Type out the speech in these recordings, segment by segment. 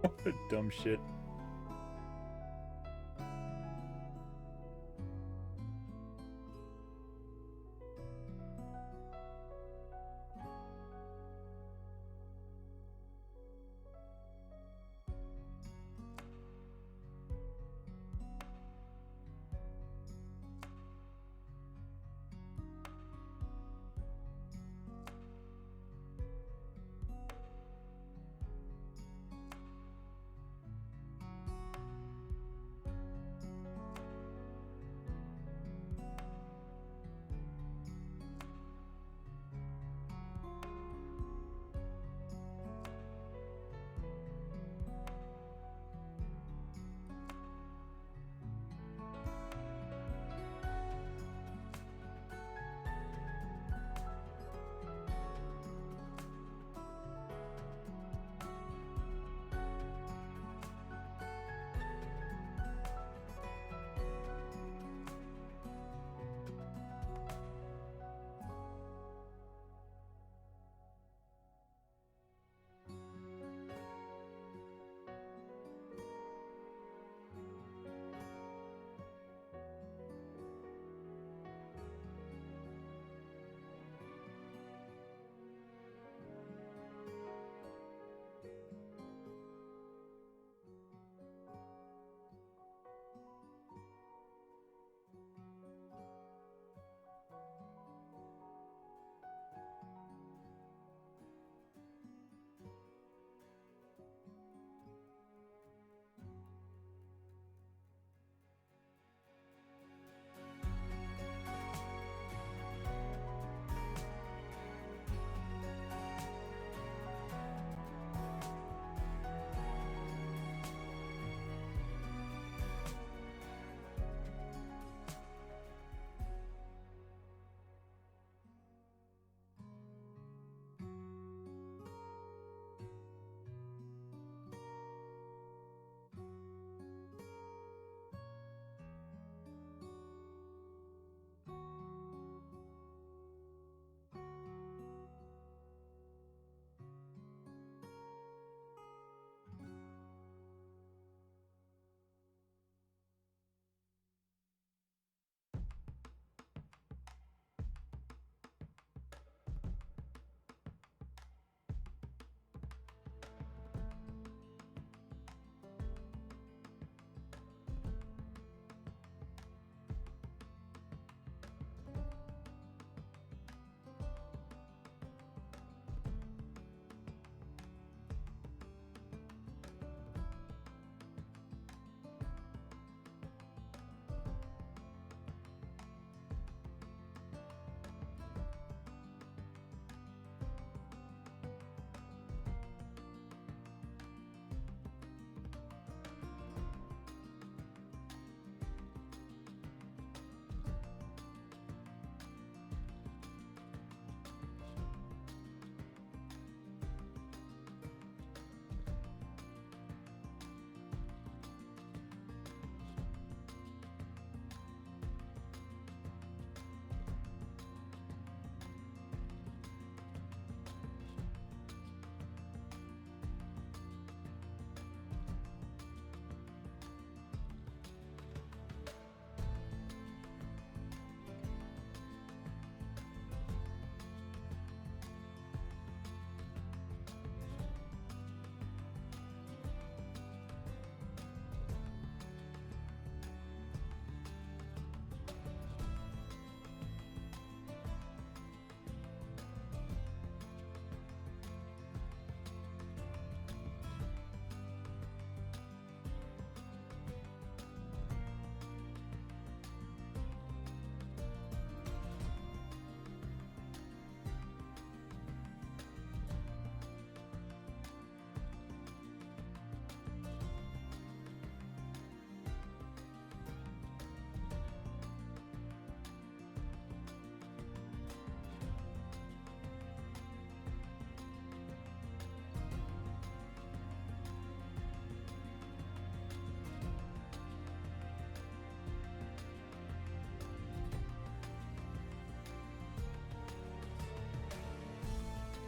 What dumb shit.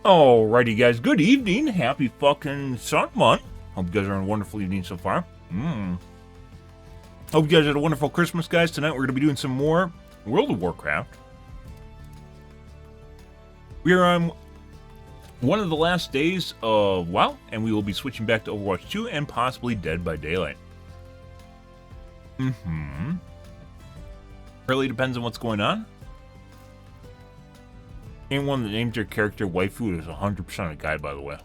Alrighty, guys. Good evening. Happy fucking sun month. Hope you guys are having a wonderful evening so far. Hope you guys had a wonderful Christmas, guys. Tonight we're going to be doing some more World of Warcraft. We are on one of the last days of WoW, and we will be switching back to Overwatch 2 and possibly Dead by Daylight. Really depends on what's going on. Anyone that names their character waifu is 100% a guy, by the way.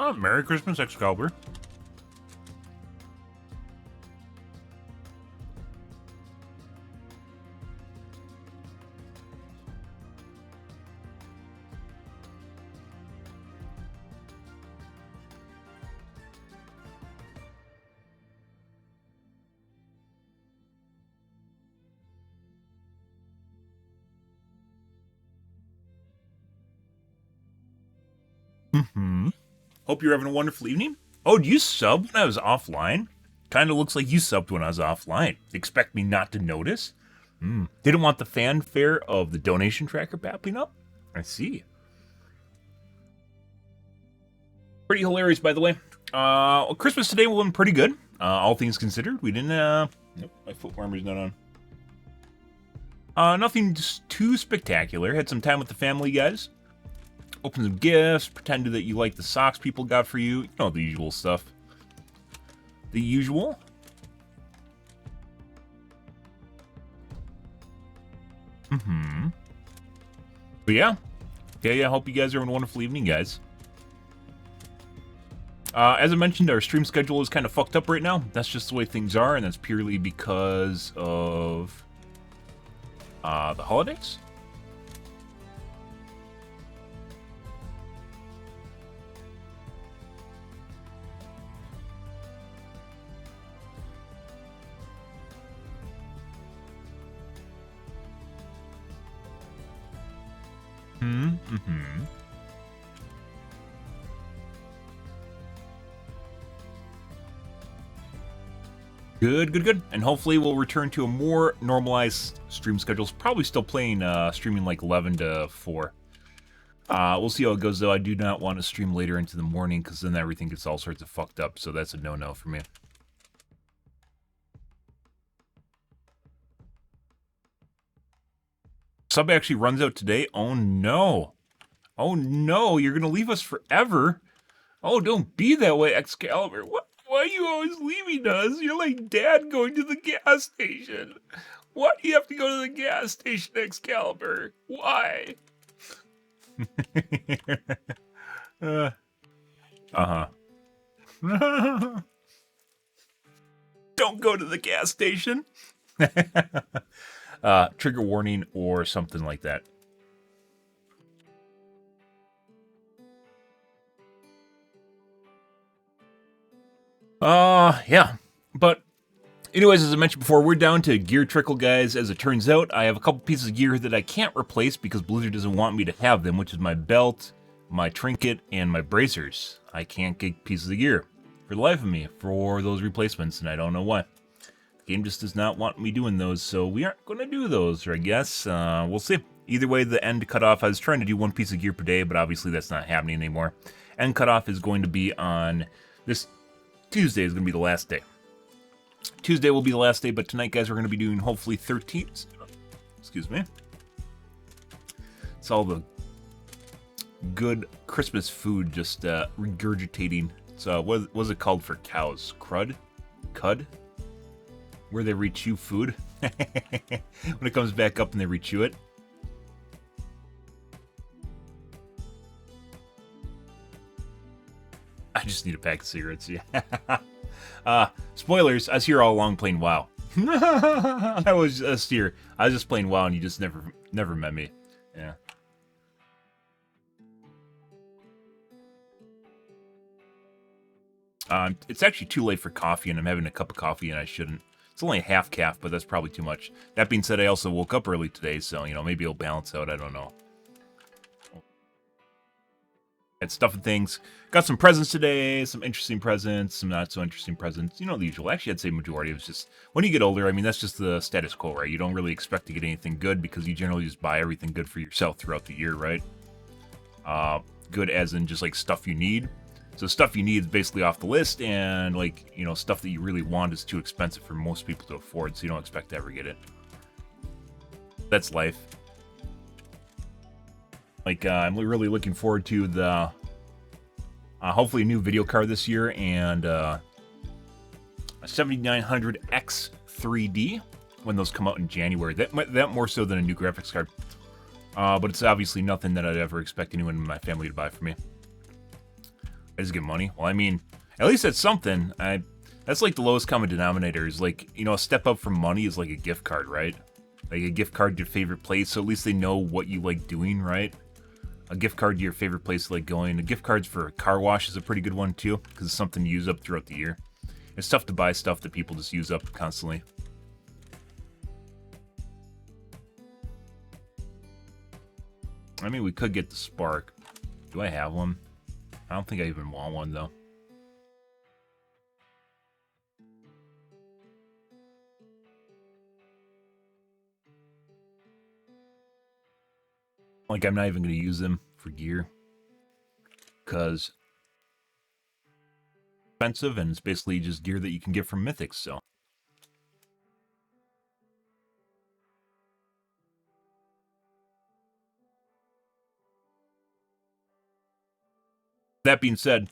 Oh, Merry Christmas, Excalibur. Hope you're having a wonderful evening. Oh, do you sub when I was offline? Kind of looks like you subbed when I was offline. Expect me not to notice? Didn't want the fanfare of the donation tracker popping up? I see. Pretty hilarious, by the way. Christmas today went pretty good. All things considered. We didn't, nope, my foot warmer's not on. Nothing too spectacular. Had some time with the family, guys. Opened some gifts, pretended that you like the socks people got for you. You know, the usual stuff. The usual. But yeah. Yeah, hope you guys are having a wonderful evening, guys. As I mentioned, our stream schedule is kind of fucked up right now. That's just the way things are, and that's purely because of the holidays. Good. And hopefully we'll return to a more normalized stream schedules. Probably still playing, streaming like 11 to 4. We'll see how it goes, though. I do not want to stream later into the morning, because then everything gets all sorts of fucked up, so that's a no-no for me. Sub actually runs out today? Oh, no. Oh, no, you're going to leave us forever? Oh, don't be that way, Excalibur. What? Why are you always leaving us? You're like Dad going to the gas station. Why do you have to go to the gas station, Excalibur? Why? Don't go to the gas station. Trigger warning or something like that. Yeah. But anyways, as I mentioned before, we're down to gear trickle, guys. As it turns out, I have a couple pieces of gear that I can't replace because Blizzard doesn't want me to have them, which is my belt, my trinket, and my bracers. I can't get pieces of gear for the life of me for those replacements, and I don't know why. The game just does not want me doing those, so we aren't going to do those, or I guess. We'll see. Either way, the end cutoff, I was trying to do one piece of gear per day, but obviously that's not happening anymore. End cutoff is going to be on this Tuesday is going to be the last day. Tuesday will be the last day, but tonight, guys, we're going to be doing hopefully 13. Excuse me. It's all the good Christmas food just regurgitating. So what was it called for cows? Crud? Cud? Where they rechew food? When it comes back up and they rechew it. I just need a pack of cigarettes, yeah. Spoilers, I was here all along playing WoW. I was just here. I was just playing WoW and you just never met me. Yeah. It's actually too late for coffee, and I'm having a cup of coffee, and I shouldn't. It's only a half calf, but that's probably too much. That being said, I also woke up early today, so, you know, maybe it'll balance out. I don't know. Had stuff and things. Got some presents today, some interesting presents, some not so interesting presents. You know, the usual. Actually, I'd say majority. It was just, when you get older, I mean, that's just the status quo, right? You don't really expect to get anything good because you generally just buy everything good for yourself throughout the year, right? Good as in just, like, stuff you need. So stuff you need is basically off the list, and, like, you know, stuff that you really want is too expensive for most people to afford, so you don't expect to ever get it. That's life. Like, I'm really looking forward to the, hopefully a new video card this year, and a 7900X 3D when those come out in January. That more so than a new graphics card. But it's obviously nothing that I'd ever expect anyone in my family to buy for me. I just get money. Well, I mean, at least that's something. That's like the lowest common denominator. Is like, you know, a step up from money is like a gift card, right? Like a gift card to your favorite place, so at least they know what you like doing, right? A gift card to your favorite place, like going. A gift cards for a car wash is a pretty good one too, because it's something you use up throughout the year. It's tough to buy stuff that people just use up constantly. I mean, we could get the Spark. Do I have one? I don't think I even want one, though. Like, I'm not even going to use them for gear. Because expensive, and it's basically just gear that you can get from Mythics, so. That being said,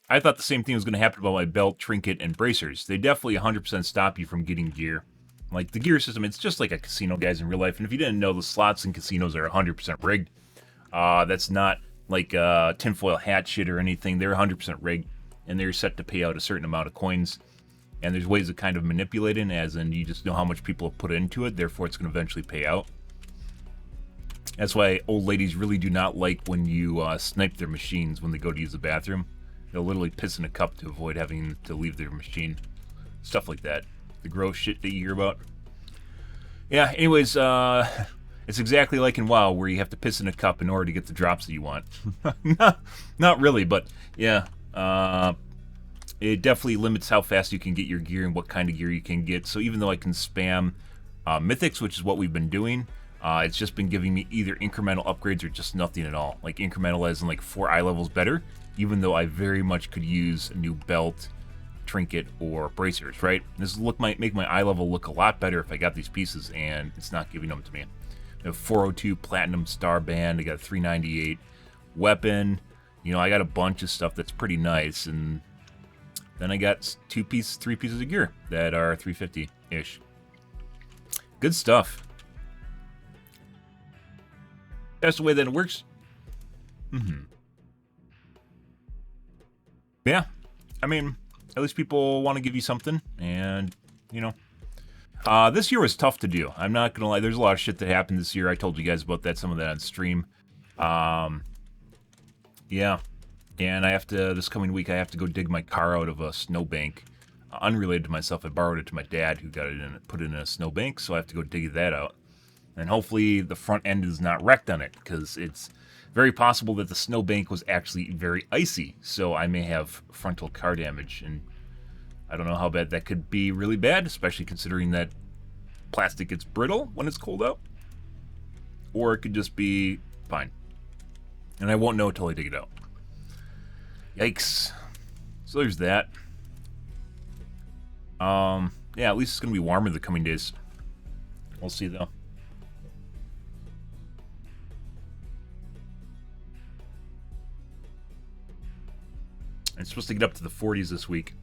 I thought the same thing was going to happen about my belt, trinket, and bracers. They definitely 100% stop you from getting gear. Like, the gear system, it's just like a casino, guys, in real life. And if you didn't know, the slots in casinos are 100% rigged. That's not like tinfoil hat shit or anything. They're 100% rigged, and they're set to pay out a certain amount of coins. And there's ways of kind of manipulating, as in you just know how much people have put into it, therefore it's going to eventually pay out. That's why old ladies really do not like when you snipe their machines when they go to use the bathroom. They'll literally piss in a cup to avoid having to leave their machine. Stuff like that. The gross shit that you hear about. Yeah, anyways, it's exactly like in WoW, where you have to piss in a cup in order to get the drops that you want. Not really, but yeah. It definitely limits how fast you can get your gear and what kind of gear you can get. So even though I can spam Mythics, which is what we've been doing, it's just been giving me either incremental upgrades or just nothing at all. Like incremental as in like 4 eye levels better, even though I very much could use a new belt, trinket, or bracers, right? This might make my eye level look a lot better if I got these pieces, and it's not giving them to me. I have 402 Platinum Star Band, I got a 398 weapon, you know, I got a bunch of stuff that's pretty nice, and then I got 3 pieces of gear that are 350-ish. Good stuff. That's the way that it works. Yeah, I mean, at least people want to give you something, and, you know. This year was tough to do. I'm not going to lie. There's a lot of shit that happened this year. I told you guys about that, some of that on stream. Yeah. And I have to, this coming week, I have to go dig my car out of a snowbank. Unrelated to myself, I borrowed it to my dad, who got it in, put it in a snowbank, so I have to go dig that out. And hopefully the front end is not wrecked on it, because it's very possible that the snowbank was actually very icy, so I may have frontal car damage, and I don't know how bad that could be. Really bad, especially considering that plastic gets brittle when it's cold out. Or it could just be fine. And I won't know until I dig it out. Yikes. So there's that. Yeah, at least it's going to be warmer the coming days. We'll see, though. It's supposed to get up to the 40s this week.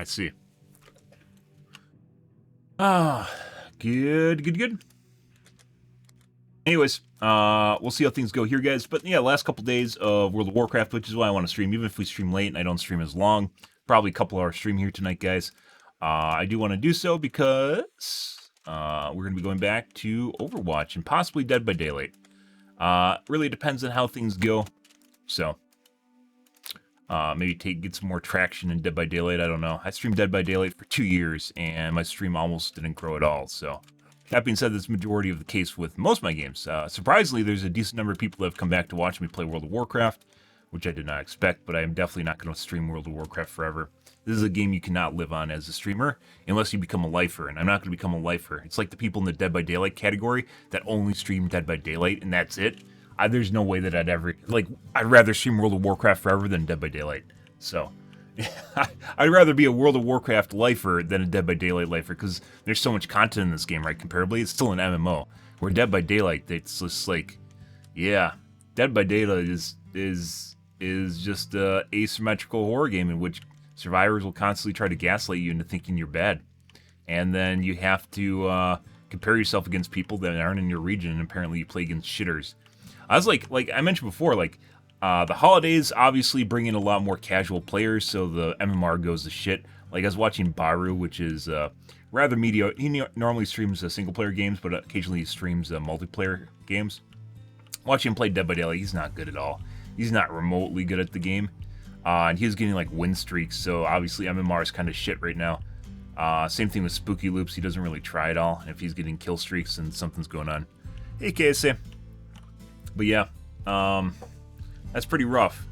I see. Ah, good. Anyways, we'll see how things go here, guys. But yeah, last couple days of World of Warcraft, which is why I want to stream. Even if we stream late and I don't stream as long, probably a couple hour stream here tonight, guys. I do want to do so because we're going to be going back to Overwatch and possibly Dead by Daylight. Really depends on how things go. So, maybe get some more traction in Dead by Daylight. I don't know. I streamed Dead by Daylight for 2 years, and my stream almost didn't grow at all. So, that being said, that's the majority of the case with most of my games. Surprisingly, there's a decent number of people that have come back to watch me play World of Warcraft, which I did not expect, but I am definitely not going to stream World of Warcraft forever. This is a game you cannot live on as a streamer unless you become a lifer, and I'm not going to become a lifer. It's like the people in the Dead by Daylight category that only stream Dead by Daylight, and that's it. There's no way that I'd ever... Like, I'd rather stream World of Warcraft forever than Dead by Daylight. So, I'd rather be a World of Warcraft lifer than a Dead by Daylight lifer, because there's so much content in this game, right? Comparably, it's still an MMO. Where Dead by Daylight, it's just like... Yeah, Dead by Daylight is just a asymmetrical horror game in which survivors will constantly try to gaslight you into thinking you're bad. And then you have to compare yourself against people that aren't in your region, and apparently you play against shitters. I was like I mentioned before, the holidays obviously bring in a lot more casual players, so the MMR goes to shit. Like, I was watching Baru, which is rather mediocre. He normally streams single-player games, but occasionally he streams multiplayer games. Watching him play Dead by Daylight, he's not good at all. He's not remotely good at the game. And he was getting, win streaks, so obviously MMR is kind of shit right now. Same thing with Spooky Loops. He doesn't really try at all. And if he's getting kill streaks, then something's going on. Hey, KSA. But yeah, that's pretty rough.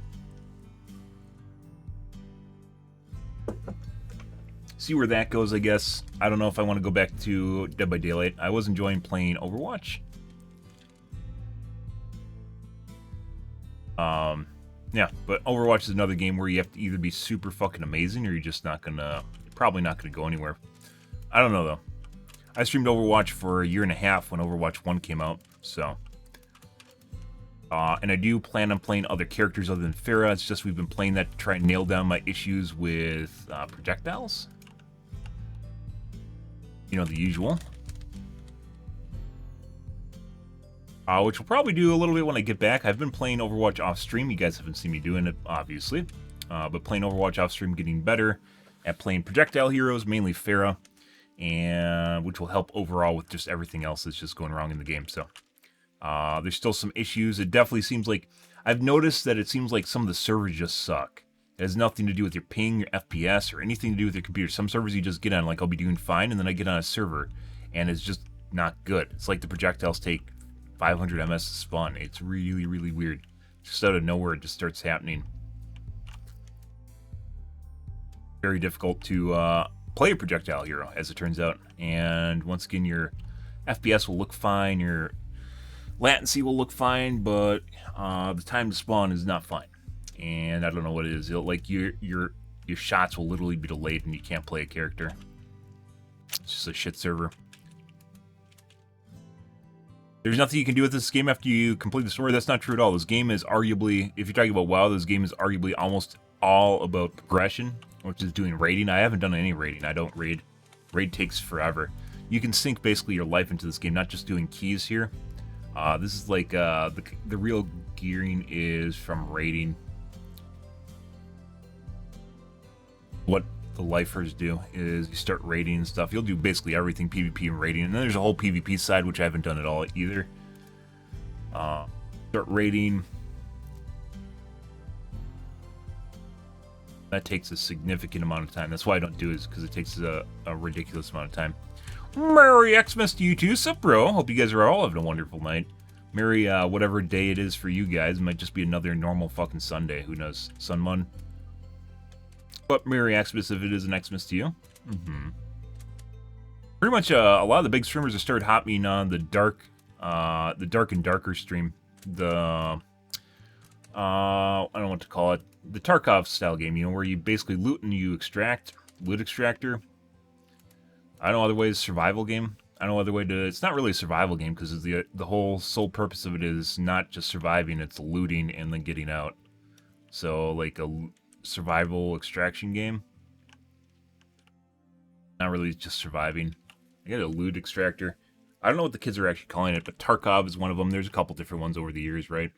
See where that goes, I guess. I don't know if I want to go back to Dead by Daylight. I was enjoying playing Overwatch. Yeah, but Overwatch is another game where you have to either be super fucking amazing or you're just probably not gonna go anywhere. I don't know, though. I streamed Overwatch for a year and a half when Overwatch 1 came out, so... and I do plan on playing other characters other than Pharah. It's just we've been playing that to try and nail down my issues with projectiles. You know, the usual. Which we'll probably do a little bit when I get back. I've been playing Overwatch off stream. You guys haven't seen me doing it, obviously. But playing Overwatch off stream, getting better at playing projectile heroes, mainly Pharah, and which will help overall with just everything else that's just going wrong in the game. So there's still some issues. It definitely seems like I've noticed that it seems like some of the servers just suck. It has nothing to do with your ping, your FPS, or anything to do with your computer. Some servers you just get on, like I'll be doing fine, and then I get on a server, and it's just not good. It's like the projectiles take 500 MS to spawn. It's really, really weird. Just out of nowhere, it just starts happening. Very difficult to play a projectile hero, as it turns out. And once again, your FPS will look fine, your latency will look fine, but the time to spawn is not fine. And I don't know what it is. Your shots will literally be delayed, and you can't play a character. It's just a shit server. There's nothing you can do with this game after you complete the story. That's not true at all. This game is arguably, if you're talking about WoW, this game is arguably almost all about progression, which is doing raiding. I haven't done any raiding. I don't raid. Raid takes forever. You can sink basically your life into this game, not just doing keys here. This is like, the real gearing is from raiding. What the lifers do is you start raiding and stuff. You'll do basically everything PvP and raiding, and then there's a whole PvP side which I haven't done at all either. Start raiding. That takes a significant amount of time. That's why I don't do it, is because it takes a ridiculous amount of time. Merry Xmas to you too, sup bro? Hope you guys are all having a wonderful night. Merry whatever day it is for you guys. It might just be another normal fucking Sunday. Who knows? Sunmun. But Merry Xmas if it is an Xmas to you. Pretty much a lot of the big streamers have started hopping on the Dark and Darker stream. I don't know what to call it. The Tarkov style game, you know, where you basically loot and you extract. Loot extractor. I don't know other way. Survival game. I don't know other way to... It's not really a survival game because the whole sole purpose of it is not just surviving. It's looting and then getting out. So, like a survival extraction game. Not really just surviving. I got a loot extractor. I don't know what the kids are actually calling it, but Tarkov is one of them. There's a couple different ones over the years, right?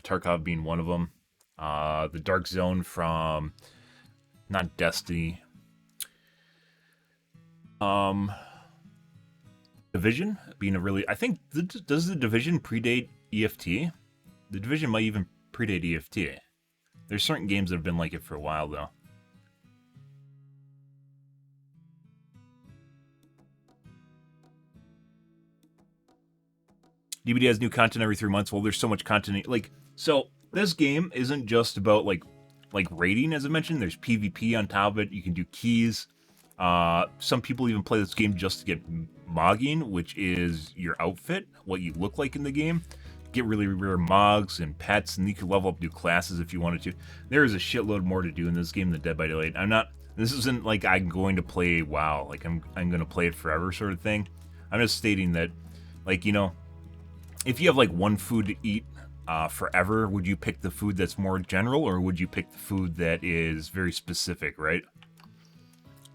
Tarkov being one of them. The Dark Zone from not Destiny. Division being a really, I think, does the Division predate EFT? The Division might even predate EFT. There's certain games that have been like it for a while, though. DBD has new content every 3 months. Well, there's so much content. Like, so this game isn't just about like raiding, as I mentioned. There's PvP on top of it. You can do keys. Some people even play this game just to get mogging, which is your outfit, what you look like in the game. Get really rare mogs and pets, and you can level up new classes if you wanted to. There is a shitload more to do in this game than Dead by Daylight. This isn't like I'm going to play WoW, like I'm going to play it forever sort of thing. I'm just stating that, like, you know, if you have like one food to eat forever, would you pick the food that's more general, or would you pick the food that is very specific, right?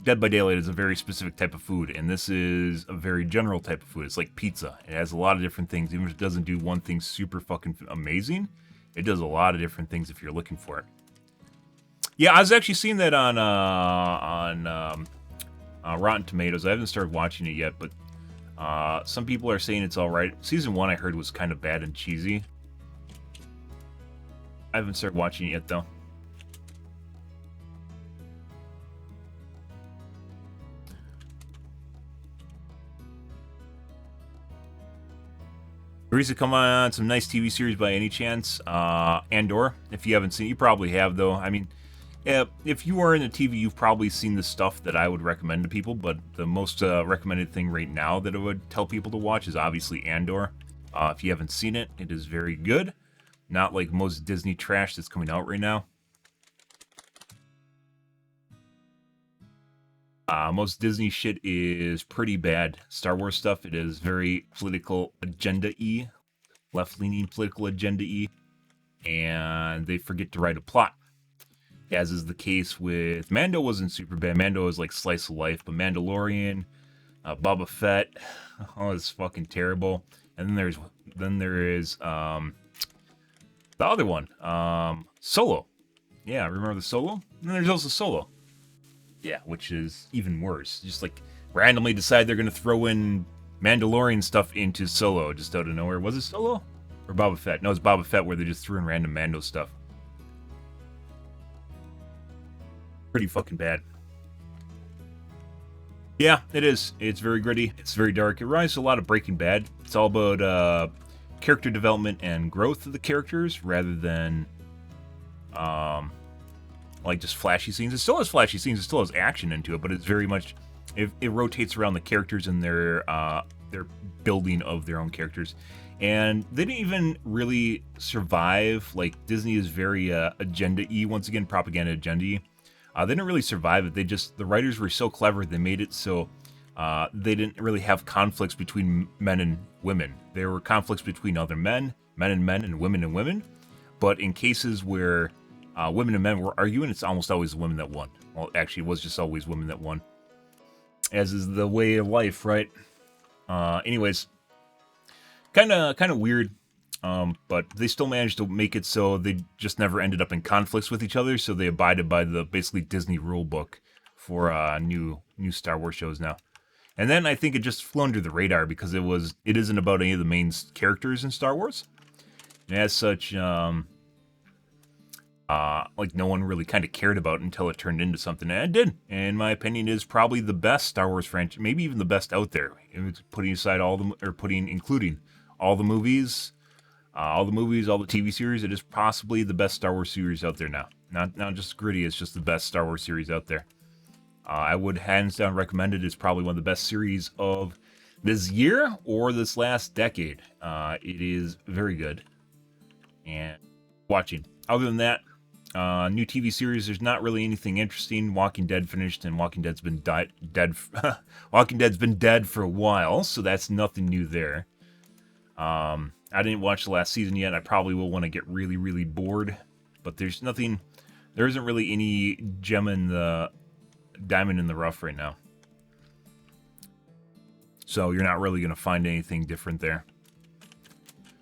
Dead by Daylight is a very specific type of food, and this is a very general type of food. It's like pizza. It has a lot of different things. Even if it doesn't do one thing super fucking amazing, it does a lot of different things if you're looking for it. Yeah, I was actually seeing that on Rotten Tomatoes. I haven't started watching it yet, but some people are saying it's all right. Season 1 I heard was kind of bad and cheesy. I haven't started watching it yet, though. Recently come on some nice TV series by any chance? Andor, if you haven't seen it, you probably have, though. I mean, if you are in the TV, you've probably seen the stuff that I would recommend to people, but the most recommended thing right now that I would tell people to watch is obviously Andor. If you haven't seen it, it is very good. Not like most Disney trash that's coming out right now. Most Disney shit is pretty bad. Star Wars stuff, it is very political agenda-y, left-leaning political agenda-y, and they forget to write a plot. As is the case with Mando. Wasn't super bad. Mando is like slice of life, but Mandalorian, Boba Fett, oh, it's fucking terrible. And then there is the other one, Solo. Yeah, remember the Solo? And then there's also Solo. Yeah, which is even worse. Just like randomly decide they're gonna throw in Mandalorian stuff into Solo just out of nowhere. Was it Solo or Boba Fett? No, it's Boba Fett where they just threw in random Mando stuff. Pretty fucking bad. Yeah, it is. It's very gritty. It's very dark. It reminds a lot of Breaking Bad. It's all about character development and growth of the characters rather than like just flashy scenes. It still has flashy scenes. It still has action into it, but it's very much it rotates around the characters and their building of their own characters. And they didn't even really survive. Like, Disney is very agenda-y, once again, propaganda agenda-y. They didn't really survive it. The writers were so clever, they made it so they didn't really have conflicts between men and women. There were conflicts between other men and men, and women. But in cases where women and men were arguing, it's almost always the women that won. Well, actually, it was just always women that won. As is the way of life, right? Anyways, kind of weird. But they still managed to make it so they just never ended up in conflicts with each other. So they abided by the basically Disney rule book for new Star Wars shows now. And then I think it just flew under the radar because it isn't about any of the main characters in Star Wars. And as such, like no one really kind of cared about it until it turned into something. And it did. And in my opinion, it is probably the best Star Wars franchise, maybe even the best out there. Putting aside including all the movies. All the TV series, it is possibly the best Star Wars series out there now. Not just gritty, it's just the best Star Wars series out there. I would hands down recommend it. It's probably one of the best series of this year or this last decade. It is very good. And watching. Other than that, new TV series, there's not really anything interesting. Walking Dead finished, and Walking Dead's been dead. Walking Dead's been dead for a while, so that's nothing new there. I didn't watch the last season yet. I probably will when I get really, really bored. But there isn't really any diamond in the rough right now. So you're not really going to find anything different there.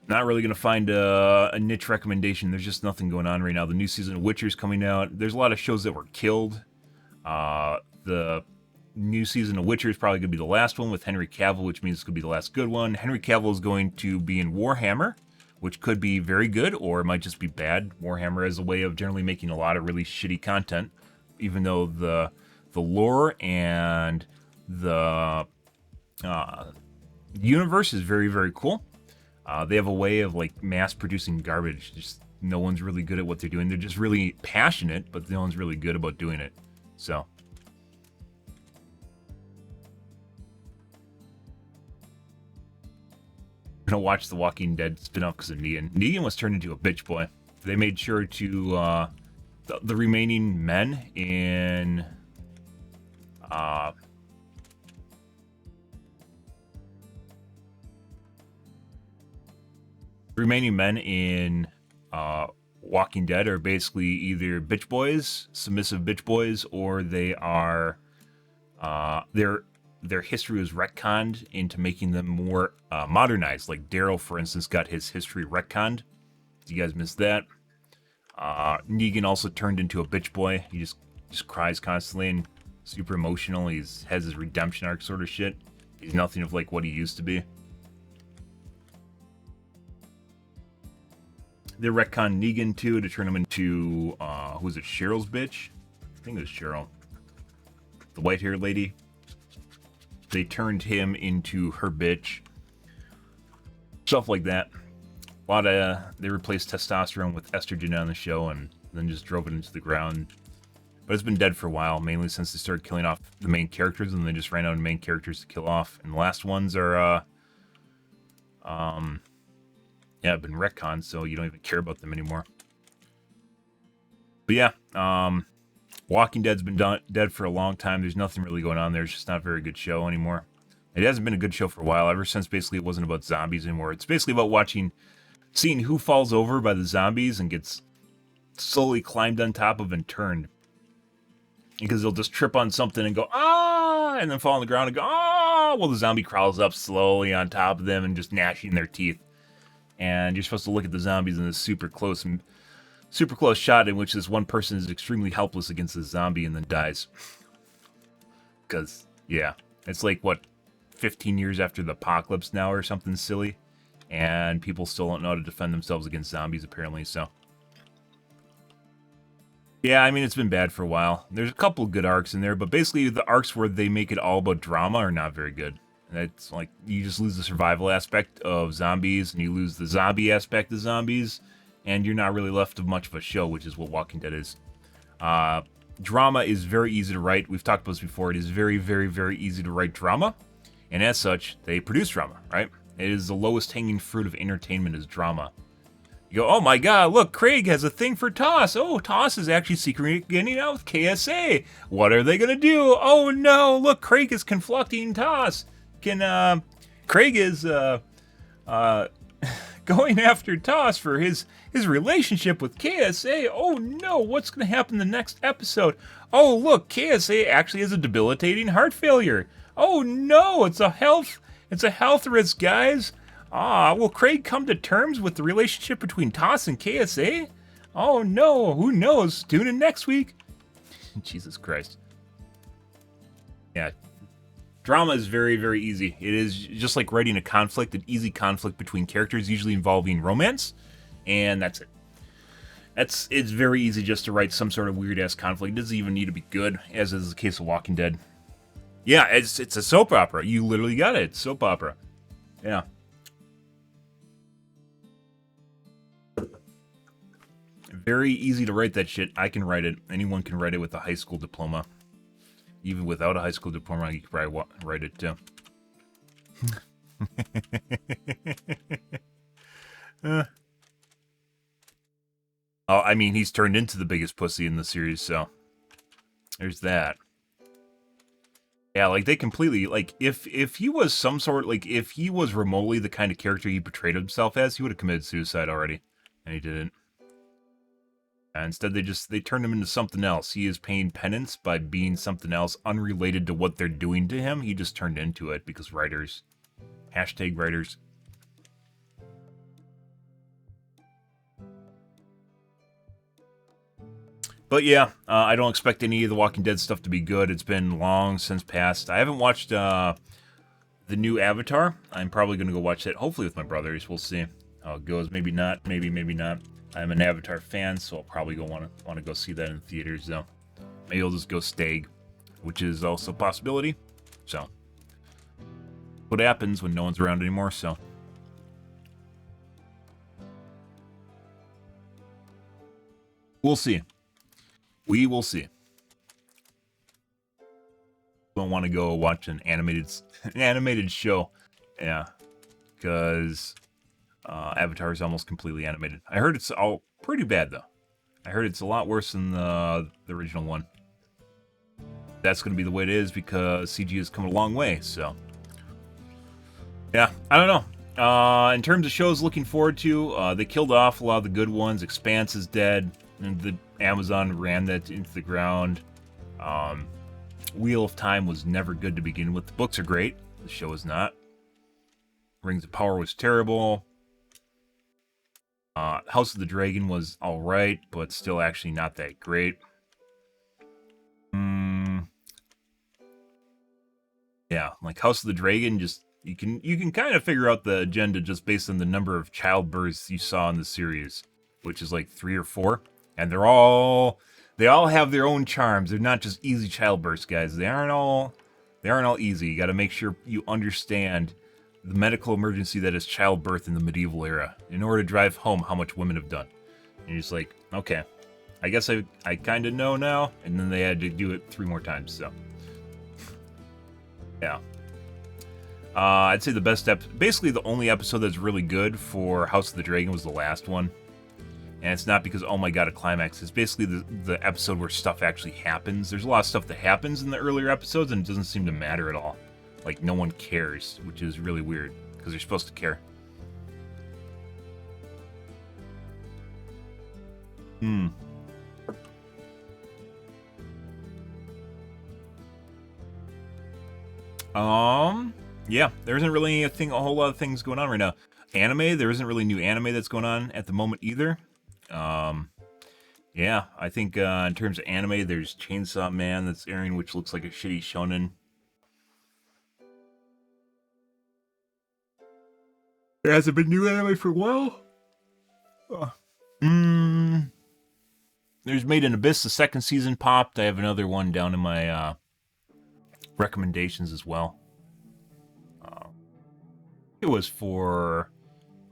Not really going to find a niche recommendation. There's just nothing going on right now. The new season of Witcher's coming out. There's a lot of shows that were killed. The new season of Witcher is probably going to be the last one with Henry Cavill, which means it's going to be the last good one. Henry Cavill is going to be in Warhammer, which could be very good, or it might just be bad. Warhammer has a way of generally making a lot of really shitty content, even though the lore and the universe is very, very cool. They have a way of like mass-producing garbage. Just no one's really good at what they're doing. They're just really passionate, but no one's really good about doing it. So. I'm gonna watch The Walking Dead spin-off because of Negan. Negan was turned into a bitch boy. They made sure to the remaining men in Walking Dead are basically either bitch boys, submissive bitch boys, or they are their history was retconned into making them more modernized. Like Daryl, for instance, got his history retconned. You guys missed that. Negan also turned into a bitch boy. He just cries constantly and super emotional. He has his redemption arc sort of shit. He's nothing of like what he used to be. They retconned Negan too to turn him into who was it? Cheryl's bitch? I think it was Cheryl, the white-haired lady. They turned him into her bitch. Stuff like that. They replaced testosterone with estrogen on the show and then just drove it into the ground. But it's been dead for a while, mainly since they started killing off the main characters and they just ran out of main characters to kill off. And the last ones are, been retconned, so you don't even care about them anymore. But yeah, Walking Dead's been dead for a long time. There's nothing really going on there. It's just not a very good show anymore. It hasn't been a good show for a while, ever since basically it wasn't about zombies anymore. It's basically about seeing who falls over by the zombies and gets slowly climbed on top of and turned. Because they'll just trip on something and go, ah, and then fall on the ground and go, ah, well, the zombie crawls up slowly on top of them and just gnashing their teeth. And you're supposed to look at the zombies in this super close shot in which this one person is extremely helpless against the zombie and then dies. Because, yeah, it's like, 15 years after the apocalypse now or something silly. And people still don't know how to defend themselves against zombies, apparently, so. Yeah, I mean, it's been bad for a while. There's a couple of good arcs in there, but basically the arcs where they make it all about drama are not very good. It's like, you just lose the survival aspect of zombies, and you lose the zombie aspect of zombies, and you're not really left of much of a show, which is what Walking Dead is. Drama is very easy to write. We've talked about this before. It is very, very, very easy to write drama, and as such, they produce drama, right? It is the lowest hanging fruit of entertainment is drama. You go, oh my god, look, Craig has a thing for Toss. Oh, Toss is actually secretly getting out with KSA. What are they going to do? Oh no, look, Craig is conflicting Toss. Craig is going after Toss for his relationship with KSA. Oh no, what's going to happen in the next episode? Oh look, KSA actually has a debilitating heart failure. Oh no, it's a health risk, guys. Will Craig come to terms with the relationship between Toss and KSA? Oh no, who knows? Tune in next week. Jesus Christ. Yeah. Drama is very, very easy. It is just like writing a conflict, an easy conflict between characters, usually involving romance, and that's it. It's very easy just to write some sort of weird-ass conflict. It doesn't even need to be good, as is the case of Walking Dead. Yeah, it's a soap opera. You literally got it. It's soap opera. Yeah. Very easy to write that shit. I can write it. Anyone can write it with a high school diploma. Even without a high school diploma, you could probably write it too. Oh, I mean, he's turned into the biggest pussy in the series, so there's that. Yeah, like they completely, like if he was some sort, like if he was remotely the kind of character he portrayed himself as, he would have committed suicide already, and he didn't. Instead, they turned him into something else. He is paying penance by being something else unrelated to what they're doing to him. He just turned into it because writers. Hashtag writers. But yeah, I don't expect any of the Walking Dead stuff to be good. It's been long since past. I haven't watched the new Avatar. I'm probably going to go watch that, hopefully with my brothers. We'll see how it goes. Maybe not. Maybe not. I'm an Avatar fan, so I'll probably want to go see that in theaters, though. Maybe I'll just go stag, which is also a possibility. So, what happens when no one's around anymore, so. We'll see. We will see. Don't want to go watch an animated show. Yeah. Because Avatar is almost completely animated. I heard it's all pretty bad, though. I heard it's a lot worse than the original one. That's going to be the way it is because CG has come a long way, so. Yeah, I don't know. In terms of shows looking forward to, they killed off a lot of the good ones. Expanse is dead, and the Amazon ran that into the ground. Wheel of Time was never good to begin with. The books are great. The show is not. Rings of Power was terrible. House of the Dragon was alright, but still actually not that great. Yeah, like House of the Dragon, just you can kind of figure out the agenda just based on the number of childbirths you saw in the series, which is like 3 or 4, and they all have their own charms. They're not just easy childbirths, guys. They aren't all easy. You got to make sure you understand the medical emergency that is childbirth in the medieval era in order to drive home how much women have done. And you're just like, okay, I guess I kind of know now. And then they had to do it 3 more times, so. Yeah. I'd say the best basically the only episode that's really good for House of the Dragon was the last one. And it's not because, oh my god, a climax. It's basically the episode where stuff actually happens. There's a lot of stuff that happens in the earlier episodes, and it doesn't seem to matter at all. Like, no one cares, which is really weird, because they're supposed to care. Yeah, there isn't really a whole lot of things going on right now. Anime, there isn't really new anime that's going on at the moment either. Yeah, I think in terms of anime, there's Chainsaw Man that's airing, which looks like a shitty shonen. There hasn't been new anime for a while. There's Made in Abyss, the 2nd season popped. I have another one down in my recommendations as well. It was for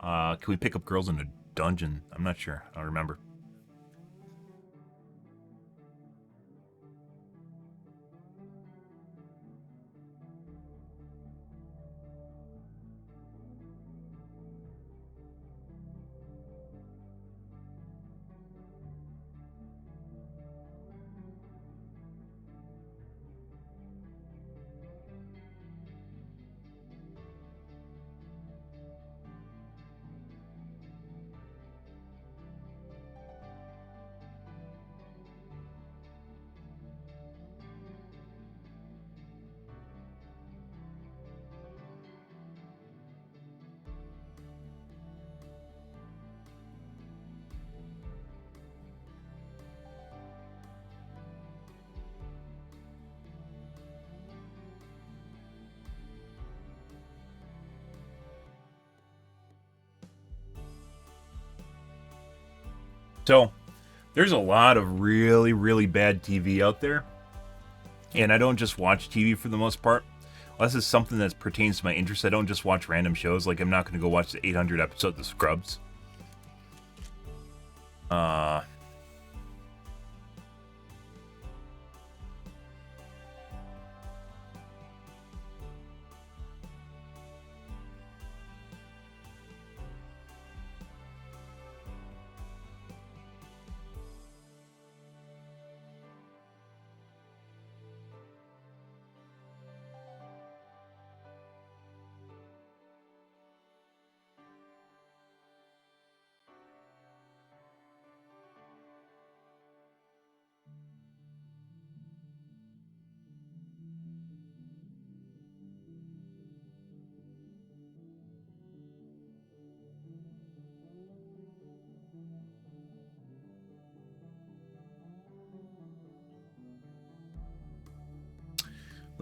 can we pick up girls in a dungeon? I'm not sure. I don't remember. So, there's a lot of really, really bad TV out there. And I don't just watch TV for the most part. Unless it's something that pertains to my interest, I don't just watch random shows. Like, I'm not going to go watch the 800 episode of Scrubs.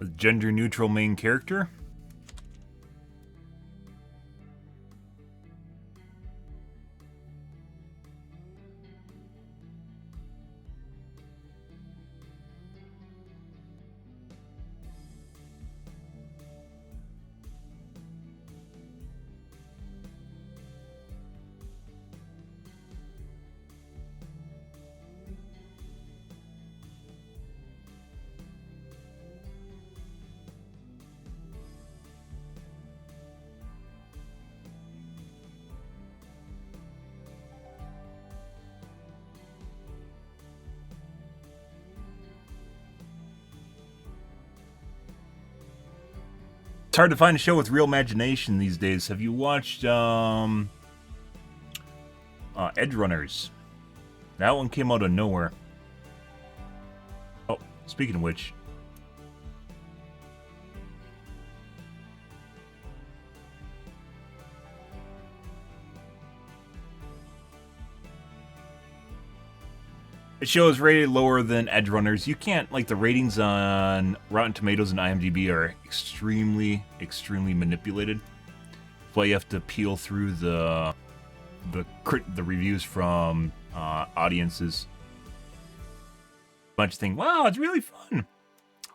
with gender-neutral main character. It's hard to find a show with real imagination these days. Have you watched Edge Runners? That one came out of nowhere. Oh, speaking of which. The show is rated lower than Edge Runners. You can't, like, the ratings on Rotten Tomatoes and IMDb are extremely, extremely manipulated. That's why you have to peel through the reviews from audiences. A bunch of things, wow, it's really fun.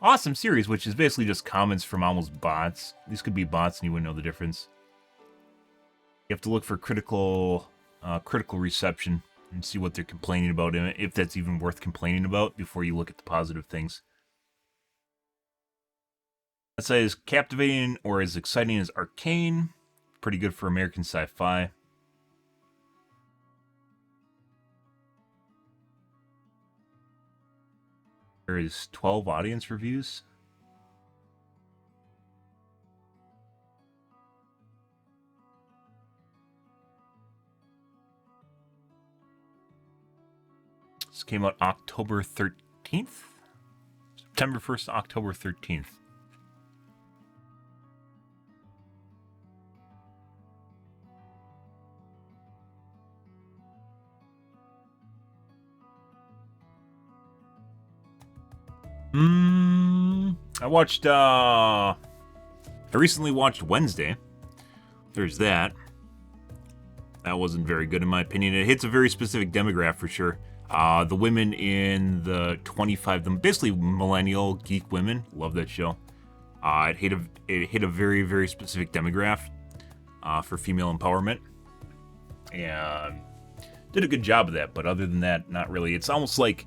Awesome series, which is basically just comments from almost bots. These could be bots and you wouldn't know the difference. You have to look for critical reception and see what they're complaining about, and if that's even worth complaining about before you look at the positive things. I'd say as captivating or as exciting as Arcane. Pretty good for American sci-fi. There is 12 audience reviews. This came out October 13th? September 1st, October 13th. I recently watched Wednesday. There's that. That wasn't very good in my opinion. It hits a very specific demographic for sure. The women in the 25, basically millennial geek women, love that show. It hit a very, very specific demographic for female empowerment, and did a good job of that. But other than that, not really. It's almost like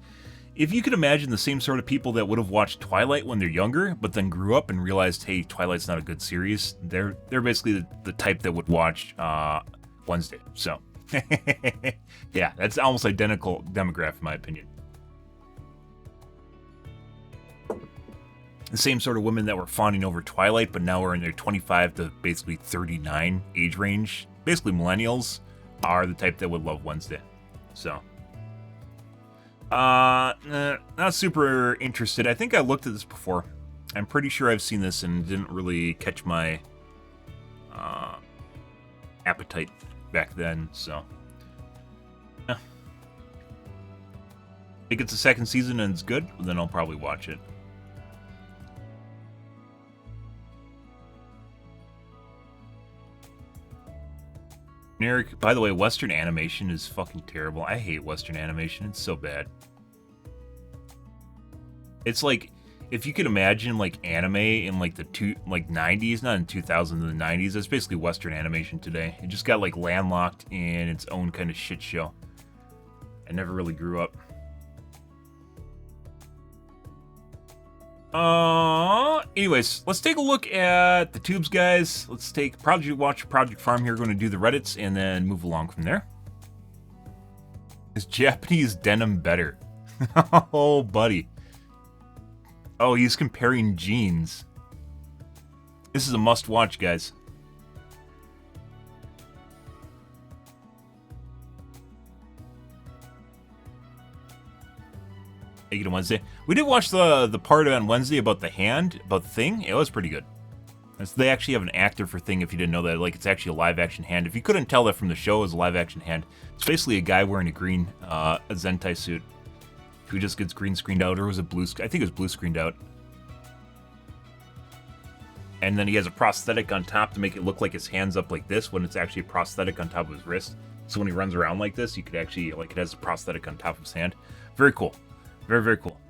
if you could imagine the same sort of people that would have watched Twilight when they're younger, but then grew up and realized, hey, Twilight's not a good series. They're basically the type that would watch Wednesday. So. Yeah, that's almost identical demographic in my opinion. The same sort of women that were fawning over Twilight, but now are in their 25 to basically 39 age range, basically millennials, are the type that would love Wednesday. So, not super interested. I think I looked at this before. I'm pretty sure I've seen this and didn't really catch my appetite back then, so yeah. If it's a second season and it's good, then I'll probably watch it. Generic, by the way, Western animation is fucking terrible. I hate Western animation. It's so bad. It's like, if you could imagine like anime in like the 90s, not in 2000s, the 90s, that's basically Western animation today. It just got like landlocked in its own kind of shit show. I never really grew up. Anyways, let's take a look at the tubes, guys. Let's take watch Project Farm here. Going to do the Reddits and then move along from there. Is Japanese denim better? Oh, buddy. Oh, he's comparing jeans. This is a must-watch, guys. Make it a Wednesday. We did watch the part on Wednesday about the hand, about the thing. It was pretty good. They actually have an actor for Thing, if you didn't know that. Like, it's actually a live-action hand. If you couldn't tell that from the show, it was a live-action hand. It's basically a guy wearing a green a Zentai suit who just gets green screened out, or was it blue? I think it was blue screened out. And then he has a prosthetic on top to make it look like his hand's up like this when it's actually a prosthetic on top of his wrist. So when he runs around like this, you could actually, like, it has a prosthetic on top of his hand. Very cool. Very, very cool.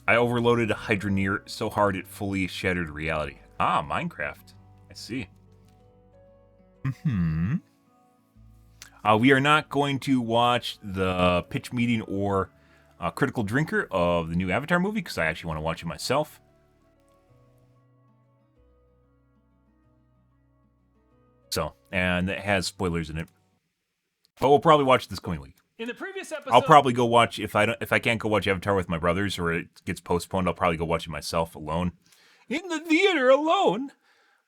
I overloaded a Hydroneer so hard it fully shattered reality. Ah, Minecraft. I see. We are not going to watch the pitch meeting or Critical Drinker of the new Avatar movie because I actually want to watch it myself. So, and it has spoilers in it. But we'll probably watch this coming week. In the previous episode, I'll probably go watch if I can't go watch Avatar with my brothers or it gets postponed. I'll probably go watch it myself alone in the theater alone.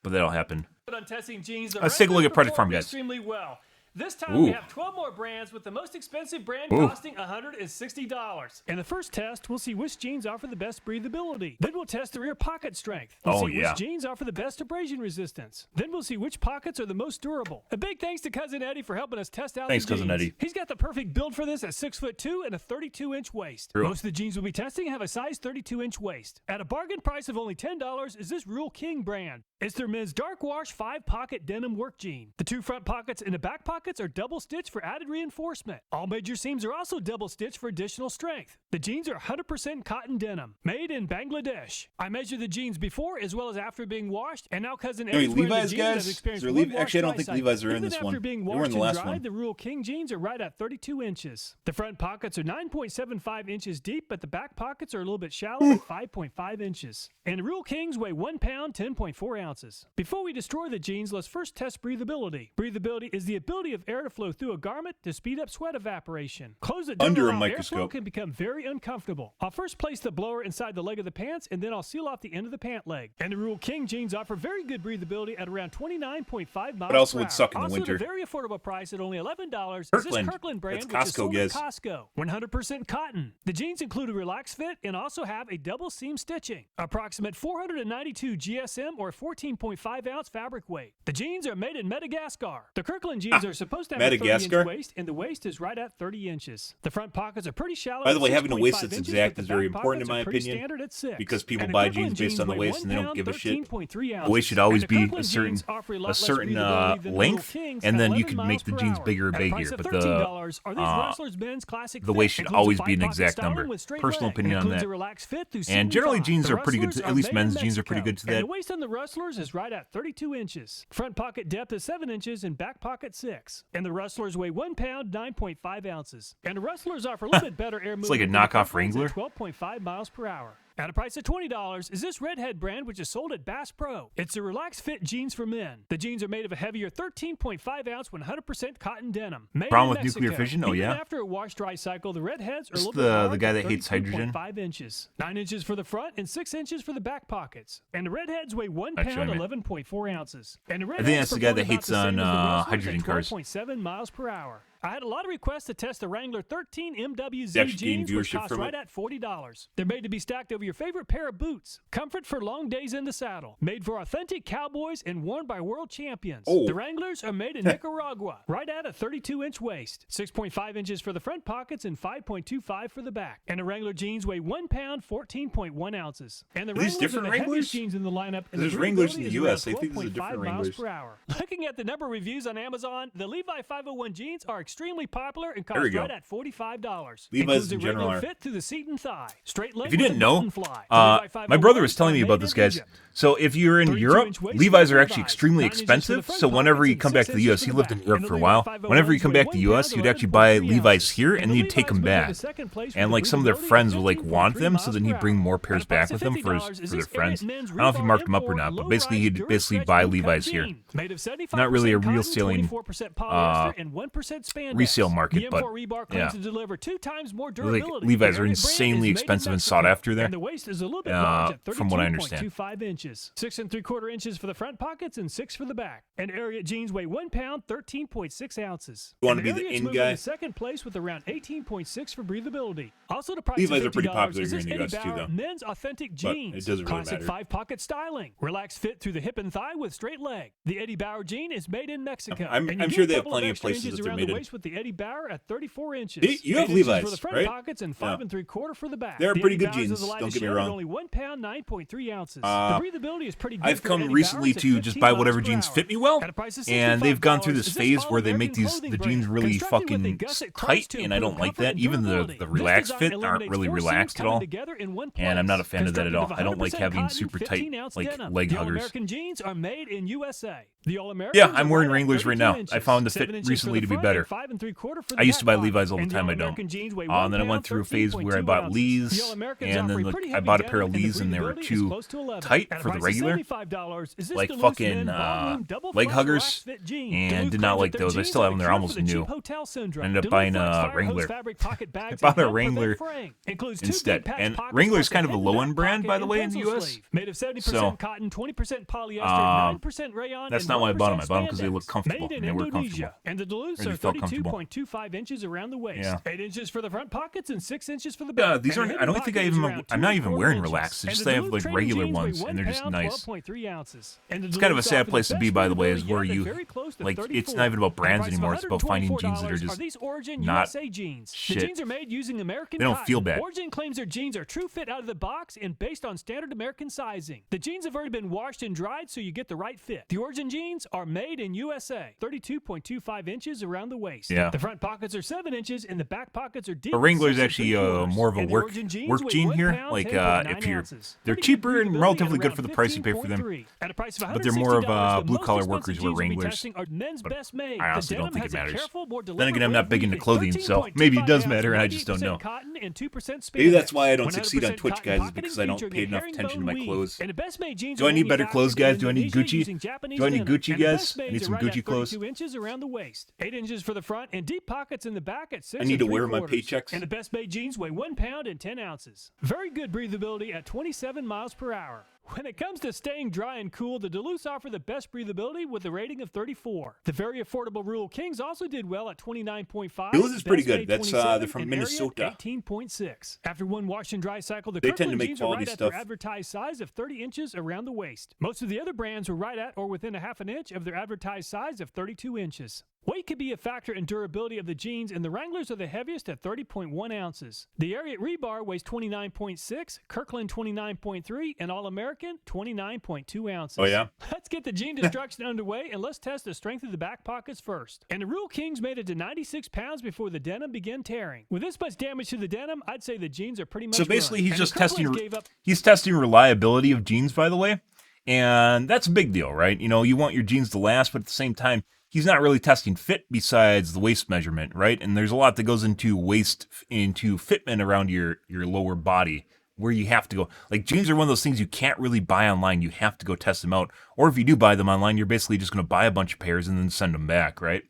But that'll happen. on testing jeans, Let's take a look at Project Farm, guys. Extremely well. This time we have 12 more brands, with the most expensive brand costing $160. In the first test, we'll see which jeans offer the best breathability. Then we'll test the rear pocket strength. We'll see which jeans offer the best abrasion resistance. Then we'll see which pockets are the most durable. A big thanks to Cousin Eddie for helping us test out the jeans. Thanks, Cousin Eddie. He's got the perfect build for this at 6'2" and a 32-inch waist. True. Most of the jeans we'll be testing have a size 32-inch waist. At a bargain price of only $10 is this Rule King brand. It's their men's dark wash 5-pocket denim work jean. The two front pockets and the back pockets are double stitched for added reinforcement. All major seams are also double stitched for additional strength. The jeans are 100% cotton denim, made in Bangladesh. I measured the jeans before as well as after being washed, and now Cousin Eddie's wearing the jeans that have experienced wood wash actually, I don't think dry Levi's are in cycle. this Even one. after being They were in washed the last and dried, one. the Rule King jeans are right at 32 inches. The front pockets are 9.75 inches deep, but the back pockets are a little bit shallow at 5.5 inches. And the Rule Kings weigh 1 pound, 10.4 ounces. Before we destroy the jeans, let's first test breathability. Breathability is the ability of air to flow through a garment to speed up sweat evaporation. Clothes that don't Under a allow microscope airflow can become very uncomfortable. I'll first place the blower inside the leg of the pants, and then I'll seal off the end of the pant leg. And the Rule King jeans offer very good breathability at around 29.5 miles But also per would suck in hour. the winter. Also, at a very affordable price at only $11 is Kirkland. this Kirkland brand, That's which is Costco, sold guys. at Costco. 100% cotton. The jeans include a relaxed fit and also have a double seam stitching. Approximate 492 GSM or 14.5 ounce fabric weight. The jeans are made in Madagascar. The Kirkland jeans are supposed to have a 30-inch waist, and the waist is right at 30 inches. The front pockets are pretty shallow. By the way, having a waist 6.5 that's inches, exact but is the very back important in pockets my are pretty opinion, standard at 6. because people And the buy Kirkland jeans based on the weigh waist and they 1 don't give a pound, shit. 13.3 The ounces. waist should always And the be Kirkland a certain jeans offer a lot less certain breathability than the length, Rule Kings and at then you 11 can make the miles per jeans hour. bigger or At a bigger. price of But $13 are these Wrestlers men's classic the fit. waist should Includes a always be an 5-pocket exact styling number. with straight Personal leg. opinion on Includes that. a relaxed fit through And generally, 75. jeans The are pretty good. Wrestlers At are least made men's in jeans are pretty Mexico. good to And that. the waist on the Wrestlers is right at 32 inches. Front pocket depth is 7 inches and back pocket 6. And the Wrestlers weigh 1 pound, 9.5 ounces. And the Wrestlers offer a little bit better air movement. It's like a than the knockoff Kirklands at Wrangler. 12.5 miles per hour. At a price of $20 is this Redhead brand, which is sold at Bass Pro. It's a relaxed fit jeans for men. The jeans are made of a heavier 13.5 ounce 100% cotton denim. Made Problem in with nuclear Mexico. fission? Oh, Even yeah? after a wash-dry cycle, the Redheads are a It's little bit hard the guy at that hates hydrogen. 32.5 inches. 9 inches for the front and 6 inches for the back pockets. And the Redheads weigh 1 Actually, pound, I mean- 11.4 ounces. And the I think Redheads that's the guy that perform hates about the same on as the Wrestlers hydrogen at cars. 12.7 miles per hour. I had a lot of requests to test the Wrangler 13 MWZ They actually gained jeans, which viewership cost from right it. at $40. They're made to be stacked over your favorite pair of boots. Comfort for long days in the saddle. Made for authentic cowboys and worn by world champions. Oh. The Wranglers are made in Nicaragua, right at a 32-inch waist. 6.5 inches for the front pockets and 5.25 for the back. And the Wrangler jeans weigh 1 pound, 14.1 ounces. And the Are these Wranglers different are the Wranglers? heaviest jeans in the lineup. And There's the Wranglers in breathability the is US. around I think this is a 12.5 different miles Wranglers. per hour. Looking at the number of reviews on Amazon, the Levi 501 jeans are extremely popular and There we cost go. right at $45. Levi's Includes in a general regular are. fit through the seat and thigh. Straight leg If you with didn't a know, button fly. The Levi my brother was 501s telling me are about made this, in guys. Egypt. So if you're in 32 Europe, inch waist Levi's for are the actually thighs, extremely 9 inches for expensive. the front So whenever pockets you and come back 6 to the US, inches he for lived the in back. Europe And for a the while. Levi Whenever you 501s come weigh back to the 1 US, pound, you'd actually buy 11.3 Levi's ounces. here, And and the you'd take Levi's them weigh the back. second place And with like the some of their breathability friends of would like want 15.3 them, so then he'd miles bring per more hour. pairs At a price back of with them for $50 is their this friends. Ariat men's I don't know if he Reebok marked them up or Import not, but low basically rise he'd dirt basically stretch buy bootcut Levi's here. jean. Made of 75% Not really a real cotton, selling 24% polyester, and 1% spandex. resale market, The but M4 rebar claims yeah. to deliver 2 times more Like, durability. Levi's The are Ariat brand insanely is made in expensive and Mexico, sought after there, and the waist is a little bit large at from what I understand. 32.25 inches. 6 3/4 inches for the front pockets and 6 for the back. And Ariat jeans weigh 1 pound, 13.6 ounces. You want to And be the Ariat's in moving guy? in second place with around 18.6 for breathability. Also, the price Levi's of are pretty $50 popular is here this in the Eddie US too, Bauer though. men's authentic But jeans. it doesn't really Classic matter. 5-pocket styling. Relaxed fit through the hip and thigh with straight leg. The Eddie Bauer jean is made in Mexico. I'm And you sure get they a have couple of plenty of extra places inches that they're around made the in. finished with the Eddie Bauer at 34 inches. You have 8 inches Levi's, for the front right? pockets and 5 3/4 for the back. They're The pretty Eddie good Bauer's jeans, is the lightest don't get me shell at wrong. only 1 pound, 9.3 ounces. The breathability is pretty good. I've for come Eddie recently Bauer's to at just 15 buy miles whatever per jeans hour. fit me well, At a price of and they've gone through $65, this is phase All where they make American the clothing jeans brand, really constructed with a fucking gusset tight, crunch to and I don't improve like comfort that. and Even the durability. This relaxed design fit aren't eliminates really 4 relaxed seams at coming all. together in one And I'm not a place. fan of that at all. Constructed I don't of like 100% having cotton, super tight 15-ounce like denim. leg The huggers. All-American jeans are made in USA. The All-Americans Yeah, are I'm wearing right at Wranglers right 32 now. inches, I found the 7 fit inches recently for to the be front better. and 5 3/4 for the I used to buy back Levi's all the bottom. time. I And the don't. All-American jeans weigh And then I 1 went through a pound, phase where I 13.2 bought ounces. Lee's, The All-Americans and offer then a pretty I heavy bought a pair denim, of and the Lee's, and they were breathability is too close to 11. tight At a for the price of regular, $75, is this like Duluth fucking Men ballroom double leg flush huggers, relaxed fit jean. and Duluth did not claims like that their those. I jeans still are have them. the They're cure almost for the cheap new. hotel syndrome. I ended up Duluth buying Flex a Fire Hose Wrangler. fabric pocket bags I bought and a help prevent Wrangler fraying. Includes 2 instead. big patch And pockets Wrangler's plus a kind of a hidden low-end back brand, pocket by the and way, in the pencil US. sleeve. Made of 70% So, cotton, 20% polyester, 9% rayon, that's and not why I bought them. I 1% bought them because they look spandex. comfortable, Made in and they were Indonesia. comfortable. And the Duluths Really are felt comfortable. 32.25 inches around the waist. Yeah. 8 inches for the front pockets and 6 inches for the back. Yeah, these And the aren't. I hidden don't think I pocket is even. around I'm not 2 even 1/4 wearing inches. relaxed. It's And just the they have Duluth like training regular jeans weigh ones, 1 and they're just pound, nice. 12.3 ounces. And the It's kind of a Duluths sad offer the place to be, best by the way, is breathability where yet at you very close to like. It's 34. not even about At a brands price of anymore. It's about finding jeans that are $124 just are these Origin not USA jeans. shit. The jeans are made using American They don't cotton. feel bad. Origin claims their jeans are true fit out of the box and based on standard American sizing. The jeans have already been washed and dried so you get the right fit. The Origin jeans are made in USA. 32.25 inches around the waist. Yeah. The front pockets are 7 inches and the back pockets are deep. A Wrangler's 6 actually 3/4. more of a And the work Origin jeans work weigh jean 1 here. pound, Like 10.9 if you're, ounces. they're Pretty good cheaper and breathability relatively at good for the around price you pay for them. 15.3. At a price of But they're more of $160, the blue most collar expensive workers jeans wear we'll be Wranglers. testing are men's But best made. I honestly The don't think denim it has a matters. careful, more Then again, I'm deliberate not big into weaving. clothing, so maybe it does matter, and I just don't 13.25 know. cotton and 2% Maybe that's spandex. why I don't succeed on 100% Twitch, cotton guys, is because I don't pocketing pay enough featuring attention to my herringbone clothes. weave. And the best made jeans Do I are need better clothes, manufactured in guys? Do I need Indonesia Gucci? using Japanese Do I need denim. Gucci, And the guys? best I need mades some are right Gucci at clothes. 32 inches around the waist, 8 inches for the front, and deep pockets in the back at 6 I need to wear my 3/4. paychecks. And the best made jeans weigh 1 pound and 10 ounces. Very good breathability at 27 miles per hour. When it comes to staying dry and cool, the Duluths offer the best breathability with a rating of 34. The very affordable Rural Kings also did well at 29.5. Duluth is pretty Best good. made That's, 27, they're from and Ariat Minnesota. 18.6. After one wash and dry cycle, the They tend to Kirkland make jeans were quality right at stuff. their advertised size of 30 inches around the waist. Most of the other brands were right at or within a half an inch of their advertised size of 32 inches. Weight could be a factor in durability of the jeans, and the Wranglers are the heaviest at 30.1 ounces. The Ariat rebar weighs 29.6, Kirkland 29.3, and All-American 29.2 ounces. Oh, yeah? Let's get the jean destruction underway, and let's test the strength of the back pockets first. And the Rural Kings made it to 96 pounds before the denim began tearing. With this much damage to the denim, I'd say the jeans are pretty much So basically, ruined. he's And just the Kirklands testing. gave up. He's testing reliability of jeans, by the way, and that's a big deal, right? You know, you want your jeans to last, but at the same time, he's not really testing fit besides the waist measurement, right? And there's a lot that goes into fitment around your lower body, where you have to go. Like, jeans are one of those things you can't really buy online. You have to go test them out. Or if you do buy them online, you're basically just going to buy a bunch of pairs and then send them back, right?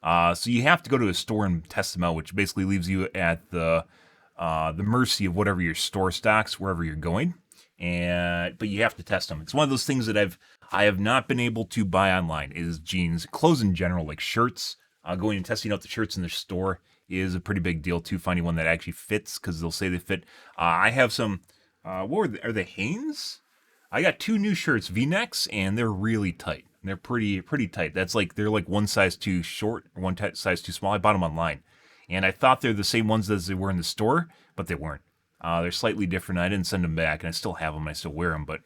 So you have to go to a store and test them out, which basically leaves you at the mercy of whatever your store stocks wherever you're going. But you have to test them. It's one of those things that I have not been able to buy online, is jeans. Clothes in general, like shirts. Going and testing out the shirts in the store is a pretty big deal too, finding one that actually fits, because they'll say they fit. I have some, are they Hanes? I got 2 new shirts, V-necks, and they're really tight. They're pretty tight. They're like one size too short, or one size too small. I bought them online, and I thought they're the same ones as they were in the store, but they weren't. They're slightly different. I didn't send them back, and I still have them. I still wear them, but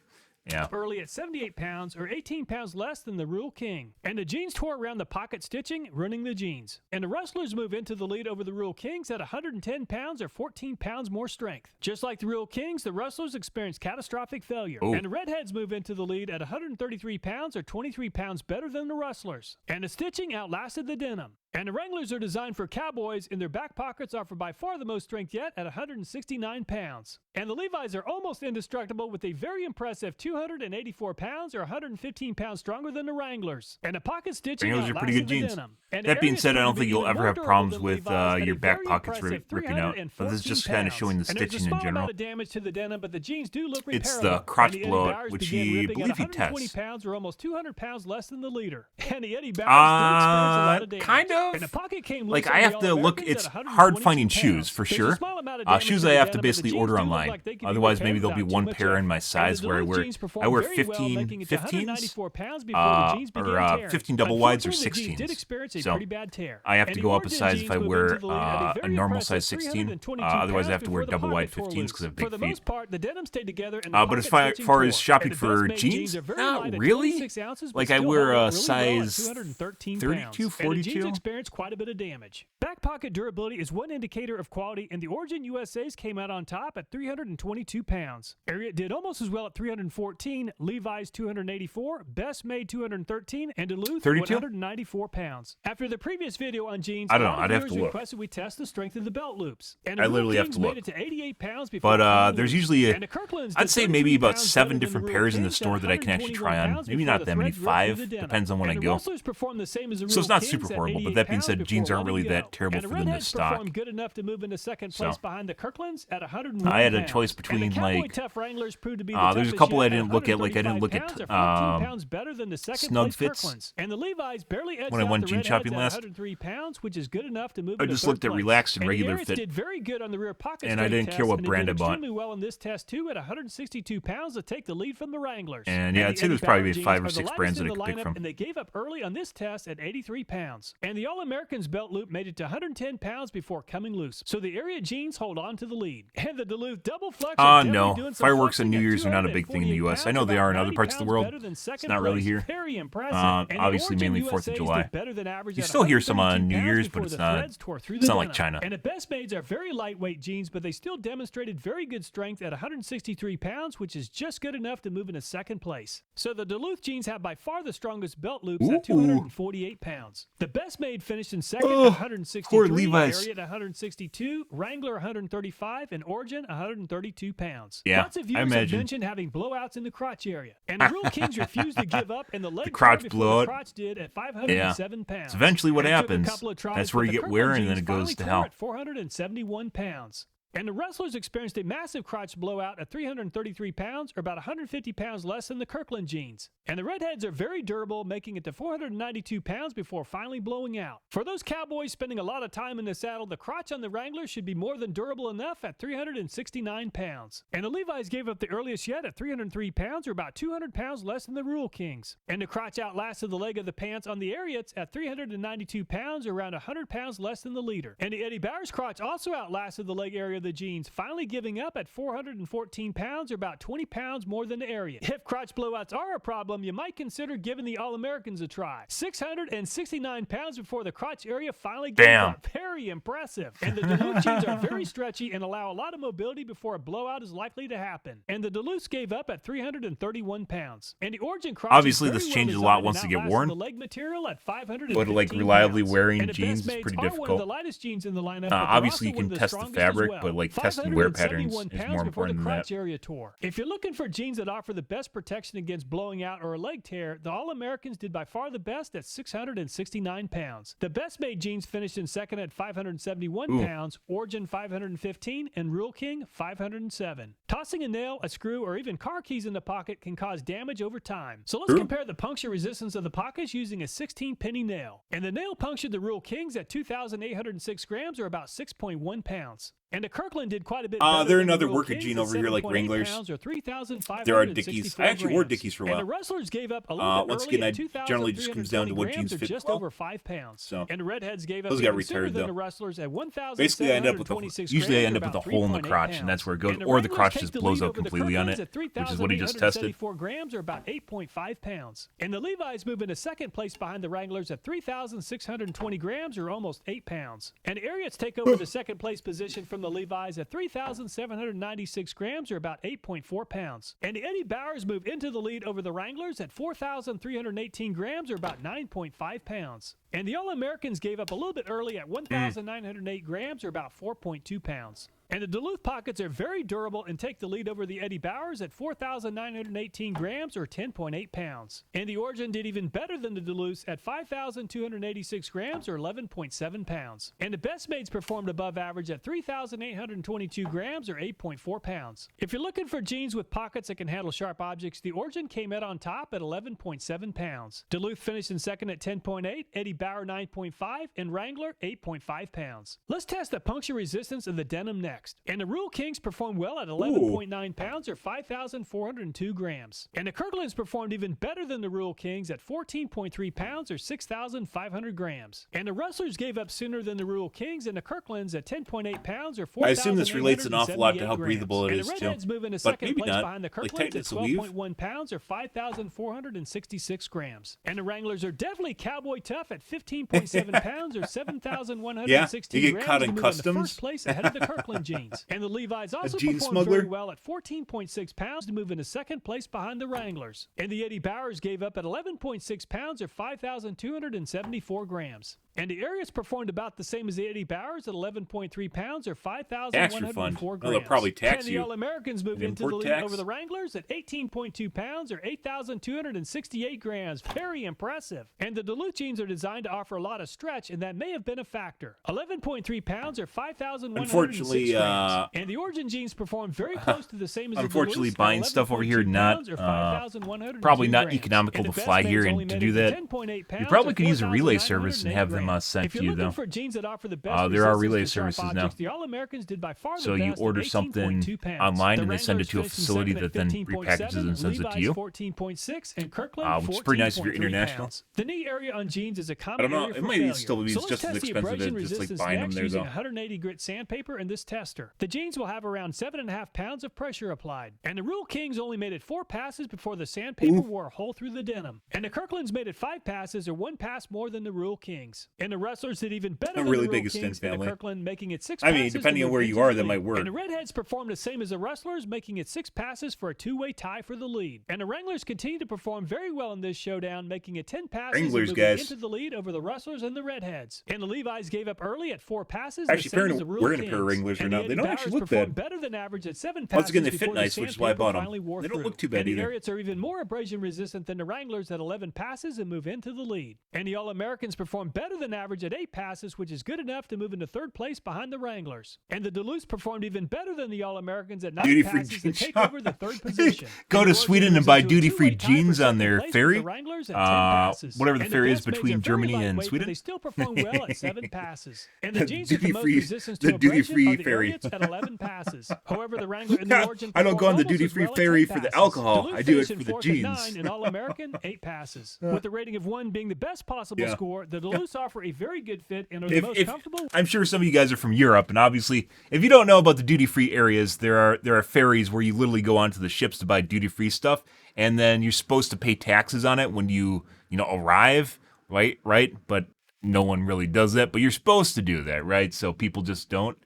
yeah. Early at 78 pounds, or 18 pounds less than the Rural King. And the jeans tore around the pocket stitching, ruining the jeans. And the Rustlers move into the lead over the Rural Kings at 110 pounds, or 14 pounds more strength. Just like the Rural Kings, the Rustlers experienced catastrophic failure. Oh. And the Redheads move into the lead at 133 pounds, or 23 pounds better than the Rustlers. And the stitching outlasted the denim. And the Wranglers are designed for cowboys, and their back pockets offer by far the most strength yet at 169 pounds. And the Levi's are almost indestructible with a very impressive 284 pounds, or 115 pounds stronger than the Wranglers. And the pocket stitching Wranglers are pretty good outlasted the jeans. denim. And That being Ariat's said, I don't proven to think be you'll even ever more have durable problems than with Levi's at your a back very pockets impressive ripping out. But this is just kind of 314 showing the pounds. And there's a stitching in small general. amount of damage to the denim, but the jeans do look repairable. It's the crotch And the Eddie blowout, Bauers which began he ripping believe at he 120 tests. pounds, or almost 200 pounds less than the leader. And the Eddie Bauers did experience a lot of damage. Kind of. And the pocket came Like, loose I on have the to look. All-Americans It's at hard 122 finding pounds. shoes for There's sure. a small amount of damage Shoes to I the have to denim, and the basically jeans order do look online. like they can be Otherwise, maybe repaired there'll be without too one much pair in effort. my And size the where I Duluth wear jeans performed very 15 well, making it to 15s 194 pounds before the jeans began tearing. 15 double wides or Unfortunately, the jeans 16s. did experience a So pretty bad tear. I have And to the go up a Origin size jeans if I move wear into the lead at a very normal impressive size 16. 322 Otherwise, I have pounds to wear before the double wide pocket tore 15s loose. because I have For big the feet. most part, the denim stayed together and the But pocket as far stitching as tore. shopping And the for best-made jeans, are very not light at really. 26 ounces, but Like I still wear hold a up really well at size 213 32, pounds. And the 42. jeans experienced quite a bit of damage. Back pocket durability is one indicator of quality, and the Origin USA's came out on top at 322 pounds. Ariat did almost as well at 314, Levi's 284, Best Made 213, and Duluth 32? 194 pounds. After the previous video on jeans, I don't know, a lot of I'd have viewers to look. requested we test the strength of the belt loops. And I the literally Real have to Kings look. made it to 88 pounds before But coming there's loose. usually, And the Kirklands I'd did say maybe 33 about pounds 7 better than different the pairs in Real the Kings store at that I can actually 121 try on. pounds Maybe before not the that many, threads ripped through 5. the denim. Depends on when I And the go. Rustlers performed the same as the So Real it's not Kings super at horrible, but 88 that being pounds said, before jeans aren't letting really go. that terrible And the for them to Redheads stock. performed good enough to move into second So place behind the Kirklands at 101 I had a pounds. choice And between the Cowboy like Tough Wranglers proved to be the there's a toughest couple yet I at didn't look at. Like I didn't 135 look pounds at or 14 pounds better than the second snug place fits. Kirklands. And the Levi's barely edged When I out went the jean Redheads shopping at last, 103 pounds, which is good enough to move I into just third looked at place. relaxed and And the regular Ariats fit. did very good on the rear pocket And I strength didn't care test, what and they brand did I bought. extremely well in this test too at 162 pounds to take the lead from the Wranglers. And yeah, I'd the say there's Eddie probably Bauer jeans 5 or are the 6 lightest brands in that I the could pick lineup, from. and they gave up early on this test at 83 pounds. And the All-Americans belt loop made it to 110 pounds before coming loose. So the area jeans hold on to the lead. And the Duluth double flex are definitely No. doing some Fireworks on flexing New at Year's are not a big thing in the 248 US. I know pounds, they are in about other 90 parts of the pounds world. better than second It's not really place. here. Very impressive. And the Obviously Origin mainly 4th of USA's July. did better than average You at still hear some on 132 New pounds Year's, before but it's the not- threads tore through it's the not like denim. China. And the Best Maids are very lightweight jeans, but they still demonstrated very good strength at 163 pounds, which is just good enough to move into second place. So the Duluth jeans have by far the strongest belt loops at 248 pounds. The Best Made finished in second at 163, poor Levi's. Ariat 162, Wrangler 135, and Origin 132 pounds. Yeah, Lots of I viewers have imagine. mentioned having blowouts in the crotch area. And the Real Kings refused to give up, and the leg crotch tore before blowout. the crotch did at 507 pounds. It's eventually what And it took a happens. couple of tries, That's where but you the get wear Kirkland and then jeans it goes finally to tore hell. at 471 pounds. And the Wrestlers experienced a massive crotch blowout at 333 pounds, or about 150 pounds less than the Kirkland jeans. And the Redheads are very durable, making it to 492 pounds before finally blowing out. For those cowboys spending a lot of time in the saddle, the crotch on the Wrangler should be more than durable enough at 369 pounds. And the Levi's gave up the earliest yet at 303 pounds, or about 200 pounds less than the Rule Kings. And the crotch outlasted the leg of the pants on the Ariats at 392 pounds, or around 100 pounds less than the leader. And the Eddie Bauer's crotch also outlasted the leg area of the jeans, finally giving up at 414 pounds, or about 20 pounds more than the Ariat. If crotch blowouts are a problem, you might consider giving the All-Americans a try. 669 pounds before the crotch area finally gave up. Very impressive. And the Duluth jeans are very stretchy and allow a lot of mobility before a blowout is likely to happen. And the Duluths gave up at 331 pounds. And the Origin crotch Obviously, is this very changes a well lot designed once and they get outlasted worn. the leg material at 515 But like reliably pounds. wearing And the jeans Best is Maids pretty are one of the difficult. lightest jeans in the lineup, but they're Obviously, you also one can of the test the strongest as fabric, well. but like testing wear patterns 571 is pounds more before important the than crotch that. area tore. If you're looking for jeans that offer the best protection against blowing out or a leg tear, the All-Americans did by far the best at 669 pounds. The Best Made jeans finished in second at 571 pounds, Origin 515, and Rule King 507. Tossing a nail, a screw, or even car keys in the pocket can cause damage over time. So let's compare the puncture resistance of the pockets using a 16-penny nail. And the nail punctured the Rule Kings at 2,806 grams, or about 6.1 pounds. And the Kirkland did quite a bit better. They're than the another Rule worker Kings jean at over here, like 7.8 Wranglers. pounds, or 3,564 There are Dickies. I actually wore grams. Dickies for a And while. the Wrestlers gave up a little bit Once early again, at I generally just comes down to what 2,320 jeans grams, or fit just well. over 5 pounds. So, and the Redheads gave up those got even sooner retired, than though. the Wrestlers at 1,726 Basically, I end up with usually I end up with a hole in the crotch, and that's where it goes, or the crotch just blows out completely on it, which is what he just tested. 3,874 grams, or about 8.5 pounds. And the Levi's move into second place behind the Wranglers at 3,620 grams, or almost 8 pounds. And the Ariats take over the second place position from the Levi's at 3,796 grams, or about 8.4 pounds. And the Eddie Bauers move into the lead over the Wranglers at 4,318 grams, or about 9.5 pounds. And the All-Americans gave up a little bit early at 1,908 grams, or about 4.2 pounds. And the Duluth pockets are very durable and take the lead over the Eddie Bauers at 4,918 grams, or 10.8 pounds. And the Origin did even better than the Duluths at 5,286 grams, or 11.7 pounds. And the Best Maids performed above average at 3,822 grams, or 8.4 pounds. If you're looking for jeans with pockets that can handle sharp objects, the Origin came out on top at 11.7 pounds. Duluth finished in second at 10.8, Eddie Bauer 9.5, and Wrangler 8.5 pounds. Let's test the puncture resistance of the denim next. next. And the Rural Kings performed well at 11.9 pounds or 5,402 grams. And the Kirklands performed even better than the Rural Kings at 14.3 pounds or 6,500 grams. And the Rustlers gave up sooner than the Rural Kings and the Kirklands at 10.8 pounds or 4,000. I assume this relates an awful lot to how breathable it is, and the too. Redheads move into But second maybe place not. behind the Like, Kirklands at technically, 12.1 pounds or 5,466 grams. And the Wranglers are definitely cowboy tough at 15.7 pounds or 7,116 you get grams. caught in to move into customs. first place ahead of the Kirkland jeans. And the Levi's also gene performed smuggler? very well at 14.6 pounds to move into second place behind the Wranglers. And the Eddie Bauers gave up at 11.6 pounds or 5,274 grams. And the Ariats performed about the same as the Eddie Bauers at 11.3 pounds or 5,104 grams. They'll probably tax and the you. All-Americans moved An into the import lead tax? over the Wranglers at 18.2 pounds or 8,268 grams. Very impressive. And the Duluth jeans are designed to offer a lot of stretch, and that may have been a factor. 11.3 pounds or 5,106 Unfortunately, grams. And the Origin jeans performed very close to the same as the unfortunately, Duluths at buying stuff over here 11.2 not pounds or 5,102 probably not grams. economical And to the best fly maids here only and to made do it that. 10.8 You pounds probably or could use a relay service and 4,908 have them grams. sent If to you're you, looking though. for jeans that offer the best There are resistance relay to sharp services now. objects, the All-Americans did by far the So you best order at something 18.2 pounds. online The and they send it Wranglers to a finished in facility second that at then 15.7, repackages and sends it to Levi's you. 14.6, and Kirkland Which is pretty nice if you're 14.3 international. pounds. The knee area on jeans is a I common don't know. area It for might failure. still be So let's just as test the expensive abrasion as just like resistance buying them next there, using though. 180 grit sandpaper in this tester. The jeans will have around 7.5 pounds of pressure applied. And the Rural Kings only made it 4 passes before the sandpaper wore a hole through the denim. And the Kirklands made it 5 passes or 1 pass more than the Rural Kings. And the Rustlers did even better than really the big Rural extent Kings and the family. Kirkland, making it 6 I passes. mean, to depending on move where into you are, the that lead. might work. And the Redheads performed the same as the Rustlers, making it 6 passes for a 2-way tie for the lead. And the Wranglers continue to perform very well in this showdown, making it 10 passes Wranglers, and moving guys. into the lead over the Rustlers and the Redheads. And the Levi's gave up early at 4 passes. Actually, the same as the Rural wearing a pair of Kings. Wranglers And right the now, they Eddie don't Bauers actually look performed bad. better than average at 7 Once passes again, they fit before the nice, which is why I sandpaper bought 'em. finally wore They don't through. look too bad and the either. Ariats are even more abrasion resistant than the Wranglers at 11 passes and move into the lead. And the All-Americans performed better than average at 8 passes, which is good enough to move into 3rd place behind the Wranglers. And the Duluths performed even better than the All-Americans at 9 Duty-free passes and jean take shop. over the 3rd position. Go And to the Sweden Origin and buy moves into a duty-free two-way tie for jeans on 2nd their place with ferry. the Wranglers at 10 passes. Whatever the And ferry is best maids between are very Germany and lightweight, but Sweden. They still perform well at 7 passes. And the The jeans with the most duty-free- resistance the to abrasion duty-free are the ferry. Ariats at 11 passes. However, the Wrangler and the Origin I don't go on the performed almost as duty-free well at ferry 10 for the passes. alcohol. Duluth I do it finished for in the 4th at jeans. 9 and All-American 8 passes. With the rating of 1 being the best possible score, the Duluths offer a very good fit and are the most comfortable. I'm sure some of you guys are from Europe, and obviously, if you don't know about the duty-free areas, there are ferries where you literally go onto the ships to buy duty-free stuff, and then you're supposed to pay taxes on it when you arrive, right? But no one really does that, but you're supposed to do that, right? So people just don't.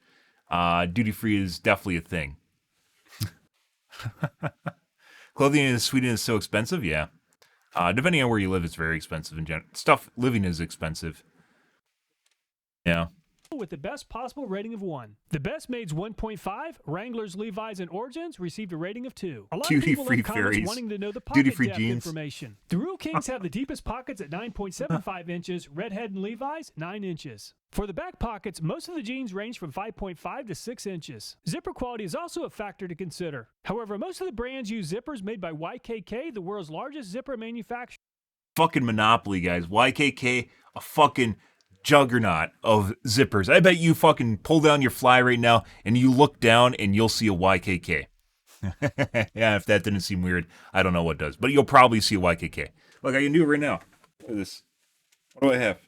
Duty-free is definitely a thing. Clothing in Sweden is so expensive, yeah. Depending on where you live, it's very expensive in general. Living is expensive. Yeah. With the best possible rating of 1. The best maids 1.5, Wranglers, Levi's, and Origins received a rating of 2. A lot of people Duty-free left comments ferries. wanting to know the pocket Duty-free depth jeans. information. The Rural Kings have the deepest pockets at 9.75 inches, Redhead and Levi's 9 inches. For the back pockets, most of the jeans range from 5.5 to 6 inches. Zipper quality is also a factor to consider. However, most of the brands use zippers made by YKK, the world's largest zipper manufacturer. Fucking monopoly, guys. YKK, a fucking juggernaut of zippers. I bet you fucking pull down your fly right now and you look down and you'll see a YKK. Yeah, if that didn't seem weird, I don't know what does. But you'll probably see a YKK. Look, I can do it right now. Look at this. What do I have?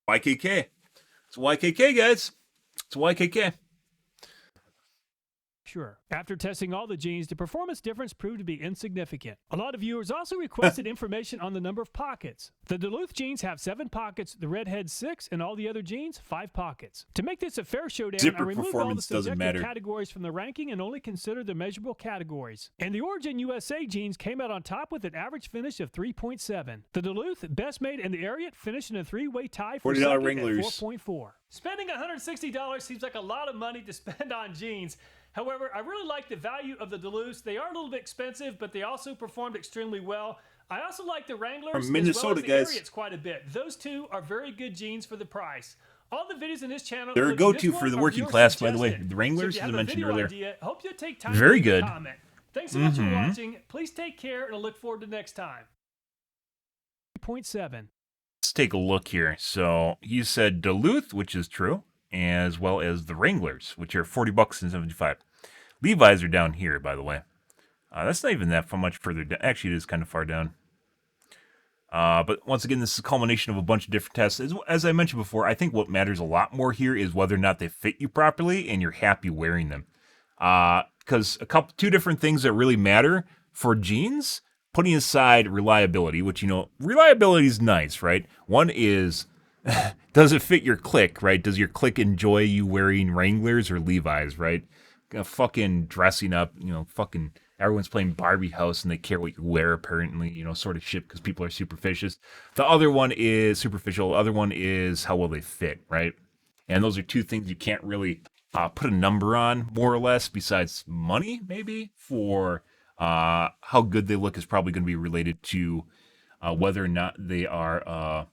YKK. It's a YKK, guys. It's a YKK. Sure. After testing all the jeans, the performance difference proved to be insignificant. A lot of viewers also requested information on the number of pockets. The Duluth jeans have 7 pockets, the Redhead 6, and all the other jeans 5 pockets. To make this a fair showdown, Zipper I removed all the performance doesn't subjective matter. categories from the ranking and only considered the measurable categories. And the Origin USA jeans came out on top with an average finish of 3.7. The Duluth, Best Made, and the Ariat finished in a 3-way tie for $40 second at Wranglers. 4.4. Spending $160 seems like a lot of money to spend on jeans. However, I really like the value of the Duluths. They are a little bit expensive, but they also performed extremely well. I also like the Wranglers From as Minnesota, well as the guys. Ariats quite a bit. Those two are very good jeans for the price. All the videos in this channel They're a including go-to this for one the are working viewer class, by the way. suggested. The Wranglers, So if you as I have a mentioned video earlier. idea, hope you take time Very to leave a good. comment. Thanks so much for watching. Please take care, and I look forward to next time. 3.7. Let's take a look here. So you said Duluth, which is true, as well as the Wranglers, which are 40 bucks and 75. Levi's are down here, by the way. That's not even that much further down. Actually, it is kind of far down. But once again, this is a culmination of a bunch of different tests. As I mentioned before, I think what matters a lot more here is whether or not they fit you properly and you're happy wearing them. Because two different things that really matter for jeans, putting aside reliability, which, reliability is nice, right? One is, does it fit your clique, right? Does your clique enjoy you wearing Wranglers or Levi's, right? Fucking dressing up, fucking everyone's playing Barbie house and they care what you wear, apparently, sort of shit because people are superstitious. The other one is superficial. The other one is how well they fit, right? And those are two things you can't really put a number on, more or less, besides money, maybe, for how good they look is probably going to be related to whether or not they are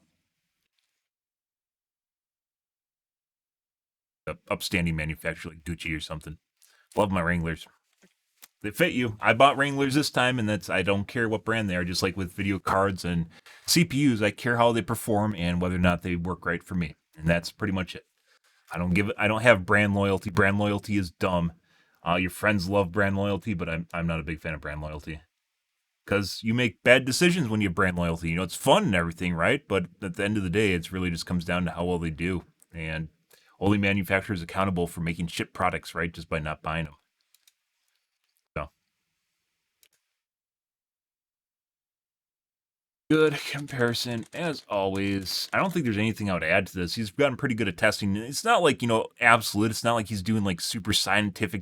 upstanding manufacturer like Gucci or something. Love my Wranglers. They fit you. I bought Wranglers this time, and I don't care what brand they are. Just like with video cards and CPUs, I care how they perform and whether or not they work right for me. And that's pretty much it. I don't have brand loyalty. Brand loyalty is dumb. Your friends love brand loyalty, but I'm not a big fan of brand loyalty. Because you make bad decisions when you have brand loyalty. It's fun and everything, right? But at the end of the day, it really just comes down to how well they do. And only manufacturers accountable for making shit products, right? Just by not buying them. So. Good comparison, as always. I don't think there's anything I would add to this. He's gotten pretty good at testing. It's not like, absolute. It's not like he's doing like super scientific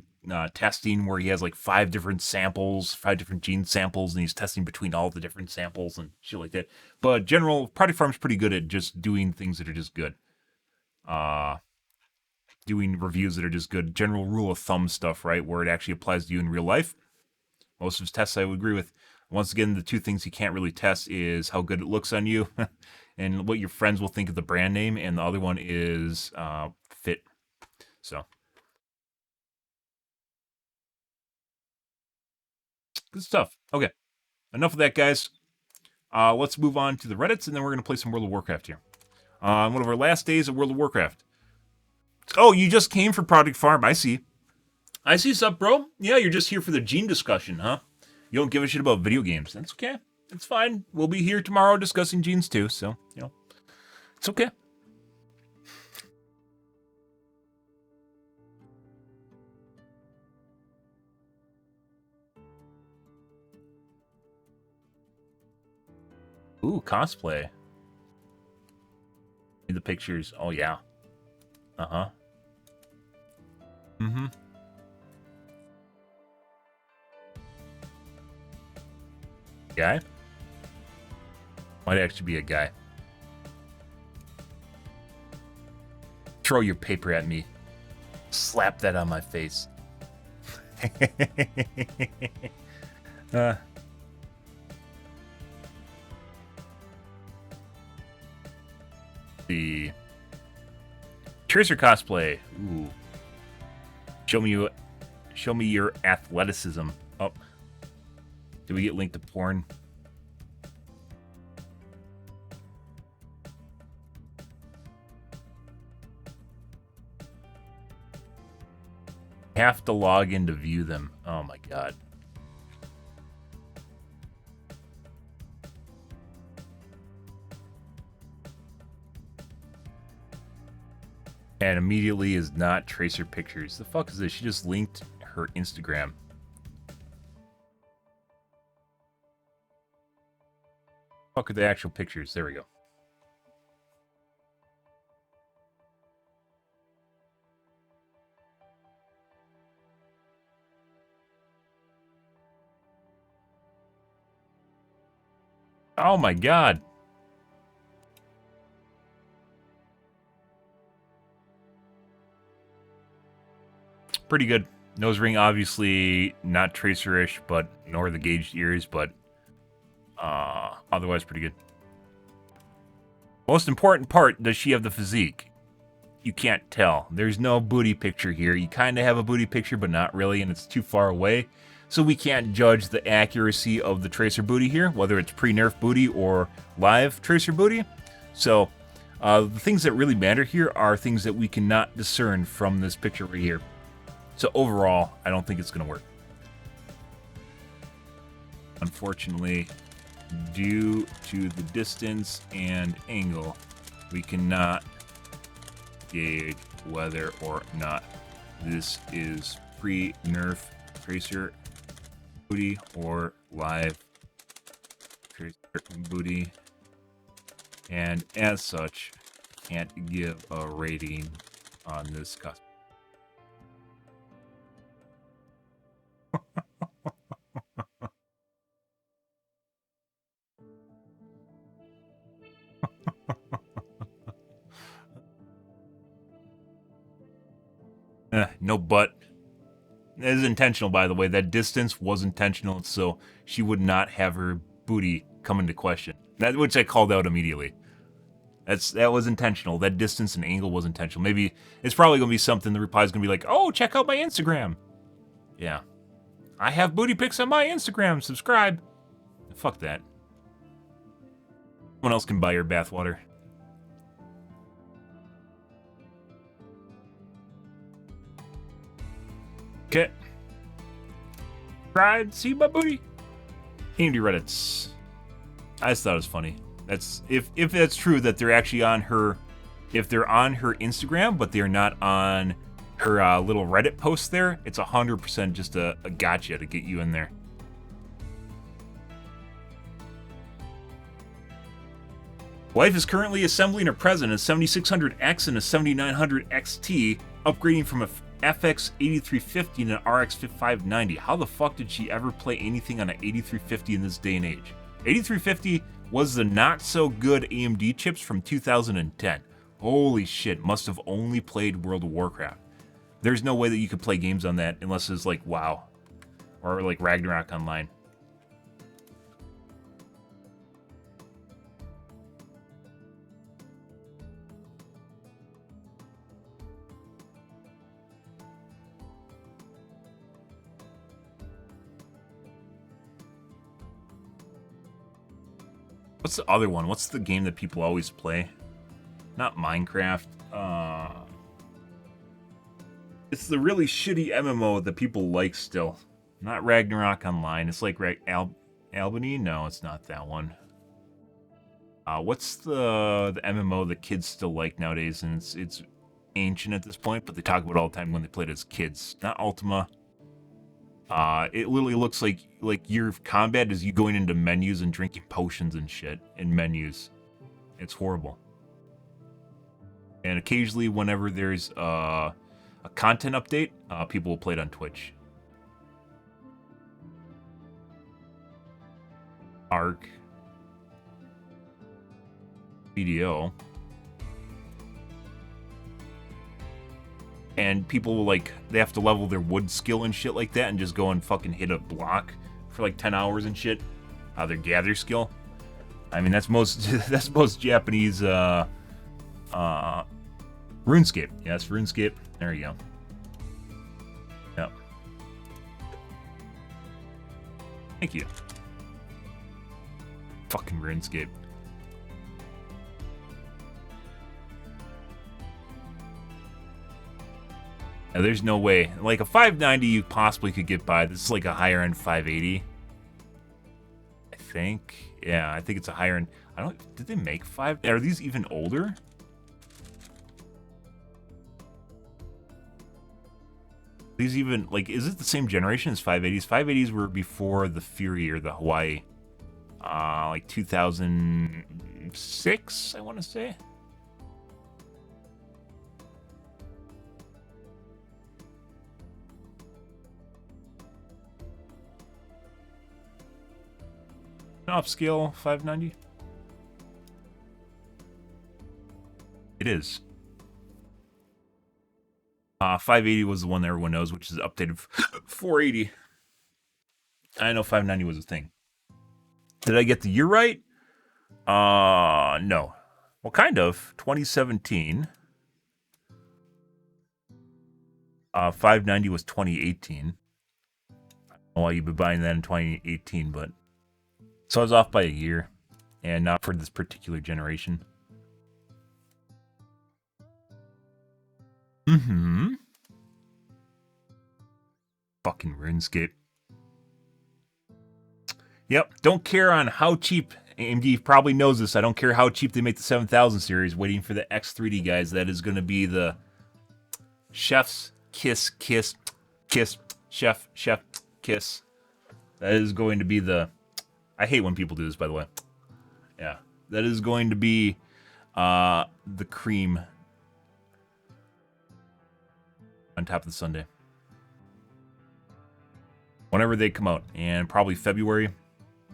testing where he has like 5 different gene samples, and he's testing between all the different samples and shit like that. But Product Farm's pretty good at just doing things that are just good. Doing reviews that are just good. General rule of thumb stuff, right? Where it actually applies to you in real life. Most of his tests I would agree with. Once again, the two things he can't really test is how good it looks on you and what your friends will think of the brand name. And the other one is fit. So. Good stuff. Okay. Enough of that, guys. Let's move on to the Reddits, and then we're going to play some World of Warcraft here. One of our last days of World of Warcraft. Oh, you just came for Product Farm. I see. Sup, bro? Yeah, you're just here for the gene discussion, huh? You don't give a shit about video games. That's okay. It's fine. We'll be here tomorrow discussing genes too, so, it's okay. Ooh, cosplay. The pictures. Oh, yeah. Uh-huh. Mm-hmm. Guy? Might actually be a guy. Throw your paper at me. Slap that on my face. The Tracer cosplay. Ooh. Show me your athleticism. Oh. Did we get linked to porn? Have to log in to view them. Oh my god. And immediately is not Tracer Pictures. The fuck is this? She just linked her Instagram. Fuck are the actual pictures? There we go. Oh my god. Pretty good. Nose ring, obviously not Tracer-ish, but nor the gauged ears, but otherwise pretty good. Most important part, does she have the physique? You can't tell. There's no booty picture here. You kind of have a booty picture, but not really, and it's too far away. So we can't judge the accuracy of the Tracer booty here, whether it's pre-nerf booty or live Tracer booty. So The things that really matter here are things that we cannot discern from this picture right here. So overall, I don't think it's going to work. Unfortunately, due to the distance and angle, we cannot gauge whether or not this is pre-nerf tracer booty or live tracer booty, and as such, can't give a rating on this custom. No but. It is intentional, by the way. That distance was intentional, so she would not have her booty come into question. Which I called out immediately. That was intentional. That distance and angle was intentional. Maybe it's probably going to be something the reply is going to be like, oh, check out my Instagram. Yeah. I have booty pics on my Instagram. Subscribe. Fuck that. Someone else can buy your bathwater. Okay. Tried, see my booty. Community Reddits. I just thought it was funny. That's if that's true that they're actually on her, if they're on her Instagram, but they're not on her little Reddit post there, it's 100% just a gotcha to get you in there. Wife is currently assembling her present, a 7600X and a 7900 XT, upgrading from a FX 8350 and an RX 590. How the fuck did she ever play anything on an 8350 in this day and age? 8350 was the not so good AMD chips from 2010. Holy shit, must have only played World of Warcraft. There's no way that you could play games on that unless it's like WoW or like Ragnarok Online. What's the other one? What's the game that people always play? Not Minecraft. It's the really shitty MMO that people like still. Not Ragnarok Online. It's like Albany? No, it's not that one. What's the MMO that kids still like nowadays? And it's ancient at this point, but they talk about it all the time when they played as kids. Not Ultima. It literally looks like your combat is you going into menus and drinking potions and shit in menus. It's horrible. And occasionally, whenever there's a content update, people will play it on Twitch. Arc. BDO. And people will they have to level their wood skill and shit like that and just go and fucking hit a block for like 10 hours and shit. Their gather skill. I mean, that's most Japanese RuneScape. Yes, RuneScape. There you go. Yep. Thank you. Fucking RuneScape. Now, there's no way. Like a 590 you possibly could get by. This is like a higher end 580. I think. Yeah, I think it's a higher end. I don't. Did they make 5? Are these even older? These even is it the same generation as 580s? 580s were before the Fury or the Hawaii. Like 2006, I want to say. Upscale 590. It is. 580 was the one that everyone knows, which is updated 480. I know 590 was a thing. Did I get the year right? No. Well, kind of. 2017. 590 was 2018. I don't know why you'd be buying that in 2018, but so I was off by a year, and not for this particular generation. Mm-hmm. Fucking RuneScape. Yep, don't care on how cheap. AMD probably knows this. I don't care how cheap they make the 7000 series. Waiting for the X3D, guys. That is going to be the chef's kiss, chef, kiss. That is going to be the... I hate when people do this, by the way. Yeah. That is going to be the cream on top of the sundae. Whenever they come out. And probably February.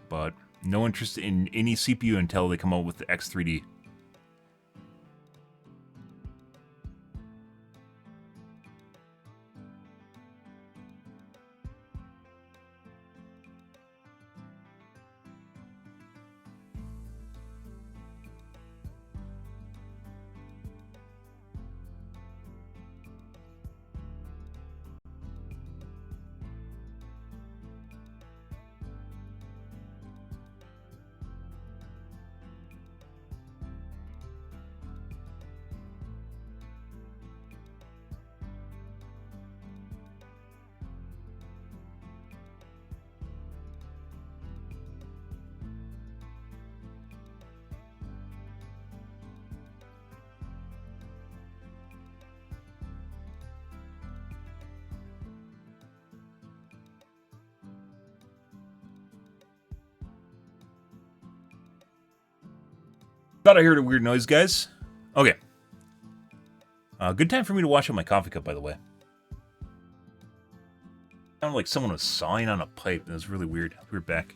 But no interest in any CPU until they come out with the X3D. Thought I heard a weird noise, guys. Okay. Good time for me to wash out my coffee cup, by the way. Sounded like someone was sawing on a pipe. That was really weird. We're back.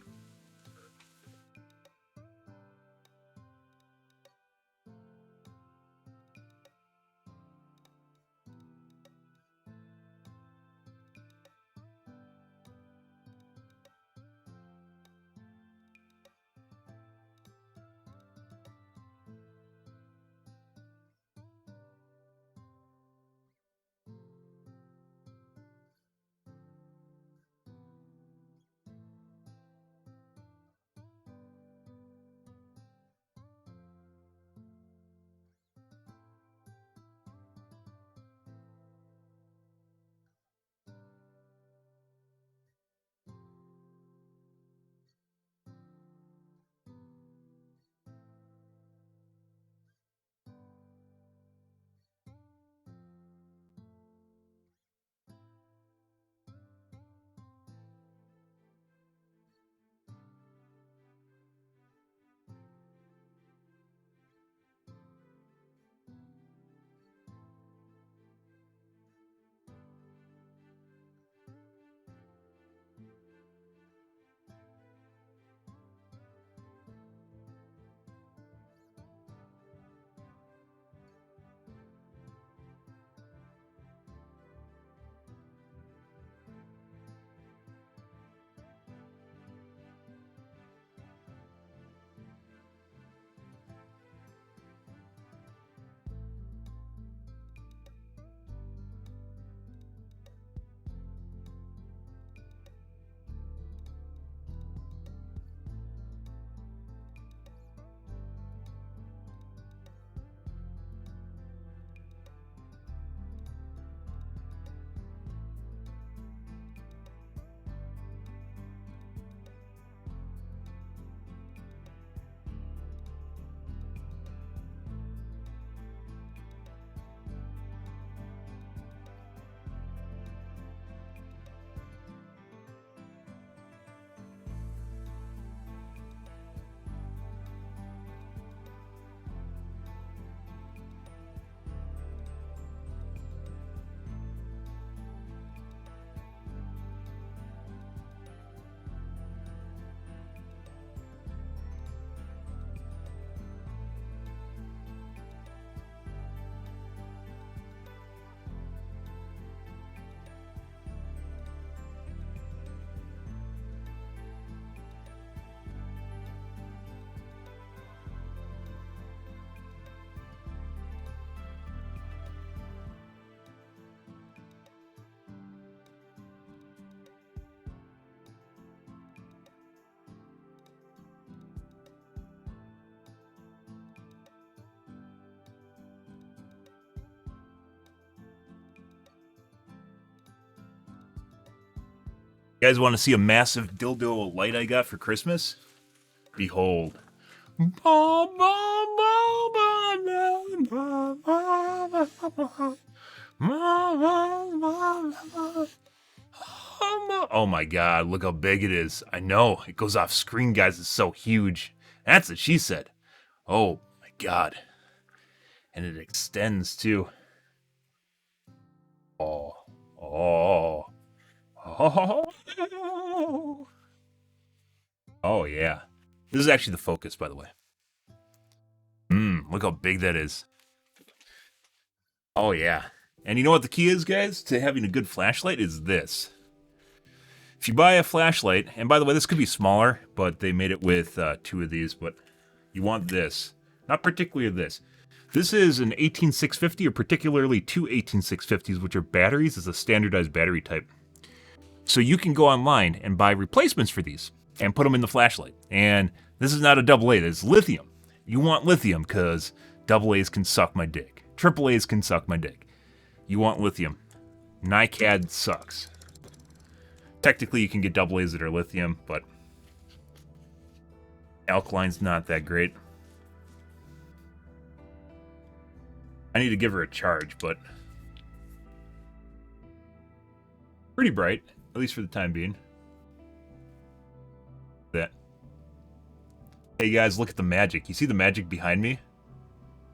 You guys want to see a massive dildo light I got for Christmas? Behold. Oh my god, look how big it is. I know, it goes off screen, guys. It's so huge. That's what she said. Oh my god. And it extends too. Oh. Oh. Oh. Oh yeah. This is actually the focus, by the way. Look how big that is. Oh yeah. And you know what the key is, guys, to having a good flashlight is this. If you buy a flashlight, and by the way, this could be smaller, but they made it with 2 of these, but you want this. Not particularly this. This is an 18650, or particularly 2 18650s, which are batteries. It's a standardized battery type. So you can go online and buy replacements for these and put them in the flashlight. And this is not a AA, this is lithium. You want lithium because AA's can suck my dick. AAA's can suck my dick. You want lithium. NiCad sucks. Technically, you can get AA's that are lithium, but alkaline's not that great. I need to give her a charge, but pretty bright, at least for the time being. That. Hey guys, look at the magic. You see the magic behind me?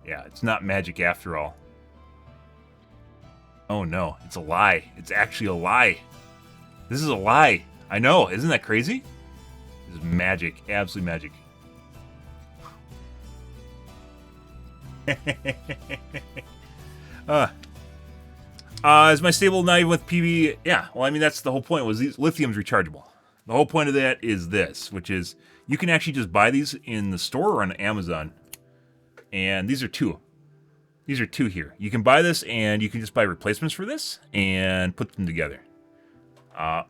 Yeah, it's not magic after all. Oh no, it's a lie. It's actually a lie. This is a lie. I know, isn't that crazy? This is magic, absolute magic. Is my stable not even with PB? Yeah, well, I mean, that's the whole point, was these lithium's rechargeable. The whole point of that is this, which is you can actually just buy these in the store or on Amazon. And these are 2. These are 2 here. You can buy this and you can just buy replacements for this and put them together.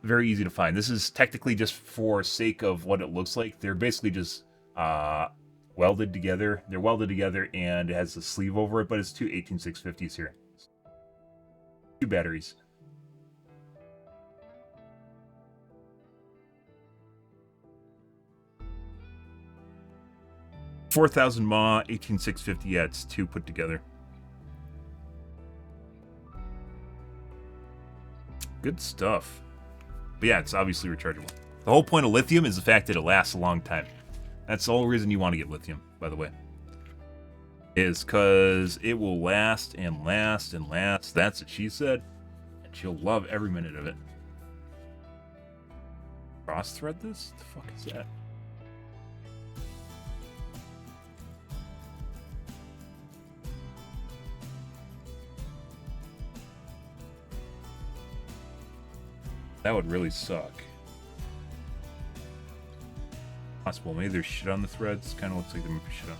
Very easy to find. This is technically just for sake of what it looks like. They're basically just welded together. They're welded together and it has a sleeve over it, but it's 2 18650s here. 2 batteries. $4,000 mAh, 18650. Yeah, it's 2 put together. Good stuff. But yeah, it's obviously rechargeable. The whole point of lithium is the fact that it lasts a long time. That's the whole reason you want to get lithium, by the way. Is because it will last and last and last. That's what she said. And she'll love every minute of it. Cross thread this? The fuck is that? That would really suck. Possible. Maybe there's shit on the threads. Kind of looks like there might be shit on.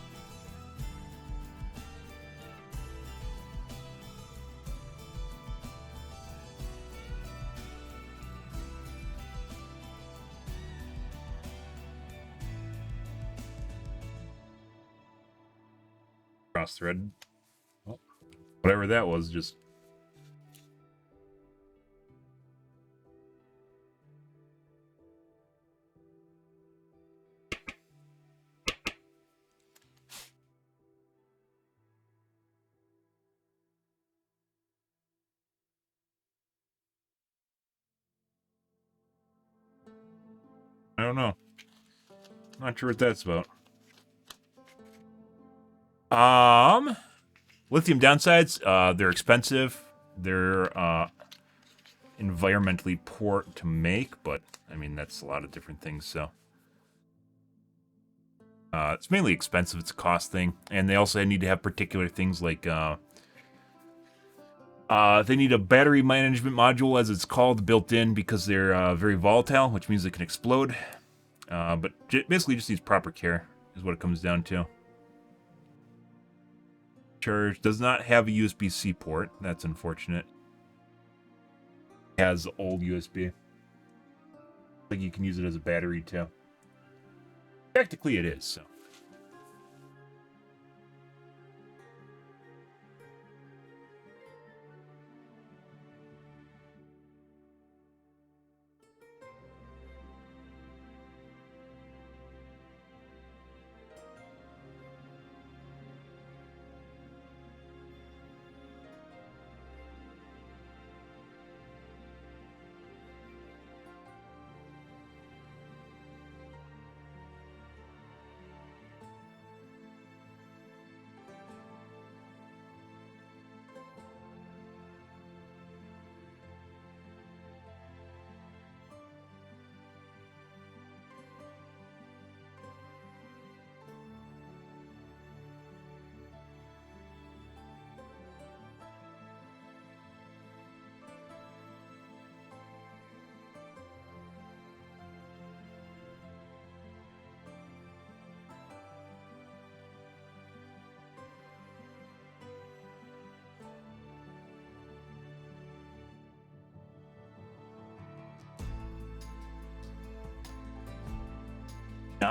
Cross thread. Well, whatever that was, just. I don't know. Not sure what that's about. Lithium downsides, they're expensive. They're environmentally poor to make, but I mean that's a lot of different things, so it's mainly expensive. It's a cost thing, and they also need to have particular things like they need a battery management module, as it's called, built in because they're very volatile, which means they can explode. But basically just needs proper care is what it comes down to. Charge does not have a USB-C port. That's unfortunate. It has old USB. Like you can use it as a battery too. Practically it is, so.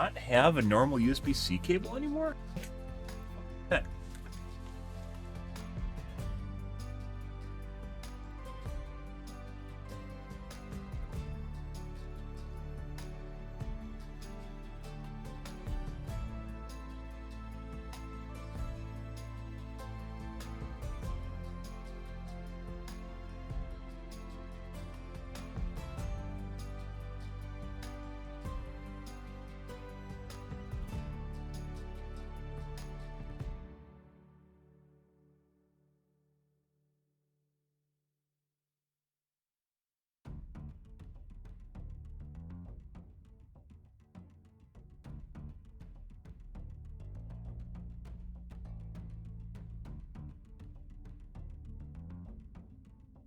not have a normal USB-C cable anymore? Heck.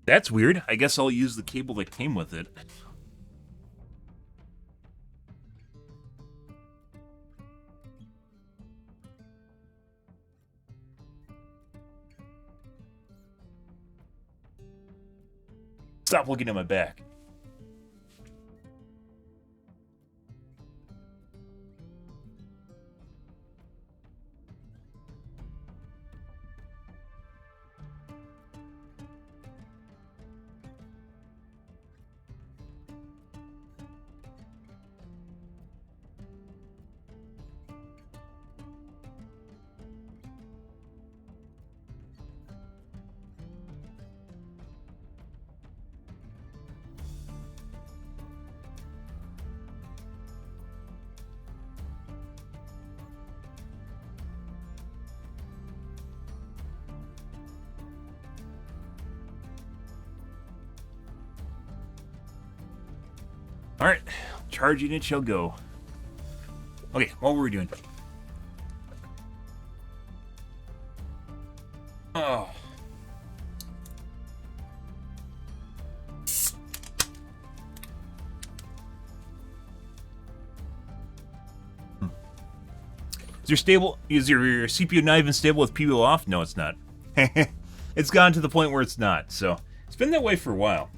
That's weird. I guess I'll use the cable that came with it. Stop looking at my back. Alright, charging it shall go. Okay, what were we doing? Oh. Is your CPU not even stable with PBO off? No, it's not. It's gotten to the point where it's not, so it's been that way for a while.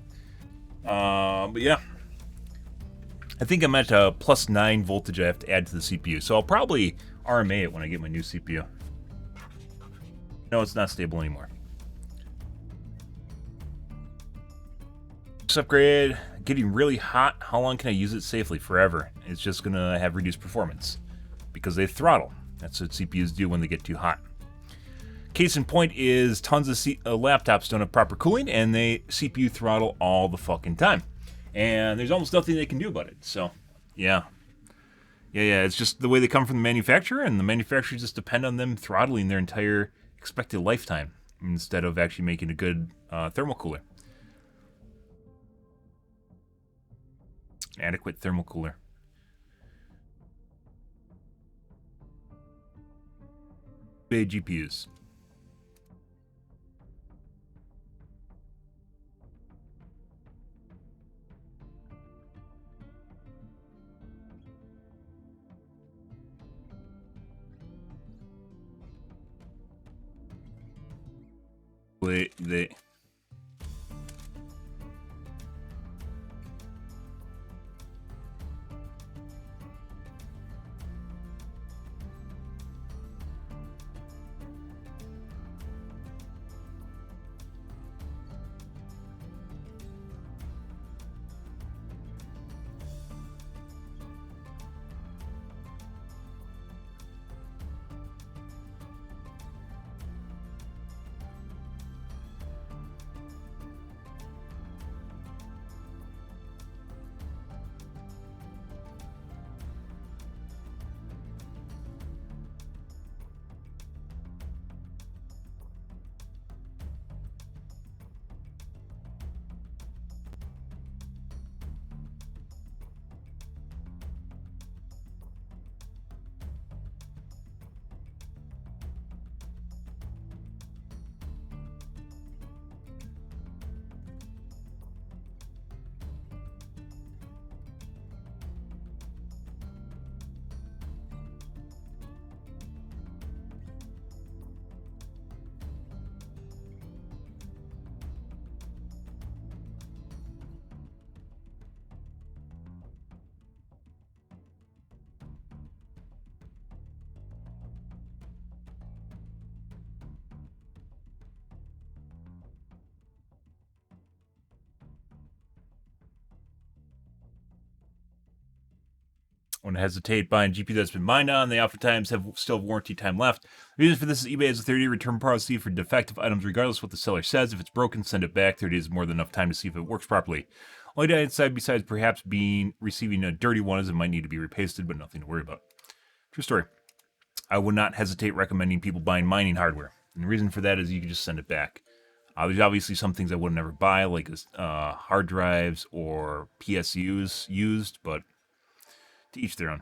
But yeah. I think I'm at a plus 9 voltage I have to add to the CPU, so I'll probably RMA it when I get my new CPU. No, it's not stable anymore. This upgrade, getting really hot. How long can I use it safely? Forever. It's just gonna have reduced performance because they throttle. That's what CPUs do when they get too hot. Case in point is tons of laptops don't have proper cooling, and they CPU throttle all the fucking time. And there's almost nothing they can do about it. So, yeah. Yeah, it's just the way they come from the manufacturer, and the manufacturers just depend on them throttling their entire expected lifetime instead of actually making a good thermal cooler. Adequate thermal cooler. Big GPUs. They When I hesitate buying GPU that's been mined on, they oftentimes still have warranty time left. The reason for this is eBay has a 30-day return policy for defective items regardless of what the seller says. If it's broken, send it back. 30 days is more than enough time to see if it works properly. Only downside besides perhaps receiving a dirty one is it might need to be repasted, but nothing to worry about. True story. I would not hesitate recommending people buying mining hardware. And the reason for that is you can just send it back. There's obviously some things I would never buy, like hard drives or PSUs used, but to each their own.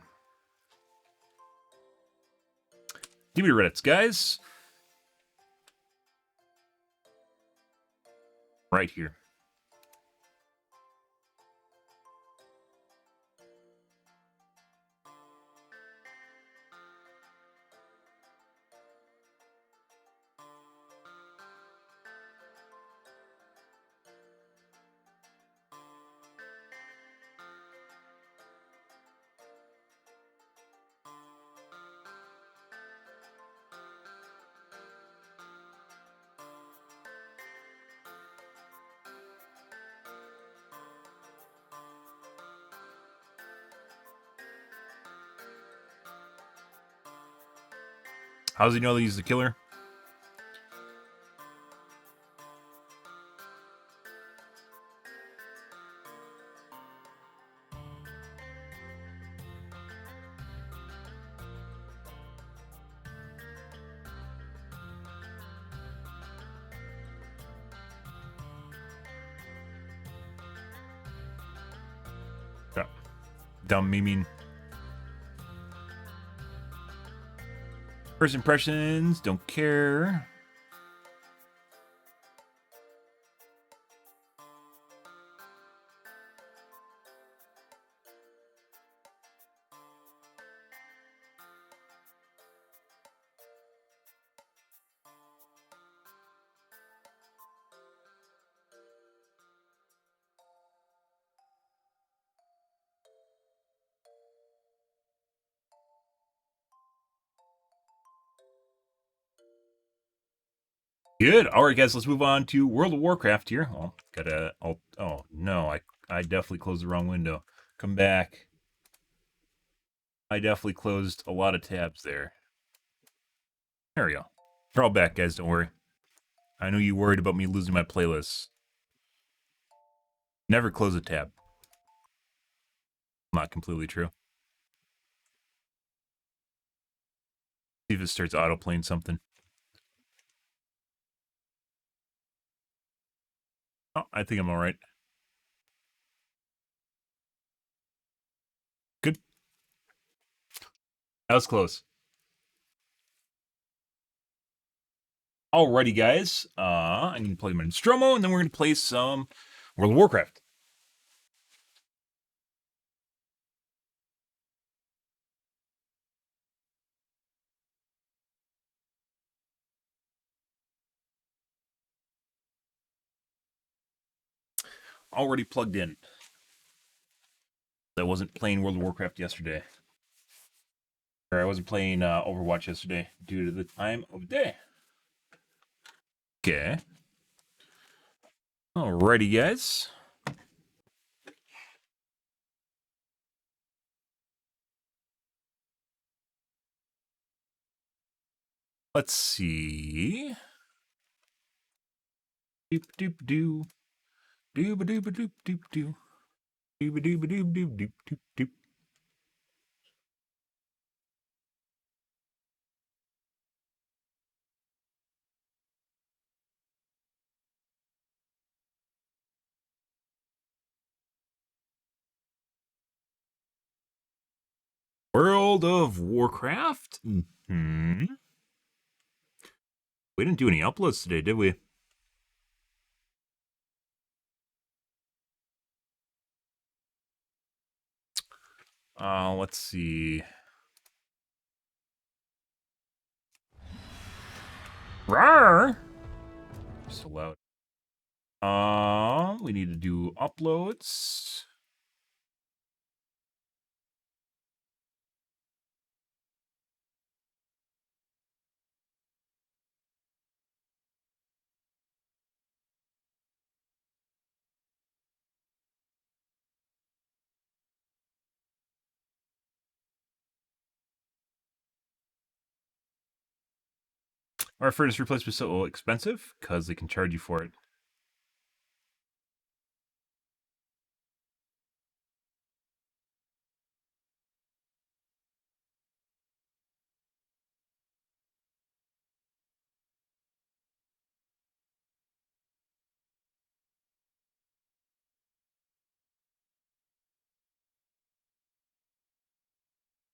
Give me Reddits, guys. Right here. How does he know that he's the killer? Dumb memeing. First impressions, don't care. Good. All right, guys, let's move on to World of Warcraft here. Oh, oh no, I definitely closed the wrong window. Come back. I definitely closed a lot of tabs there. There we go. They're all back, guys. Don't worry. I know you worried about me losing my playlists. Never close a tab. Not completely true. See if it starts auto-playing something. Oh, I think I'm all right. Good. That was close. Alrighty, guys. I'm going to play my Nostromo, and then we're going to play some World of Warcraft. Already plugged in. I wasn't playing World of Warcraft yesterday. Or I wasn't playing Overwatch yesterday due to the time of day. Okay. Alrighty, guys. Let's see. Doop doop doo. Dooba dooba doop doop doo. Dooba dooba doop doop doop doop doop. World of Warcraft? Mm-hmm. We didn't do any uploads today, did we? Let's see. Rawr! So loud. We need to do uploads. Our furnace replacement is so expensive because they can charge you for it.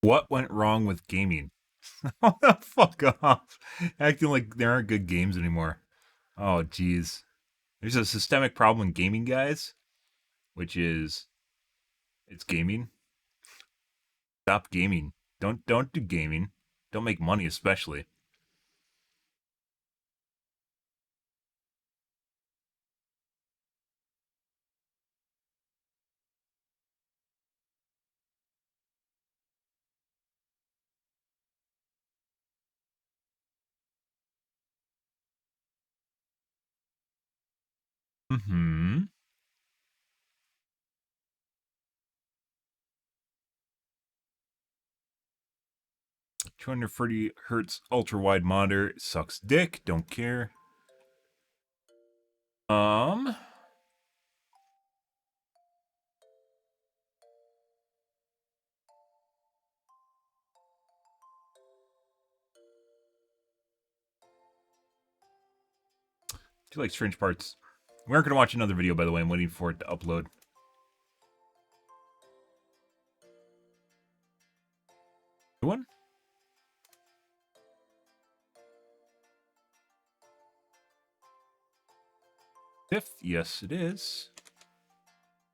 What went wrong with gaming? Fuck off. Acting like there aren't good games anymore. Oh, jeez. There's a systemic problem in gaming, guys, which is it's gaming. Stop gaming. Don't do gaming. Don't make money, especially. Mm-hmm. 240 hertz ultra wide monitor sucks dick. Don't care. Do you like strange parts? We aren't gonna watch another video, by the way. I'm waiting for it to upload. New one? Fifth? Yes, it is.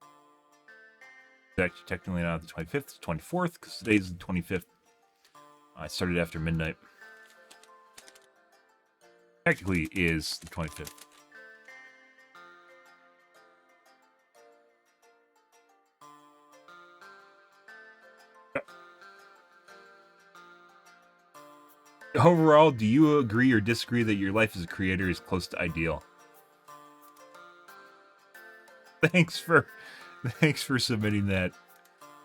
It's actually technically not the 25th, it's 24th, because today's the 25th. I started after midnight. Technically is the 25th. Overall, do you agree or disagree that your life as a creator is close to ideal? Thanks for submitting that.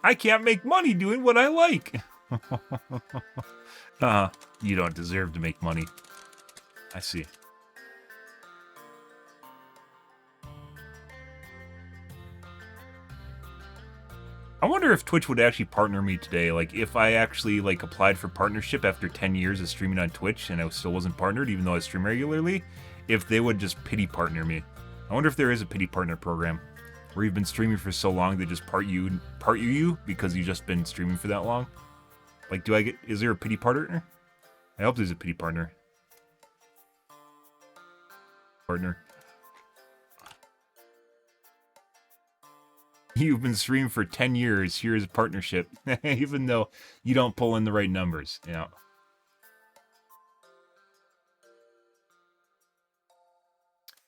I can't make money doing what I like. You don't deserve to make money. I see. I wonder if Twitch would actually partner me today. Like, if I actually, like, applied for partnership after 10 years of streaming on Twitch and I still wasn't partnered, even though I stream regularly, if they would just pity partner me. I wonder if there is a pity partner program where you've been streaming for so long they just part you because you've just been streaming for that long. Like, is there a pity partner? I hope there's a pity partner. You've been streaming for 10 years. Here's a partnership. Even though you don't pull in the right numbers. Yeah.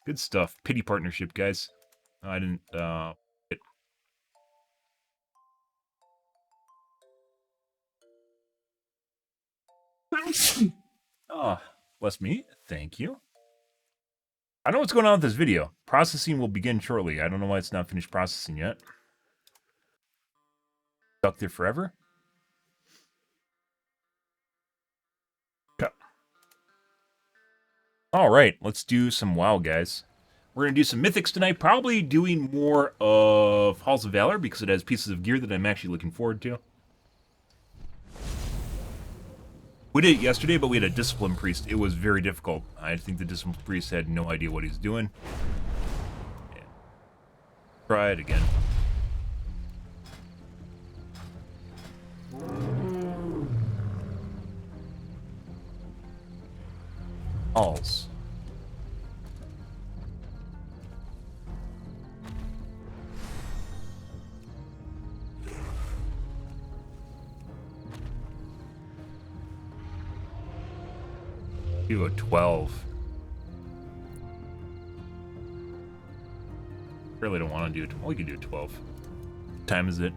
Good stuff. Pity partnership, guys. I didn't, Oh, bless me. Thank you. I know what's going on with this video. Processing will begin shortly. I don't know why it's not finished processing yet. Stuck there forever. Okay. All right, let's do some WoW, guys. We're going to do some mythics tonight. Probably doing more of Halls of Valor because it has pieces of gear that I'm actually looking forward to. We did it yesterday, but we had a Discipline Priest. It was very difficult. I think the Discipline Priest had no idea what he's doing. Yeah. Try it again. Halls. Do a 12. Really don't want to do it. Well, we can do a 12. What time is it?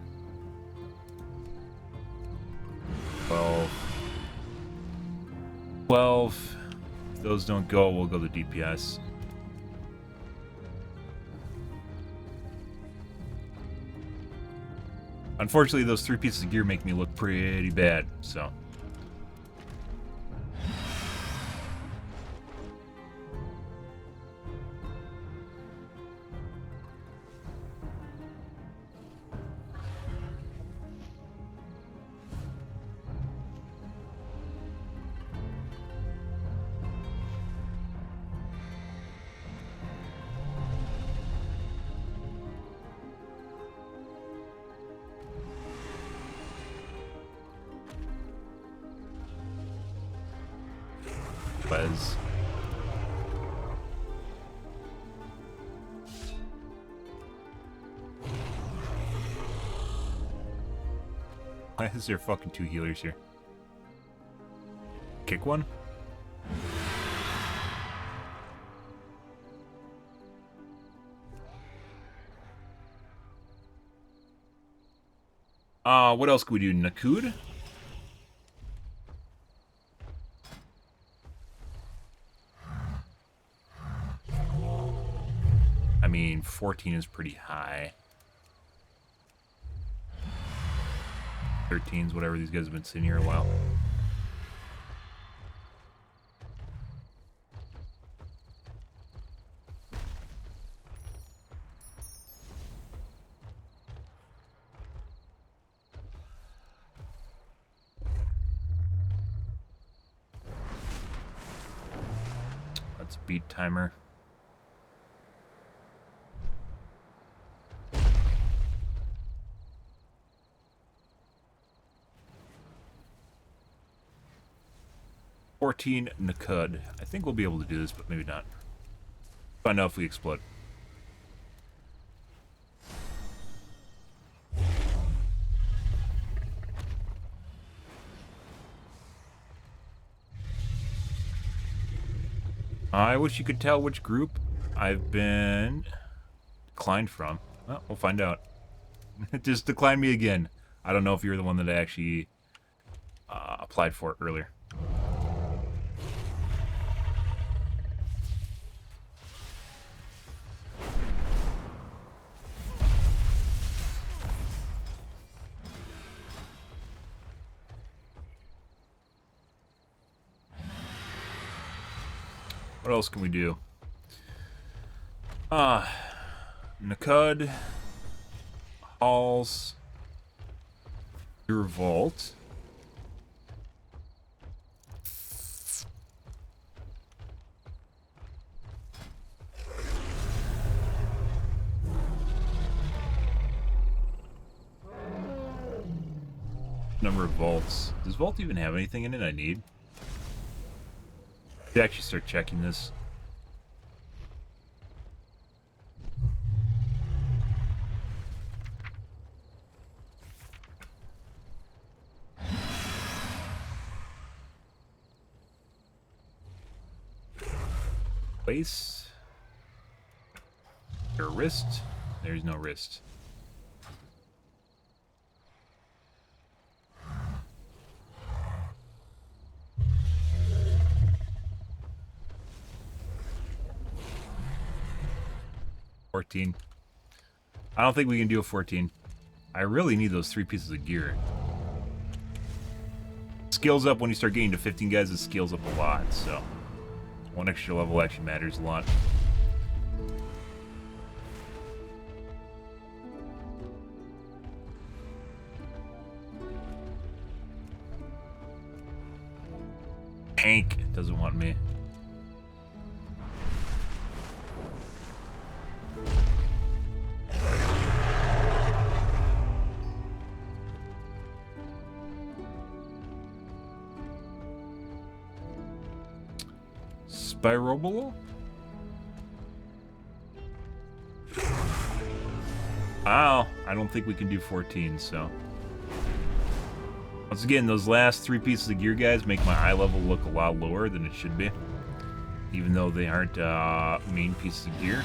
12. 12. If those don't go, we'll go the DPS. Unfortunately, those 3 pieces of gear make me look pretty bad, so. Fez. Why is there fucking 2 healers here? Kick one? What else can we do? Nakud? I mean, 14 is pretty high. 13's whatever, these guys have been sitting here a while. Let's beat timer. Nakud. I think we'll be able to do this, but maybe not. Find out if we explode. I wish you could tell which group I've been declined from. Well, we'll find out. Just decline me again. I don't know if you're the one that I actually applied for earlier. What else can we do? Nakud, Halls, Revolt. Number of vaults. Does Vault even have anything in it I need? I should actually start checking this. Place. Your wrist. There's no wrist. $14. I don't think we can do a 14. I really need those 3 pieces of gear. Skills up when you start getting to 15 guys, it scales up a lot, so 1 extra level actually matters a lot. Hank doesn't want me. Spirobolo? Wow, I don't think we can do 14, so. Once again, those last 3 pieces of gear, guys, make my eye level look a lot lower than it should be. Even though they aren't main pieces of gear.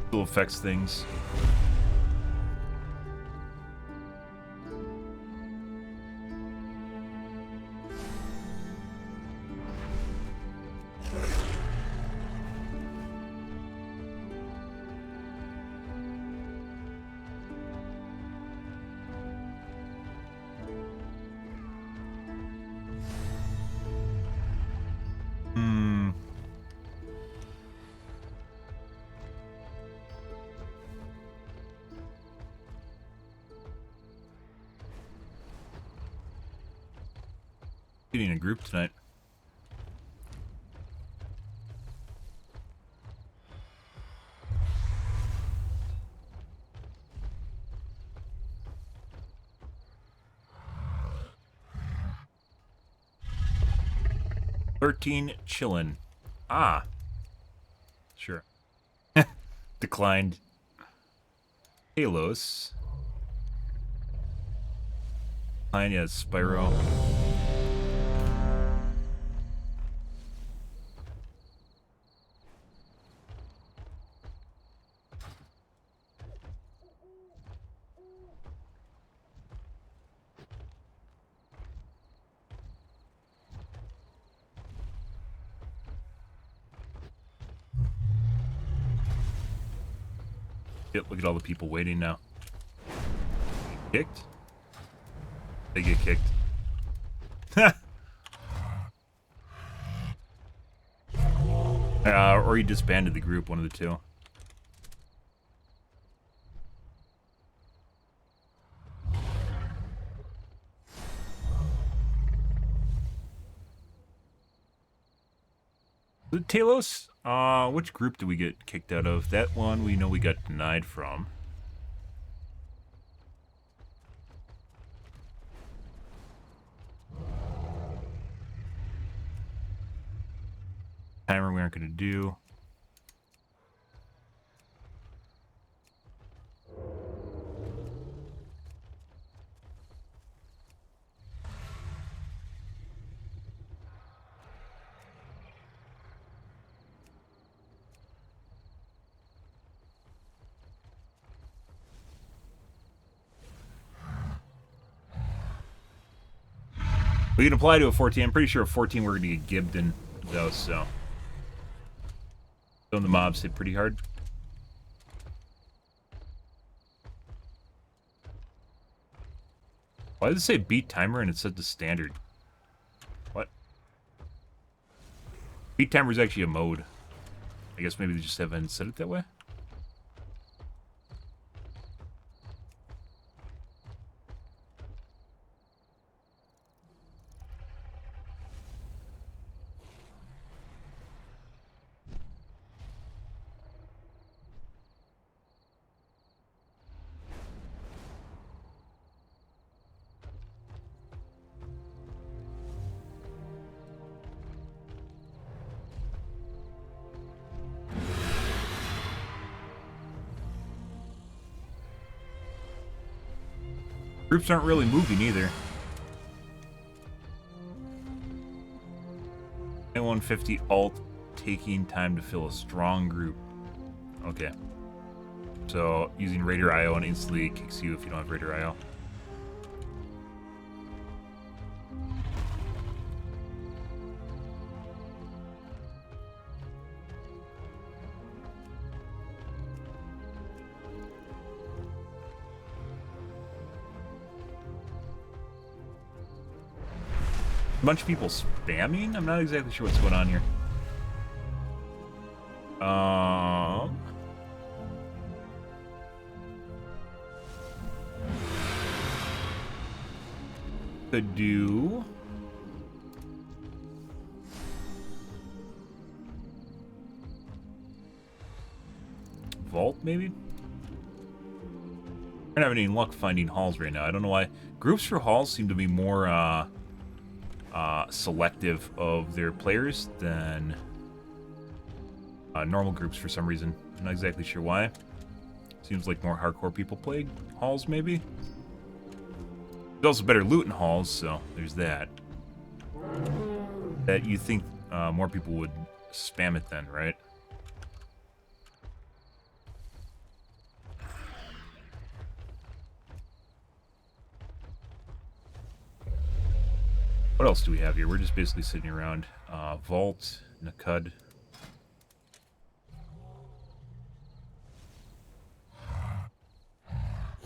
Still affects things. Getting a group tonight. 13 chillin'. Ah. Sure. Declined. Halos. Declined, yeah, Spyro. Yep, look at all the people waiting now. Kicked? They get kicked. Or he disbanded the group, one of the two. The Talos? Which group did we get kicked out of? That one we know we got denied from. Timer we aren't going to do. We can apply to a 14. I'm pretty sure a 14 we're going to get gibbed in, though, so. Don't the mobs hit pretty hard? Why does it say beat timer and it said the standard? What? Beat timer is actually a mode. I guess maybe they just haven't set it that way? Groups aren't really moving either. 150 alt taking time to fill a strong group. Okay. So using Raider IO and instantly kicks you if you don't have Raider IO. A bunch of people spamming? I'm not exactly sure what's going on here. Could do Vault, maybe? I don't have any luck finding halls right now. I don't know why. Groups for halls seem to be more selective of their players than normal groups for some reason. I'm not exactly sure why. Seems like more hardcore people play halls, maybe? There's also better loot in halls, so there's that. That you think more people would spam it then, right? What else do we have here? We're just basically sitting around. Vault, Nakud.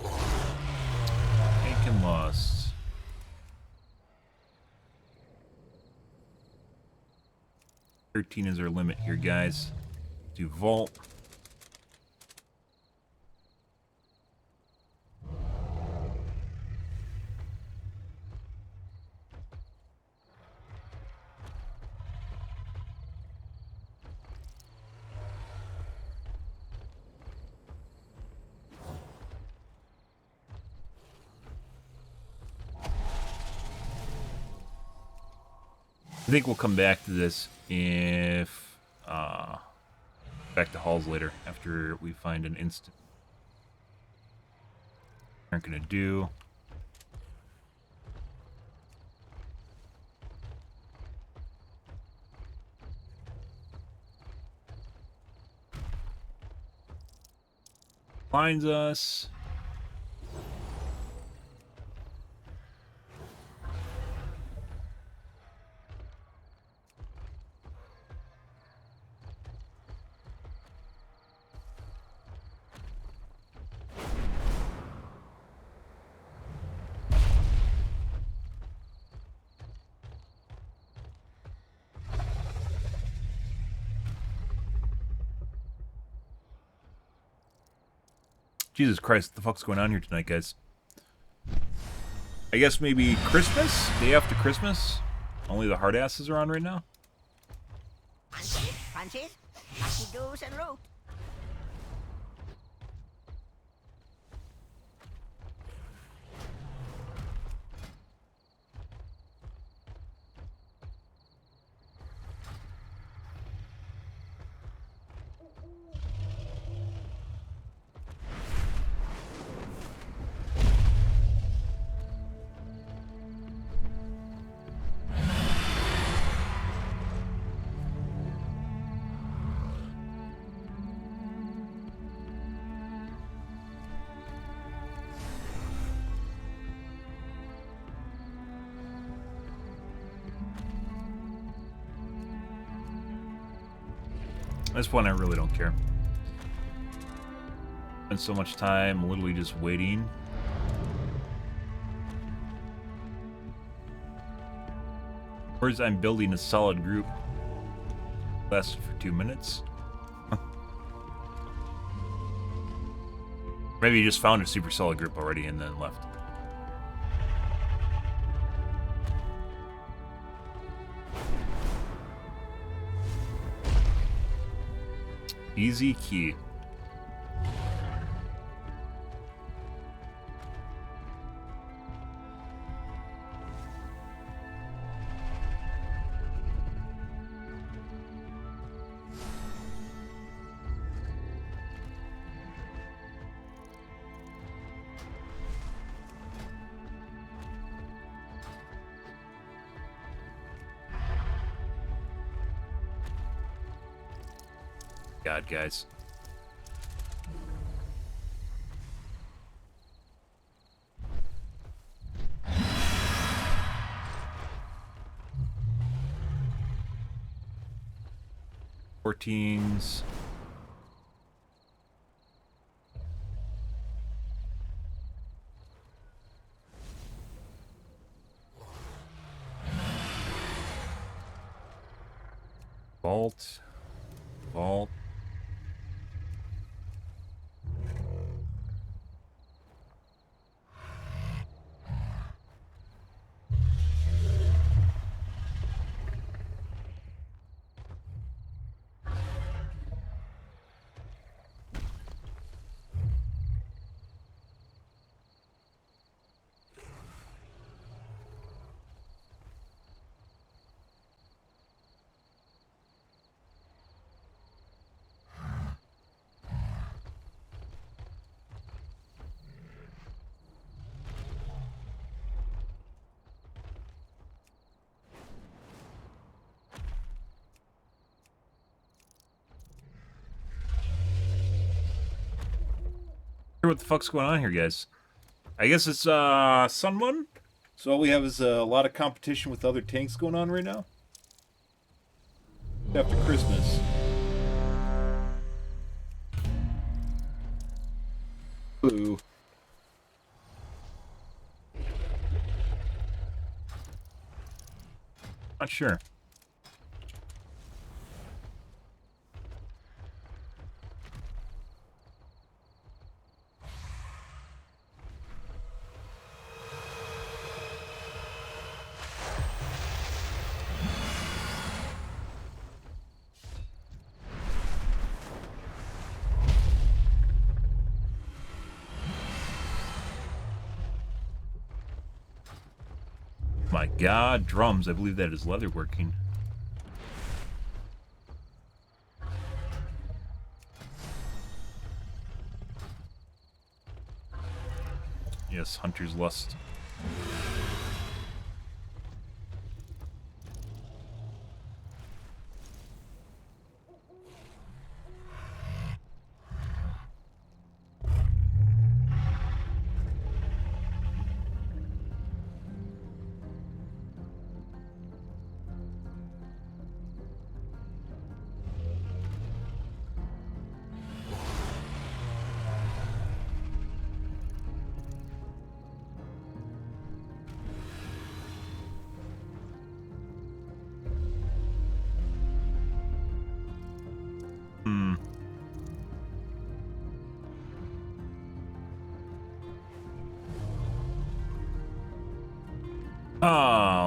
Tank and Lost. $13 is our limit here, guys. Do Vault. I think we'll come back to this if back to halls later after we find an instant. Aren't gonna do. Finds us. Jesus Christ, what the fuck's going on here tonight, guys? I guess maybe Christmas? Day after Christmas? Only the hard asses are on right now? Punches, lucky doos and root. At this point, I really don't care. Spend so much time literally just waiting. Whereas I'm building a solid group. Lasted for 2 minutes. Maybe you just found a super solid group already and then left. Easy key. God, guys. Fourteens. Vault. Vault. What the fuck's going on here, guys? I guess it's Sun One. So all we have is a lot of competition with other tanks going on right now. After Christmas. Ooh. Not sure. Come my god, drums. I believe that is leatherworking. Yes, Hunter's Lust.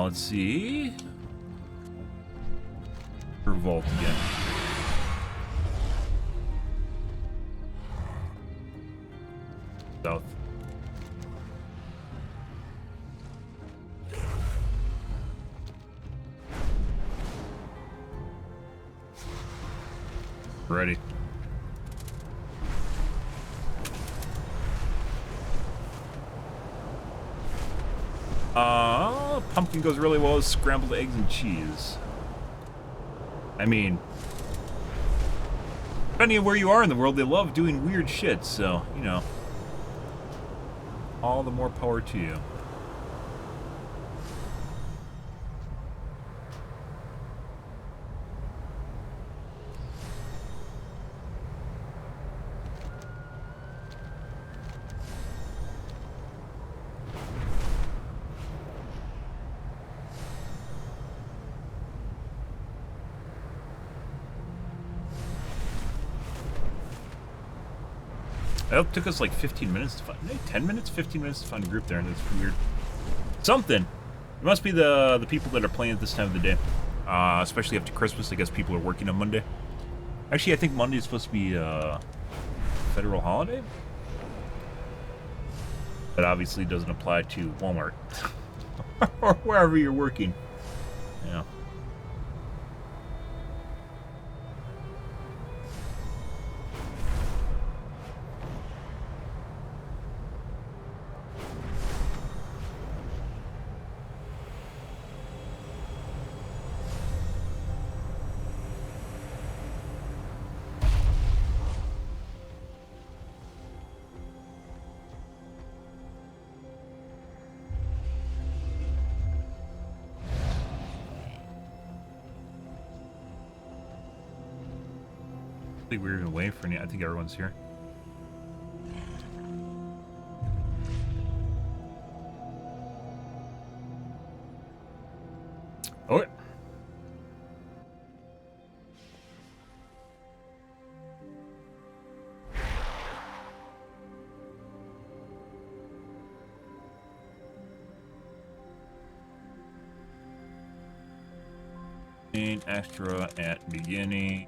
Let's see. Revolt again. South. Ready. Pumpkin goes really well with scrambled eggs and cheese. I mean, depending on where you are in the world, they love doing weird shit, so, you know, all the more power to you. That took us like 15 minutes to find. 10 minutes? 15 minutes to find a group there, and that's weird. Something. It must be the people that are playing at this time of the day. Especially after Christmas. I guess people are working on Monday. Actually, I think Monday is supposed to be a federal holiday. That obviously doesn't apply to Walmart. Or wherever you're working. Yeah. I think we were even waiting for any. I think everyone's here. Okay. Extra at beginning.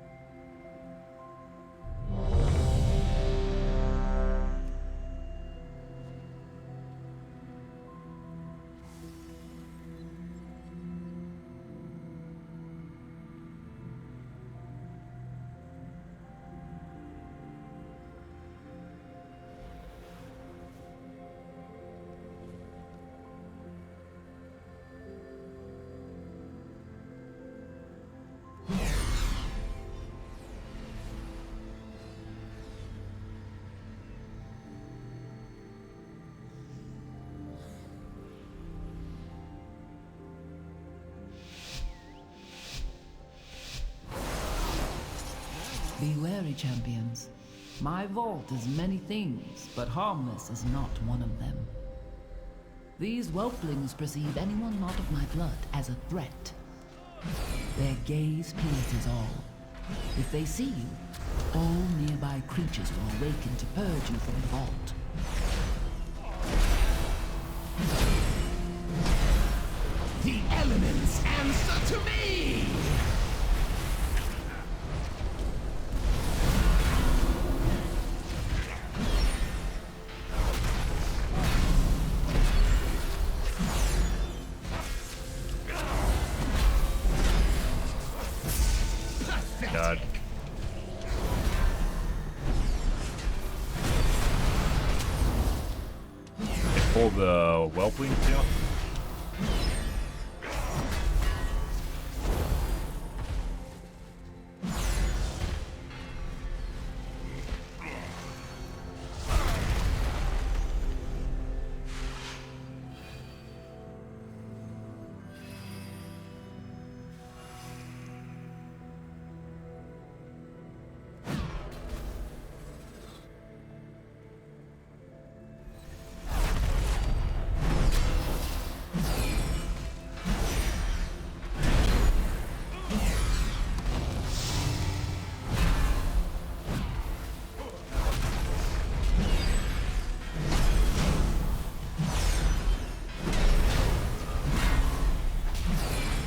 Be wary, champions. My vault is many things, but harmless is not one of them. These whelplings perceive anyone not of my blood as a threat. Their gaze pierces all. If they see you, all nearby creatures will awaken to purge you from the vault. The elements answer to me! God. Pull the whelpling tail.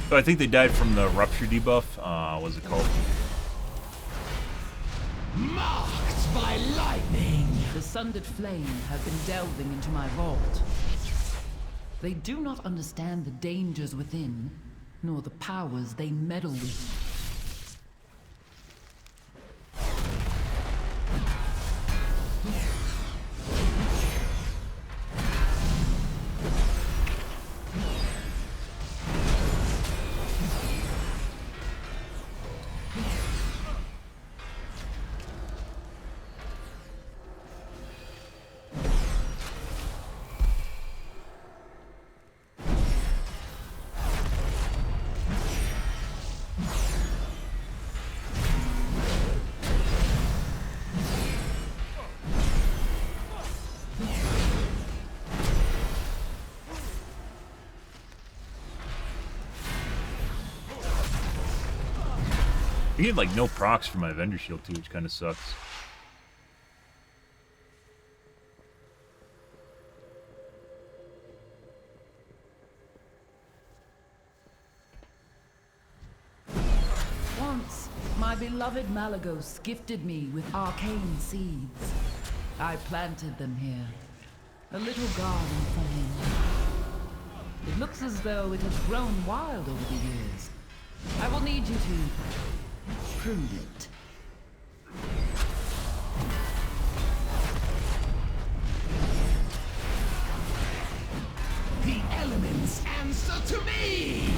So I think they died from the rupture debuff. What's it called? Marked by lightning! The sundered flame have been delving into my vault. They do not understand the dangers within, nor the powers they meddle with. I get like no procs for my Vendor Shield too, which kind of sucks. Once, my beloved Malagos gifted me with arcane seeds. I planted them here. A little garden for him. It looks as though it has grown wild over the years. I will need you to prune it. The elements answer to me!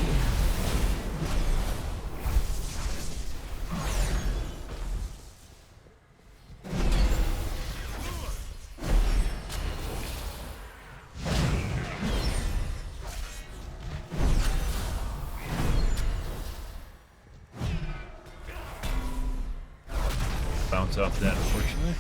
Bounce off that, unfortunately.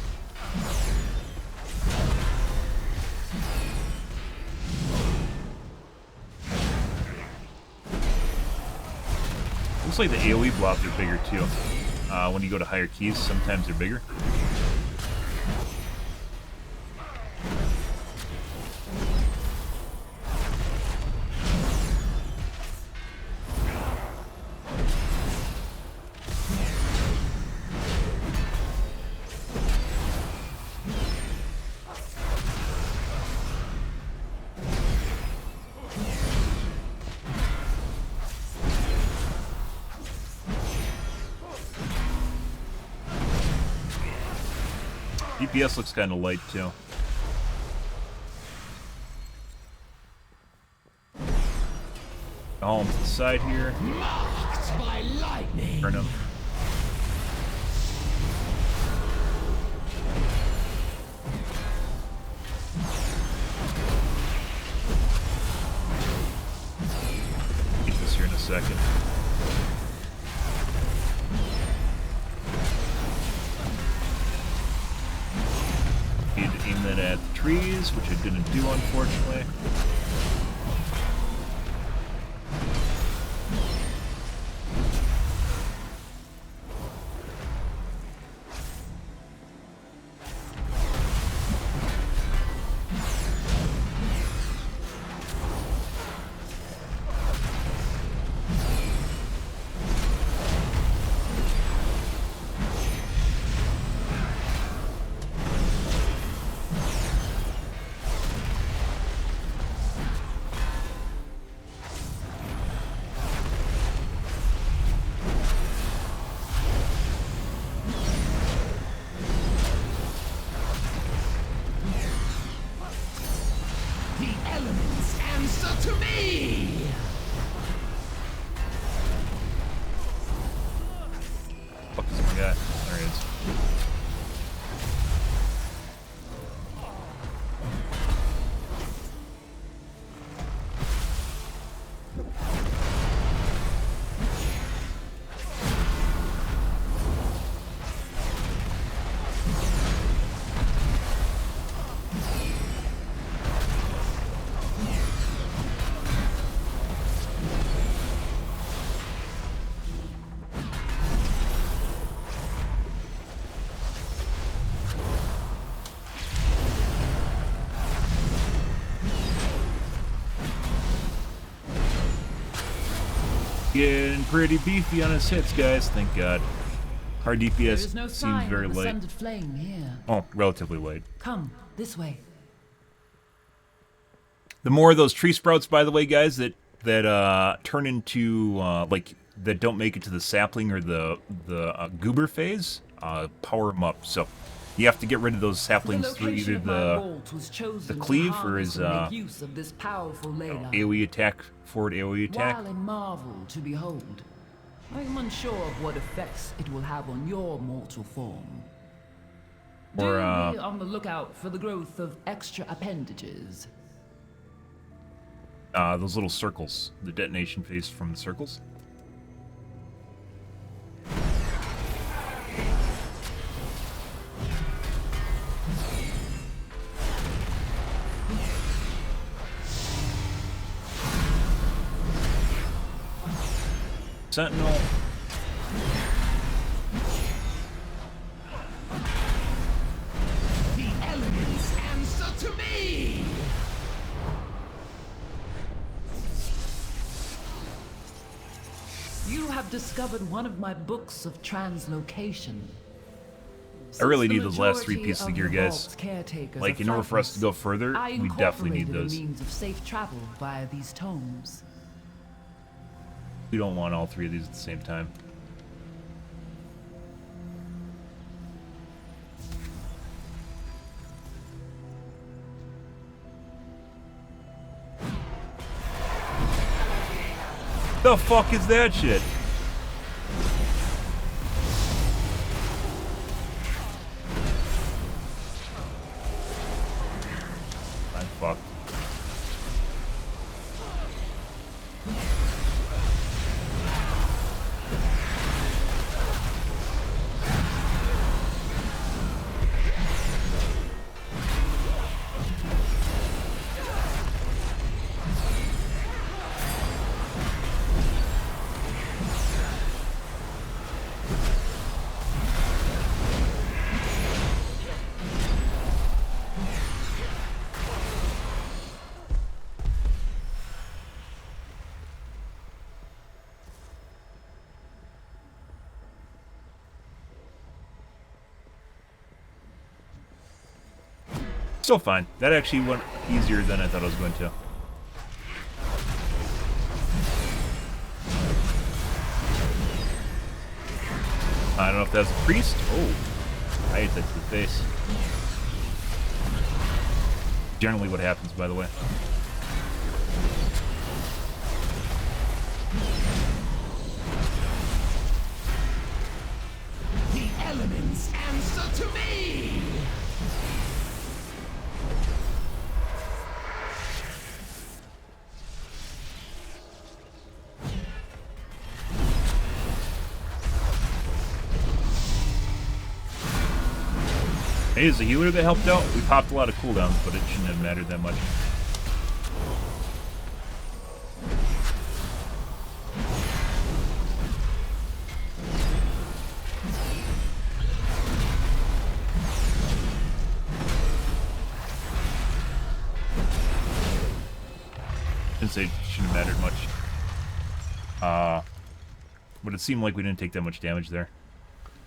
Looks like the AoE blobs are bigger too. When you go to higher keys, sometimes they're bigger. DPS looks kind of light too. Home to the side here. Marked by lightning! Turn him. Get this here in a second. Need to aim that at the trees, which I didn't do, unfortunately. Getting pretty beefy on his hits, guys. Thank God. Hard There DPS is no seems sign very of light. ascended flame here. Oh, relatively light. Come, this way. The more of those tree sprouts, by the way, guys, that turn into like that don't make it to the sapling or the goober phase, power them up. So you have to get rid of those saplings through either the cleave or his AoE attack, forward AoE attack. While a marvel to behold, I am unsure of what effects it will have on your mortal form. Do Or, be on the lookout for the growth of extra appendages. Those little circles, the detonation phase from the circles. Sentinel. The elements answer to me! You have discovered one of my books of translocation. I really Since the need those last 3 majority pieces of of gear, the guys. vault's caretakers Like, are in order for us to go fragments, further, I we definitely need incorporated a those. means of safe travel via these tomes. We don't want all 3 of these at the same time. The fuck is that shit? I'm fucked. Still fine. That actually went easier than I thought I was going to. I don't know if that's a priest. Oh, I hit that to the face. Generally what happens, by the way. The elements answer to me! Hey, is the healer that helped out? We popped a lot of cooldowns, but it shouldn't have mattered that much. Didn't say it shouldn't have mattered much. But it seemed like we didn't take that much damage there.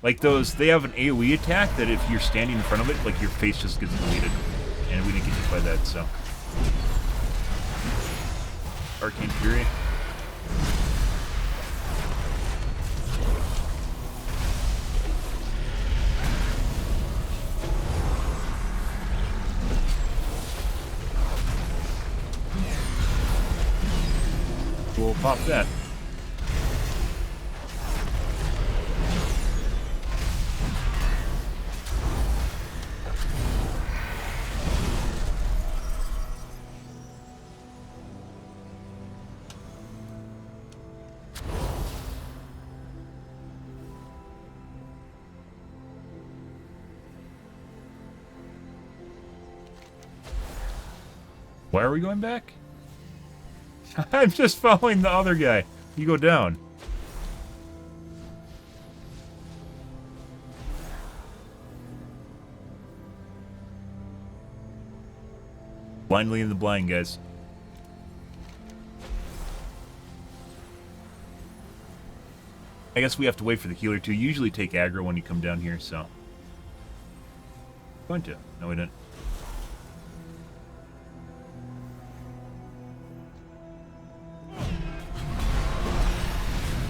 Like those, they have an AoE attack that if you're standing in front of it, like your face just gets deleted. And we didn't get hit by that, so. Arcane Fury. We'll pop that. Why are we going back? I'm just following the other guy. You go down. Blindly in the blind, guys. I guess we have to wait for the healer to. You usually take aggro when you come down here, so. Going to. No, we didn't.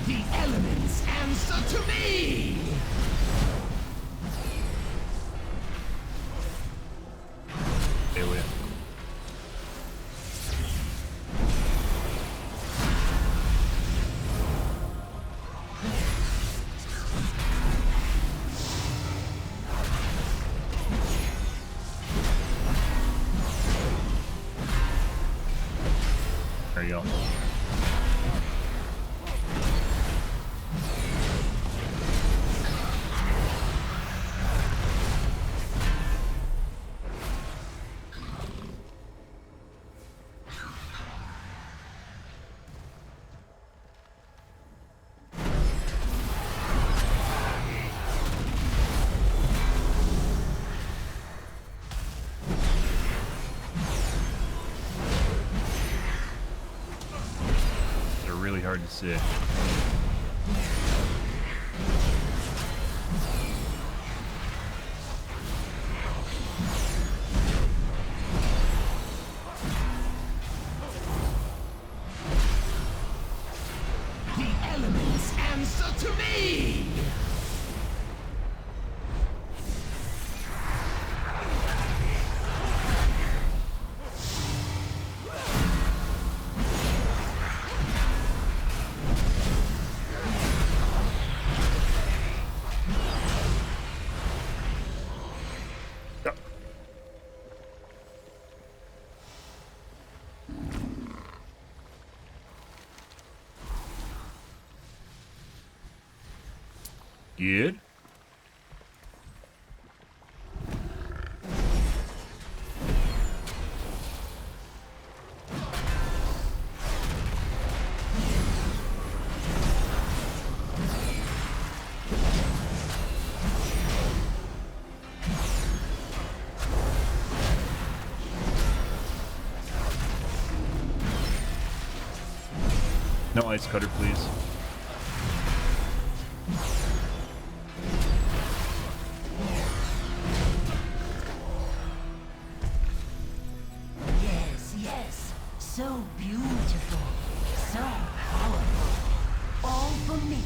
The elements answer to me! Alien. There you go. They're really hard to see. The elements answer to me! Good. No ice cutter, please. Yes, yes. So beautiful. So powerful. All for me.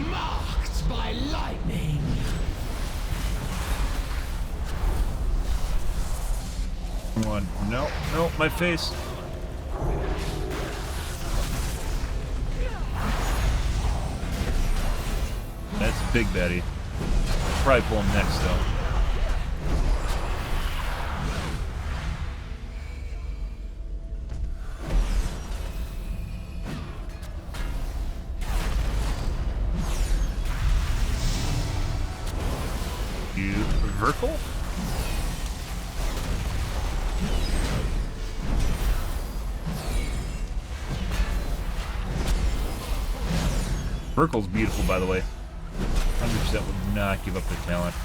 Marked by lightning! Come on. No, no, my face. That's a big Betty. Probably pull him next, though. You Verkle? Verkle's beautiful, by the way. 100% would not give up the talent.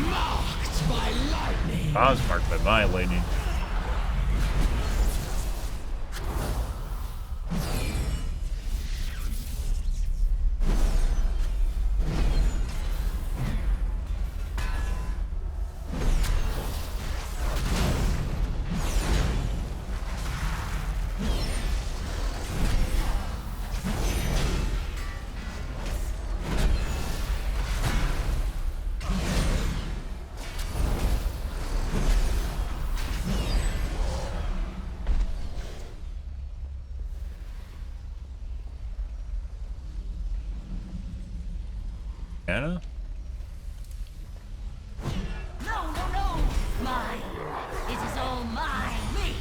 Marked by lightning! I was marked by my lightning. Anna? No, no, no! Mine! It is all mine! Me!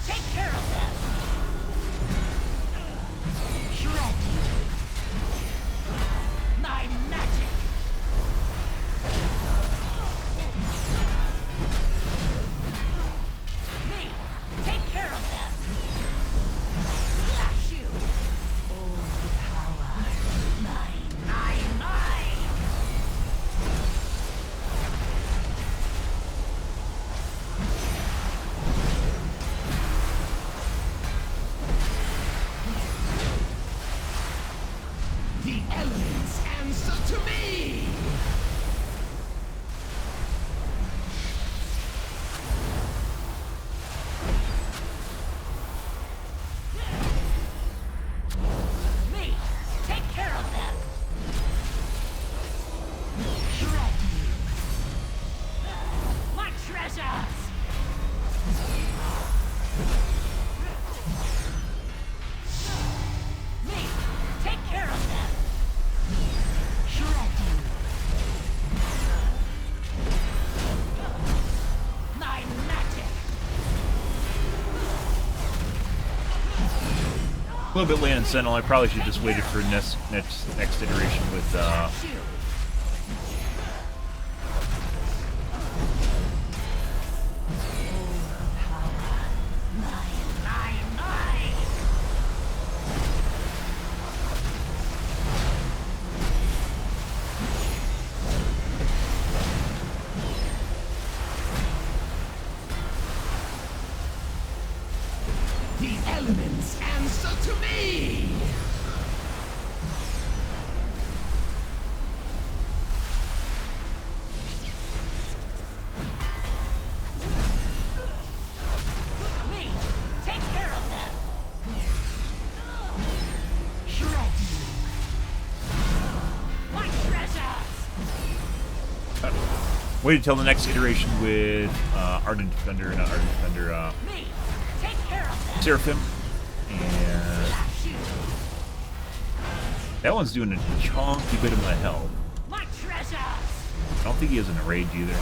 Take care of them! Shred you! My magic! Me! Take care of them! Slash you! All the power! Mine! Mine! Mine! The elements answer to me! Me! Take care of them! Shred you! My treasures! Me! Take care of them! Shred you! My magic! A little bit late on Sentinel. I probably should just waited for next iteration with Slash you! Mine, mine, mine! The elements answer to me! Me! Take care of them! Shred you! My treasures! waited till the next iteration with Ardent Defender, not Ardent Defender, Me! Take care of them! Seraphim, and Slash you! that one's doing a chunky bit of my health. My treasures! I don't think he has an rage either.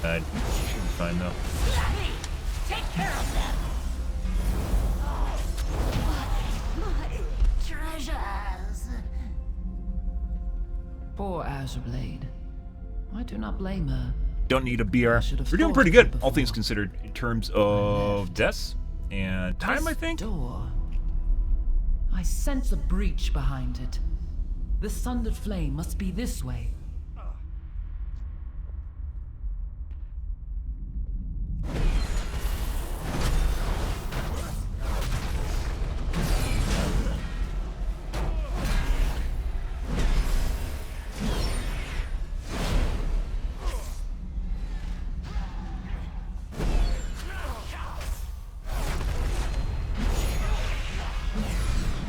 Should be fine though. Me! Take care of them! My treasures! Poor Azure Blade. I do not blame her. Don't need a BR. should have We're doing thought pretty of good, it all before. things considered, in terms of deaths and time, I This think. door. I sense a breach behind it. The sundered flame must be this way.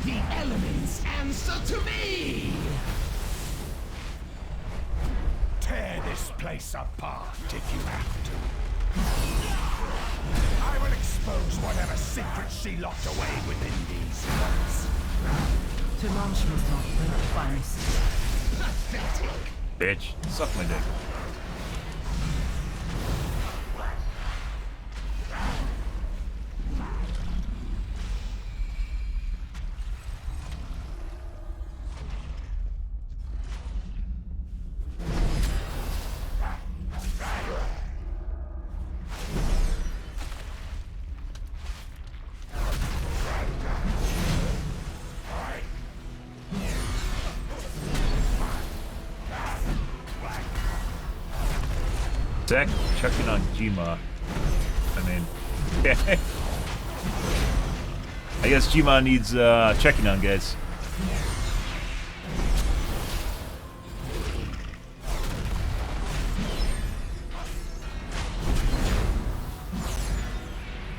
The elements answer to me! Tear this place apart if you have to. I will expose whatever secrets she locked away within these walls. Tilansh was not built to find Pathetic! Bitch, suck my dick. Zach checking on Gma. I mean, I guess Gma needs checking on, guys.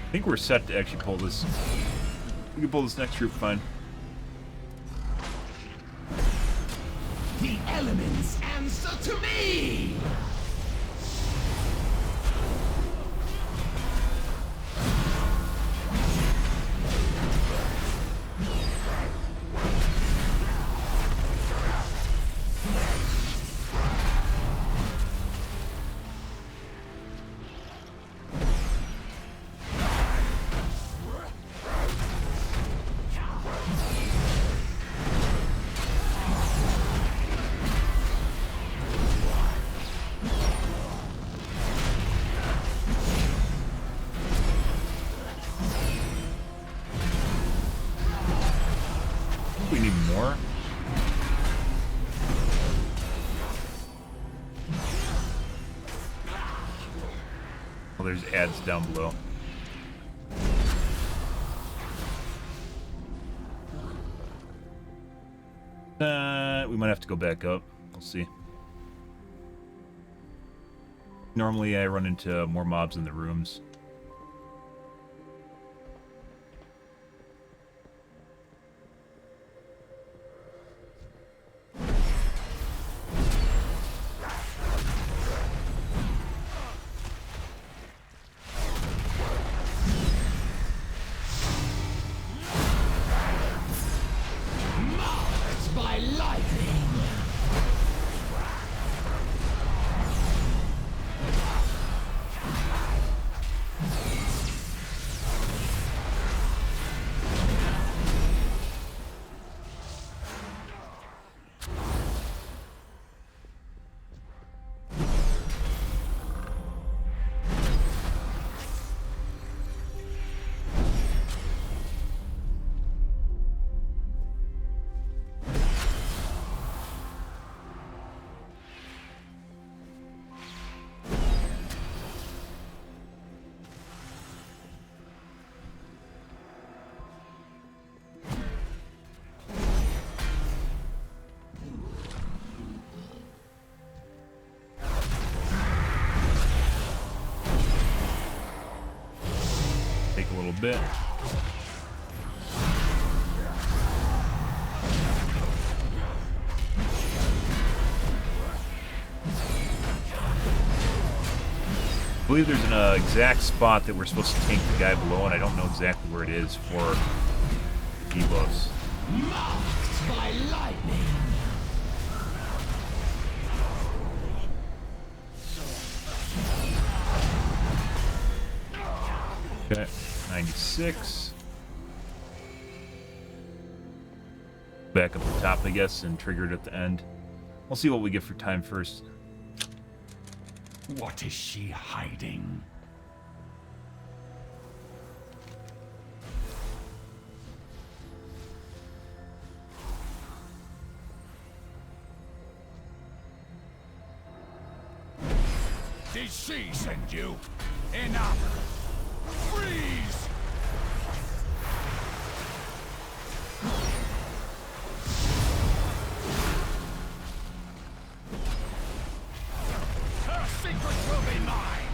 I think we're set to actually pull this. We can pull this next group fine. The elements answer to me! need more? Well, there's ads down below. We might have to go back up. We'll see. Normally I run into more mobs in the rooms. By lightning. Take a little bit. I believe there's an exact spot that we're supposed to tank the guy below, and I don't know exactly where it is for debuffs. Marked by lightning. Okay, 96. Back up the top, I guess, and trigger it at the end. We'll see what we get for time first. What is she hiding? Did she send you? Enough! Freeze! Her secrets will be mine!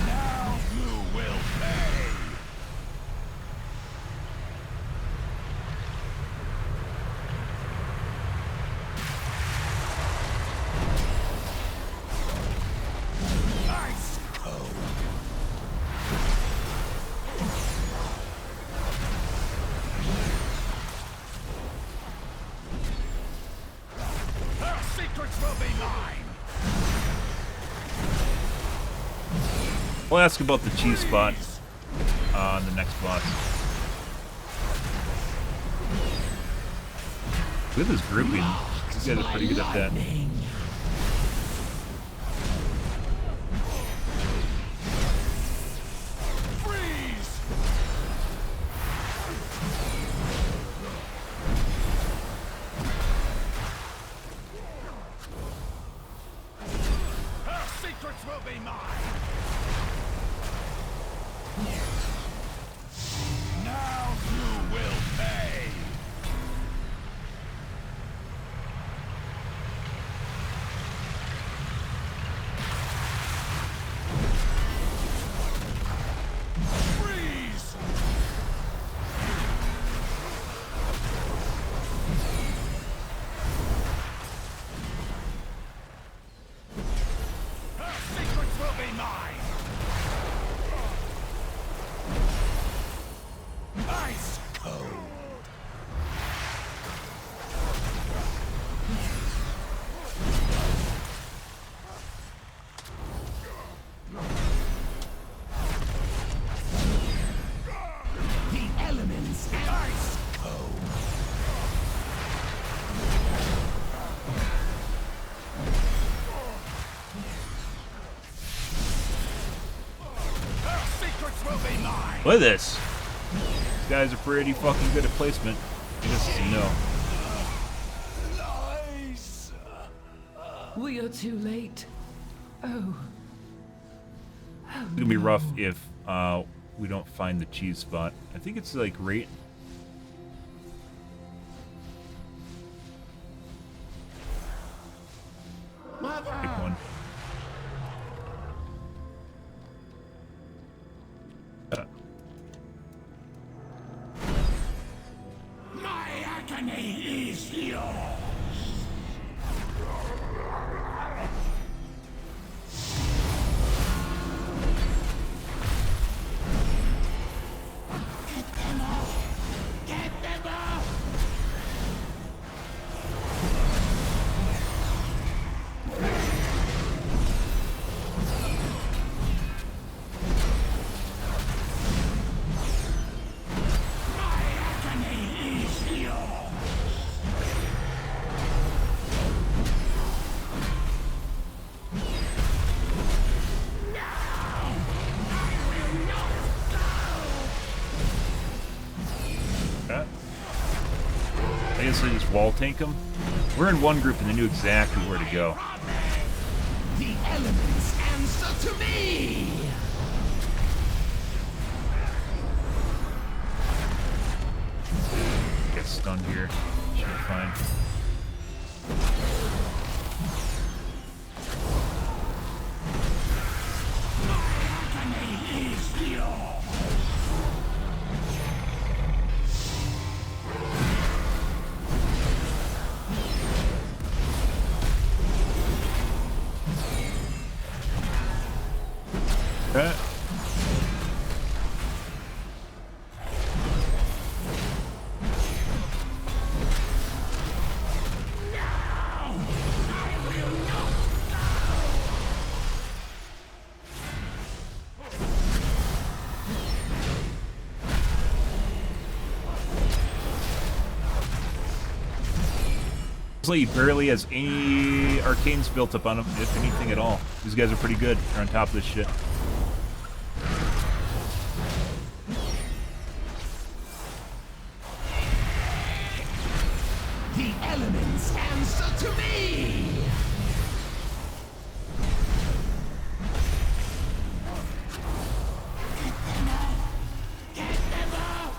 Now you will pay! Ice cold! Her secrets will be mine! We'll ask about the cheese spot on the next boss. With his grouping, these guys are pretty good at that. Freeze! Her secrets will be mine! Now you will pay! Freeze! Her secrets will be mine! Ice cold! The elements and Ice cold! Her secrets will be mine! Look at this. These guys are pretty fucking good at placement. I guess it's a no. Lies! We are too late. Oh. It's gonna be rough if we don't find the cheese spot. I think it's like right. Pick one. My agony is yours! Get them off! Get them off! My agony is yours! Okay. I guess I just wall tank them. We're in one group and they knew exactly where to go. The elements answer to me! Get stunned here. Should be fine. Agony is yours! Okay. He barely has any arcanes built up on him, if anything at all. These guys are pretty good. They're on top of this shit. The elements answer to me! Get them out! Get them out!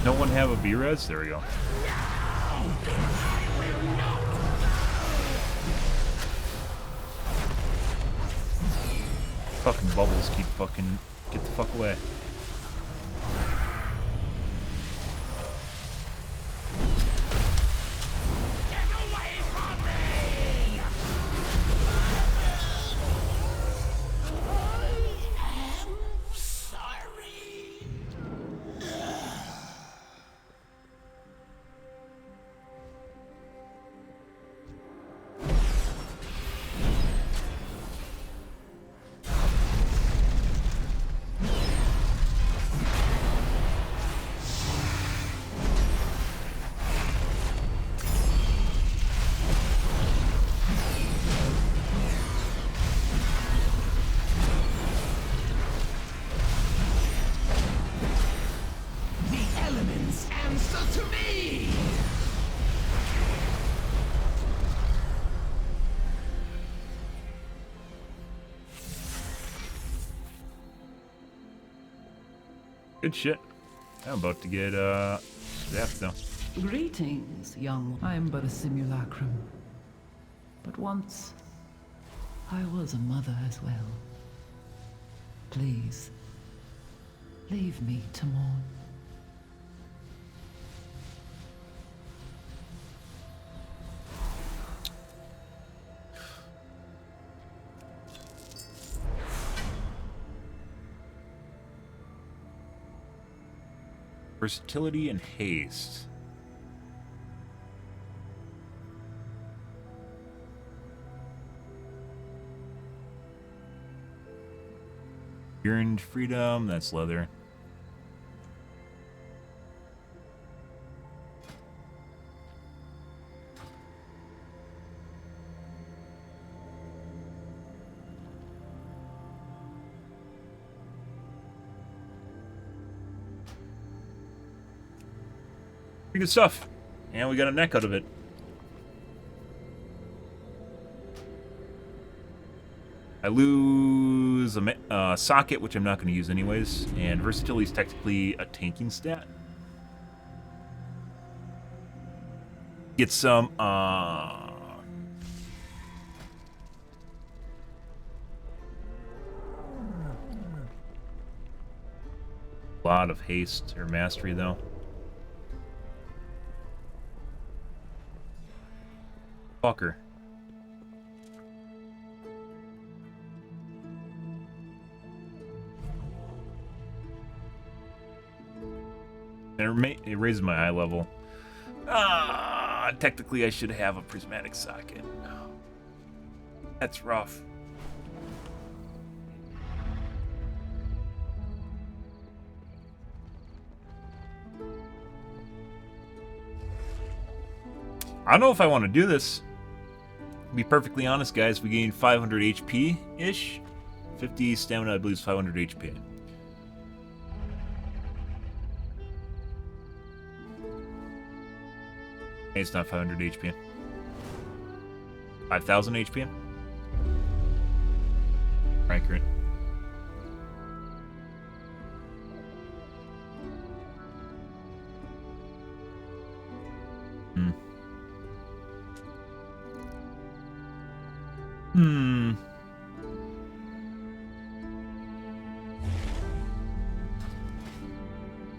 No one have a B-res? There we go. Fucking bubbles keep fucking... Get the fuck away. Get away from me! I am sorry. The elements answer to me! Good shit. I'm about to get, zapped though. Greetings, young. I am but a simulacrum. But once, I was a mother as well. Please, leave me to mourn. Versatility and haste. Yearned freedom, that's leather. Pretty good stuff. And we got a neck out of it. I lose a socket, which I'm not going to use anyways. And versatility is technically a tanking stat. Get some, lot of haste or mastery, though. Fucker. It raises my eye level. Technically I should have a prismatic socket. That's rough. I don't know if I want to do this. To be perfectly honest, guys, we gained 500 HP-ish. 50 stamina, I believe, is 500 HP. It's not 500 HP. 5,000 HP. Accurate.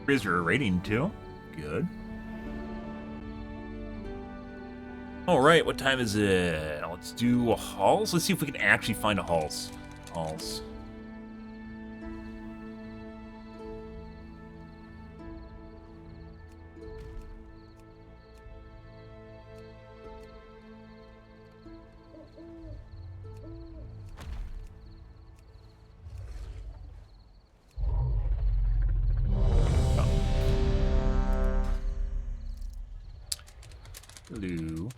Raise her rating too. Good. Alright, what time is it? Let's do a halls. Let's see if we can actually find a halls. Halls. Hello.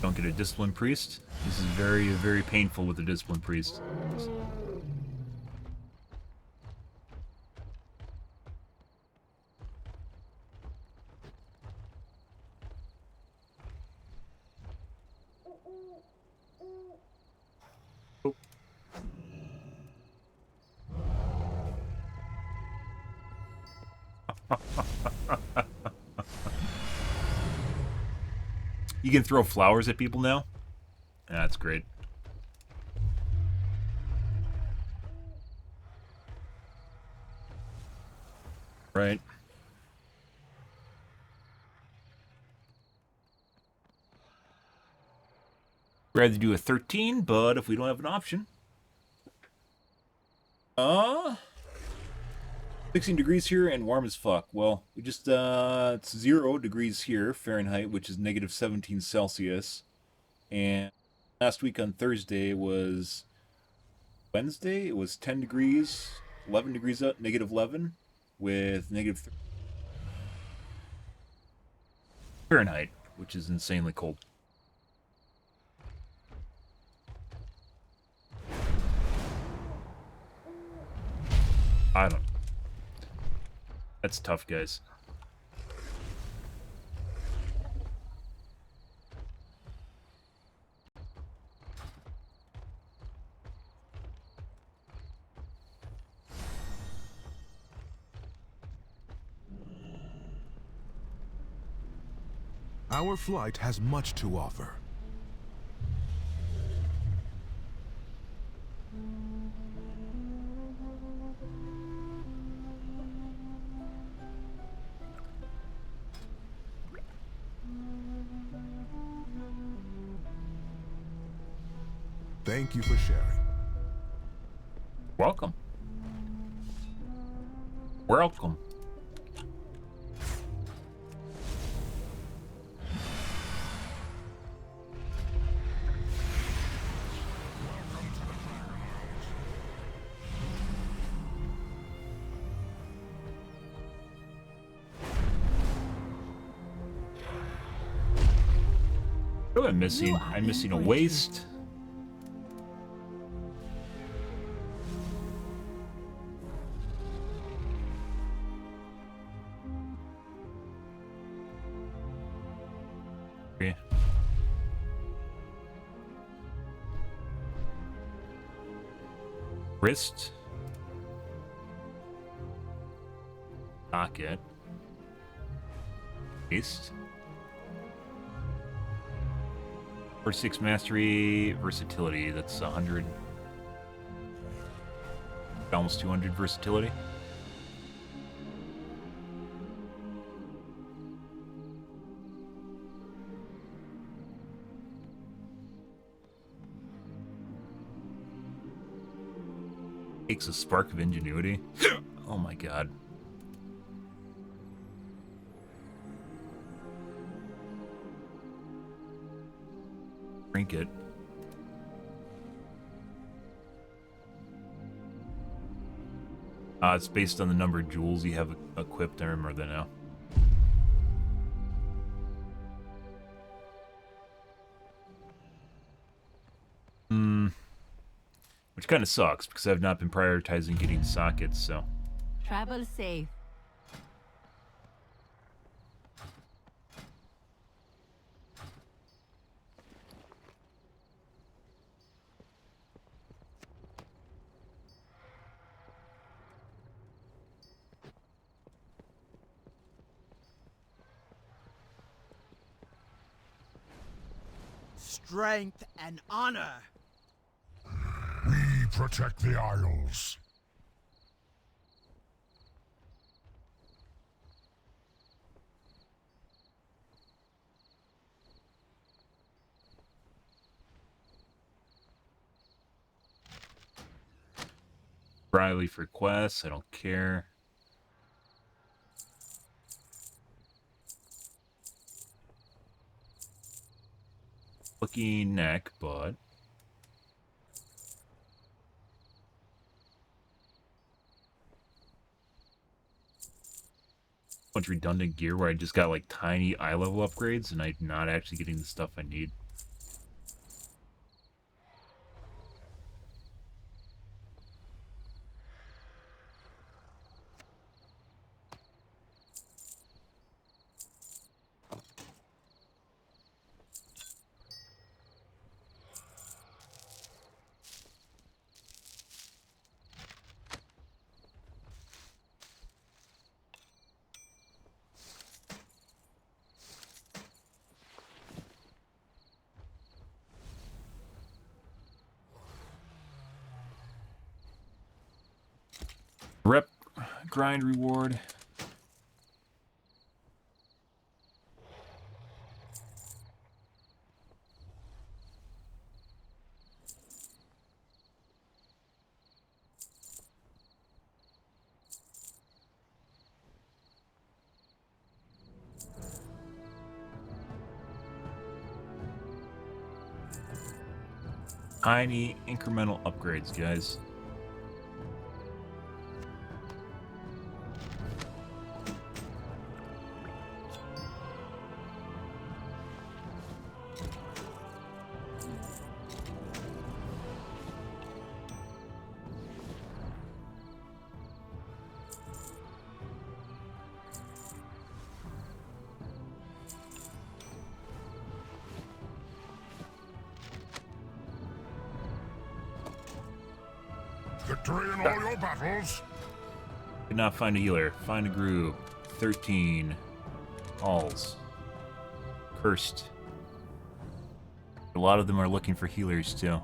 Don't get a discipline priest. This is very, very painful with a discipline priest. Oh. You can throw flowers at people now? That's great. Right. Rather do a 13, but if we don't have an option. 16 degrees here and warm as fuck. Well, we just, it's 0 degrees here, Fahrenheit, which is negative 17 Celsius. And last week on Thursday was Wednesday. It was 10 degrees, 11 degrees up, negative 11, with negative 3 Fahrenheit, which is insanely cold. I don't know. That's tough, guys. Our flight has much to offer. Thank you for sharing. Welcome. Welcome. What am I missing? I'm missing a waist. Wrist. Pocket. Waist. 46 mastery, versatility. That's 100. Almost 200 versatility. Takes a spark of ingenuity. Oh my god. Trinket. It's based on the number of jewels you have equipped. I remember that now. Which kind of sucks, because I've not been prioritizing getting sockets, so... Travel safe. Strength and honor. We protect the Isles. Riley for quests, I don't care. Looking neck, but... bunch of redundant gear where I just got like tiny eye level upgrades and I'm not actually getting the stuff I need. Rep grind reward. Tiny incremental upgrades, guys. Victory in all your battles. Could not find a healer. Find a group. 13. Alls. Cursed. A lot of them are looking for healers too.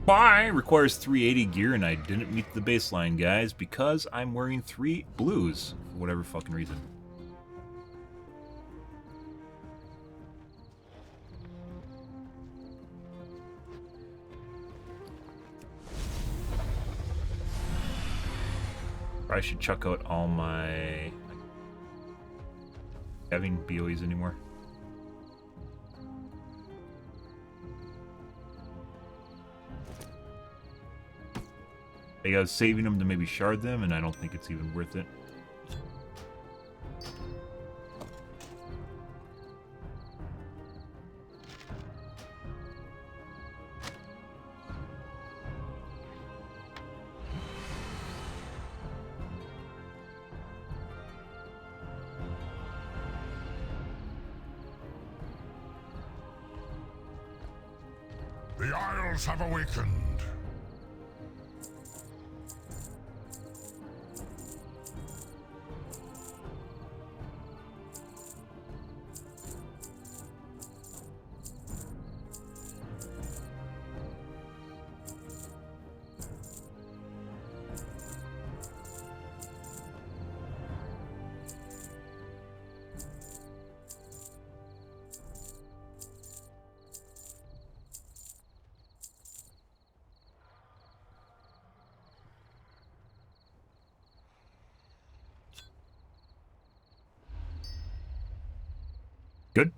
Why requires 380 gear and I didn't meet the baseline, guys, because I'm wearing 3 blues for whatever fucking reason. I should chuck out all my having BOEs anymore. I was saving them to maybe shard them, and I don't think it's even worth it. The Isles have awakened. Good.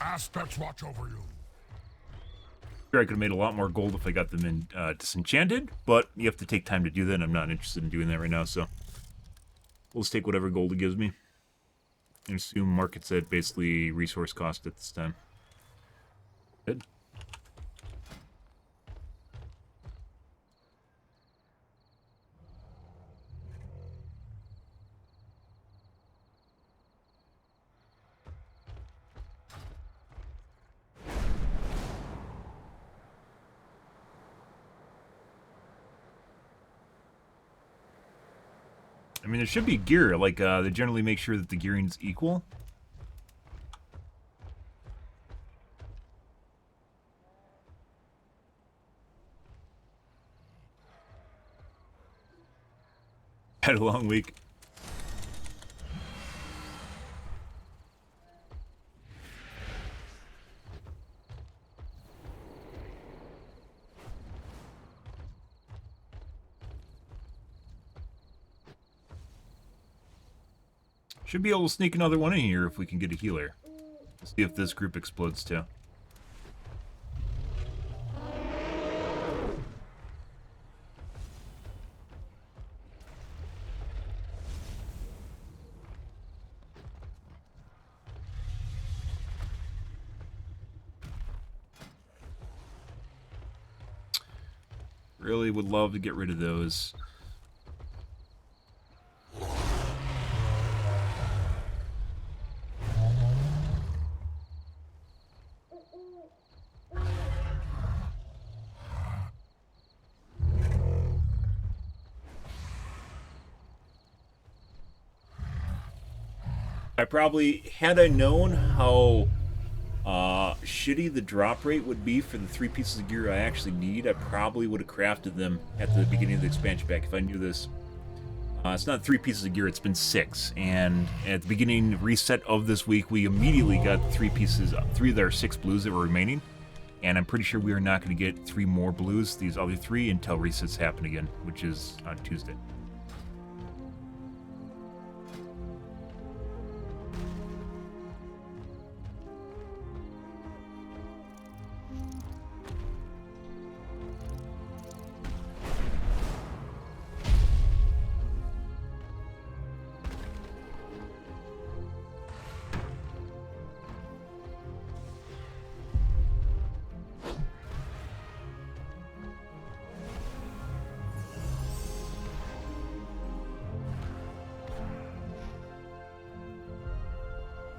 Aspects watch over you. Sure, I could have made a lot more gold if I got them in disenchanted, but you have to take time to do that, and I'm not interested in doing that right now, so we'll just take whatever gold it gives me. And assume market's at basically resource cost at this time. Good. I mean, there should be gear. Like, they generally make sure that the gearing's equal. Had a long week. Should be able to sneak another one in here if we can get a healer. Let's see if this group explodes too. Really would love to get rid of those. I probably, had I known how shitty the drop rate would be for the 3 pieces of gear I actually need, I probably would have crafted them at the beginning of the expansion pack if I knew this. It's not 3 pieces of gear, it's been 6. And at the beginning reset of this week, we immediately got 3 pieces, 3 of their 6 blues that were remaining. And I'm pretty sure we are not going to get 3 more blues, these other 3, until resets happen again, which is on Tuesday.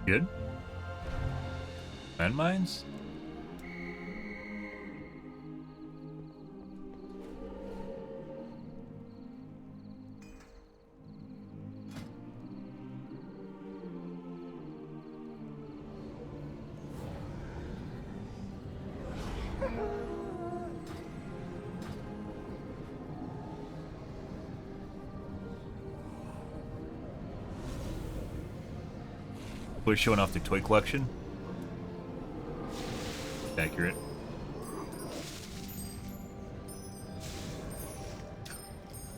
Good. Landmines? We're showing off the toy collection. Accurate.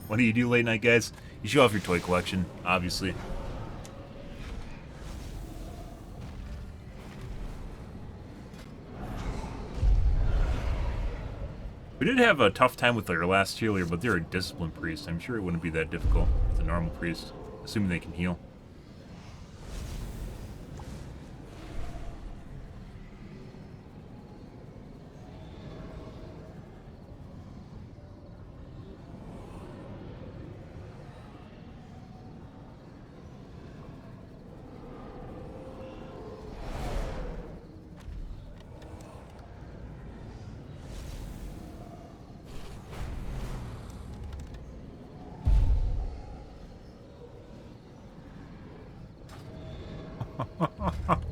What do you do late night, guys? You show off your toy collection, obviously. We did have a tough time with our last healer, but they're a disciplined priest. I'm sure it wouldn't be that difficult with a normal priest, assuming they can heal.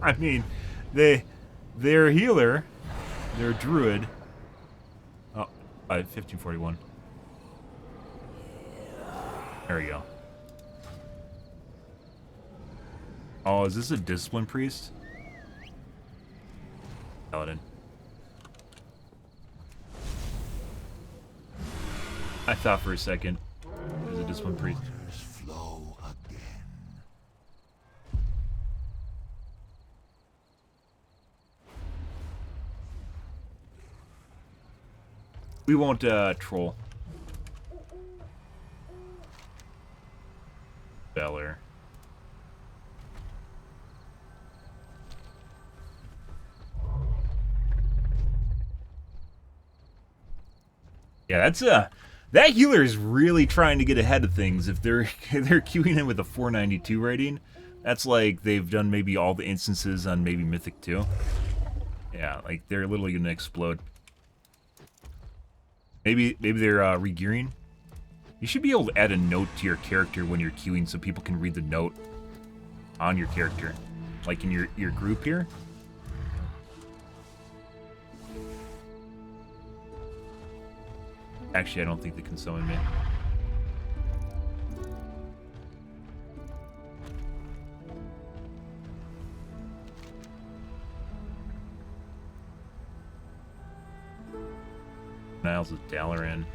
I mean, they're a healer, they're a druid. Oh, 1541. There we go. Oh, is this a discipline priest? Paladin. I thought for a second it was a discipline priest. Flow again. We won't troll. Valor. Yeah, that's that healer is really trying to get ahead of things. If they're queuing in with a 492 rating, that's like they've done maybe all the instances on maybe Mythic 2. Yeah, like they're literally gonna explode. Maybe they're regearing. You should be able to add a note to your character when you're queuing so people can read the note on your character. Like in your group here. Actually, I don't think they can summon me. Niles with Dalaran.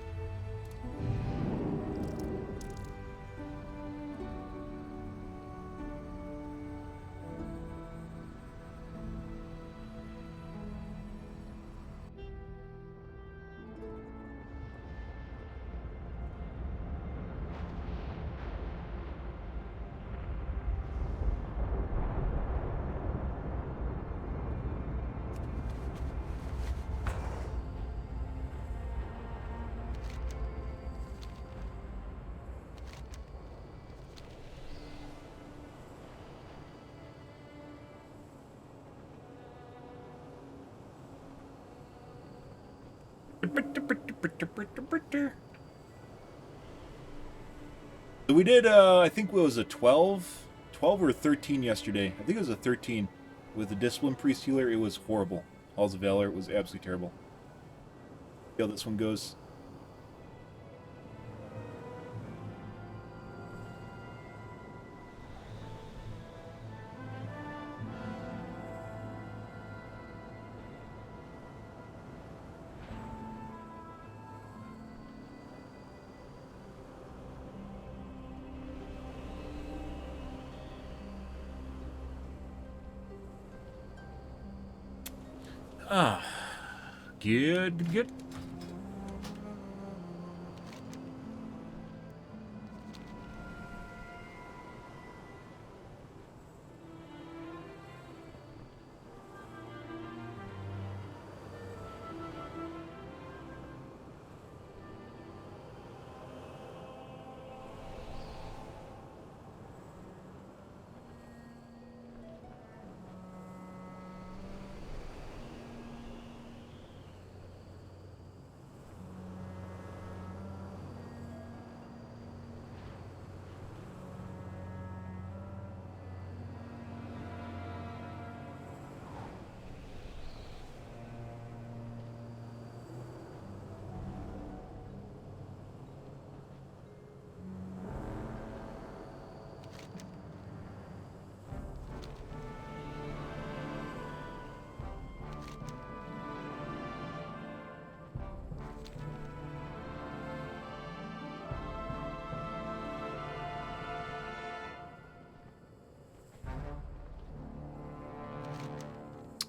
So we did, I think it was a 12 or 13 yesterday. I think it was a 13 with the Discipline Priest Healer. It was horrible. Halls of Valor, it was absolutely terrible. See how this one goes. Ah, good.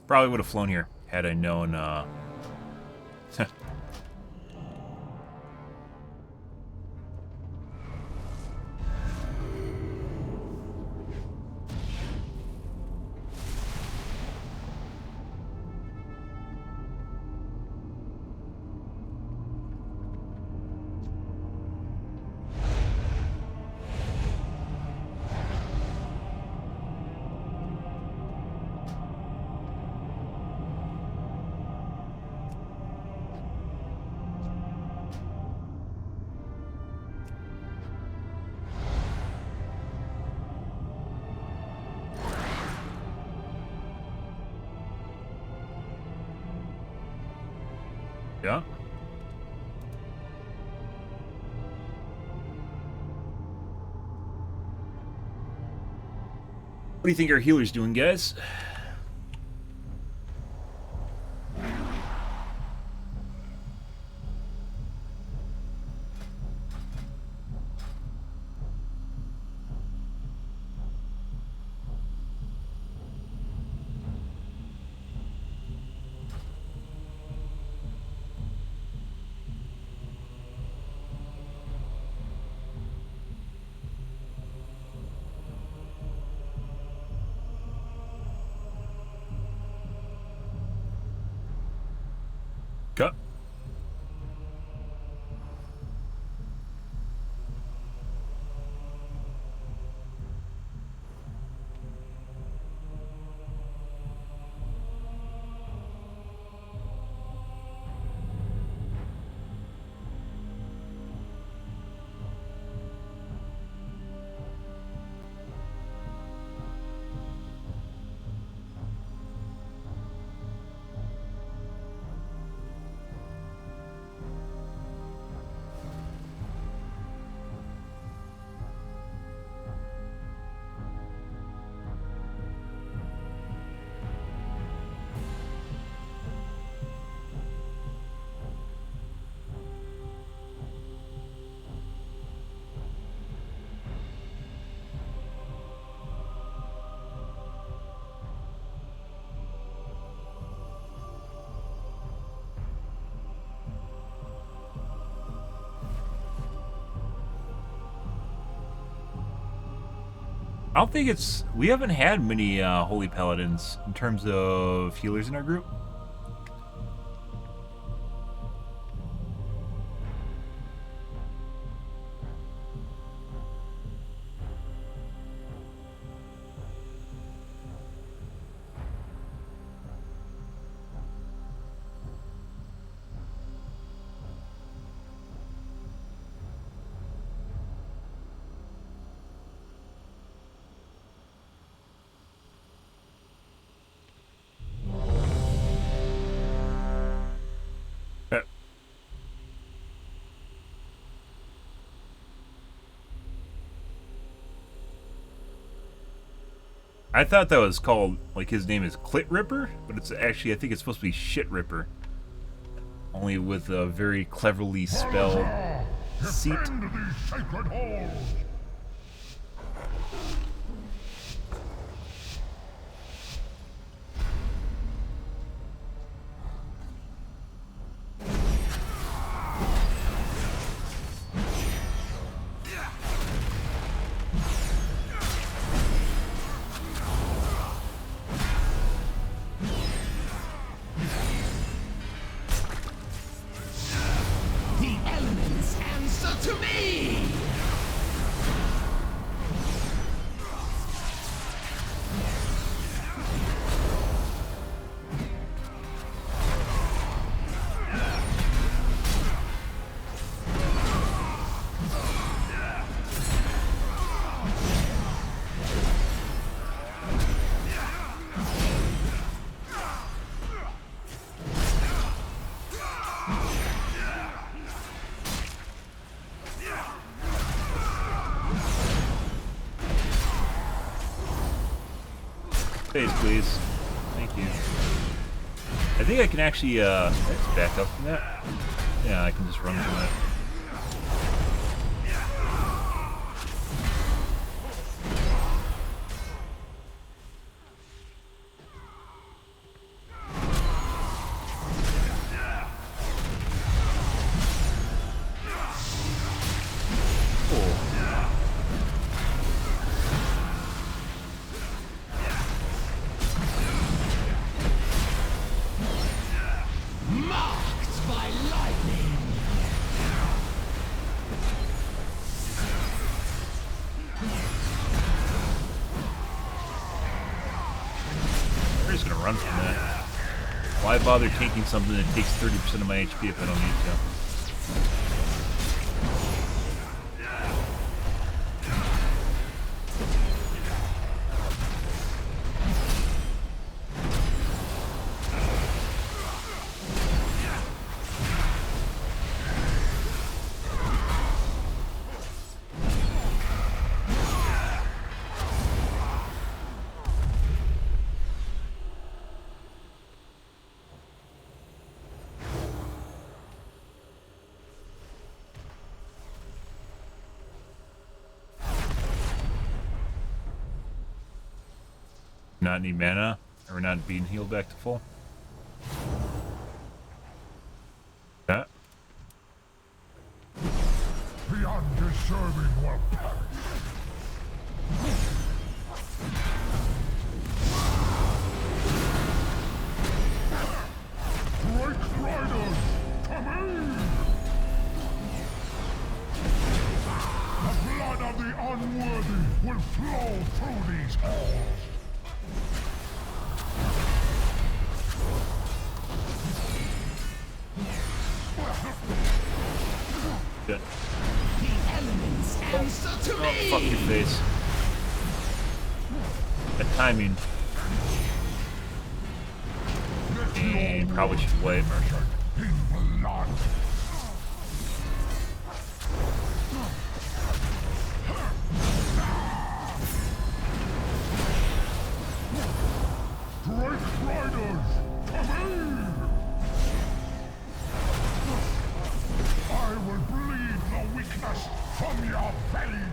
Probably would have flown here had I known Yeah. What do you think our healer's doing, guys? Cut. I don't think it's... We haven't had many Holy Paladins in terms of healers in our group. I thought that was called, like, his name is Clit Ripper, but it's actually, I think it's supposed to be Shit Ripper. Only with a very cleverly spelled seat. Defend these sacred halls! The elements answer to me! Space, please. Thank you. I think I can actually, let's back up from that. Yeah, I can just run from that. Marked by lightning! We're just gonna run from that. Why bother taking something that takes 30% of my HP if I don't need to? Not need mana, or not being healed back to full. That. The undeserving will perish. Great riders, come in! The blood of the unworthy will flow through these halls. Good. The elements answer to Oh, me! fuck your face. That timing. And probably should wait. In blood. Great riders, come in! I will bleed the weakness from your veins!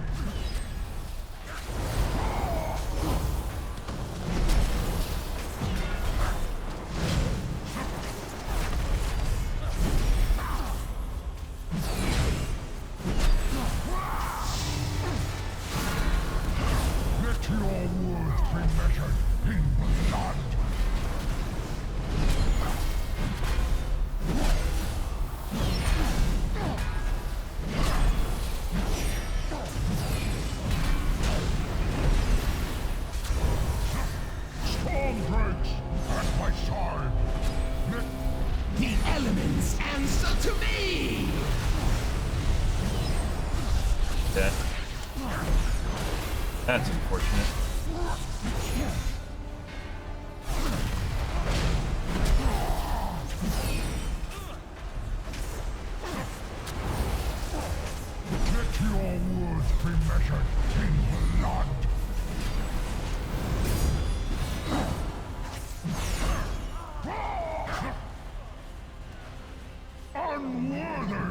Let your words be measured in blood! Storm breaks at my side! Let The elements answer to me! That. That's unfortunate. Let your words be measured in blood! Unworthy!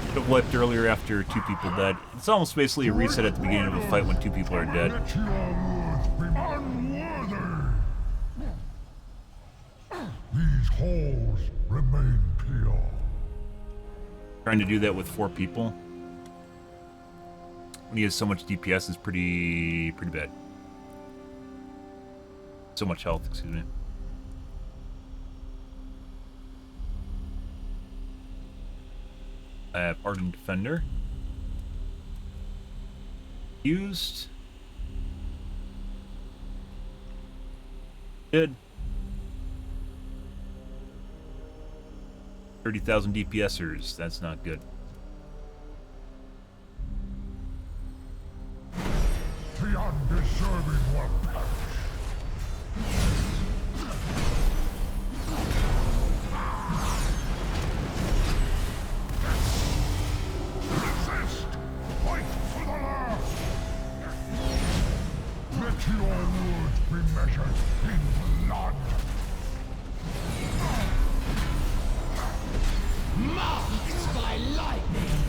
Could have wiped earlier after 2 people died. It's almost basically a reset at the beginning of a fight when 2 people are dead. Let your words be unworthy! These halls remain pure. Trying to do that with 4 people when he has so much DPS is pretty bad. So much health, excuse me. I have Ardent Defender. Used. Good. 30,000 DPSers. That's not good. The undeserving will perish. Resist! Fight for the last! Let your words be measured in blood! Marked by lightning!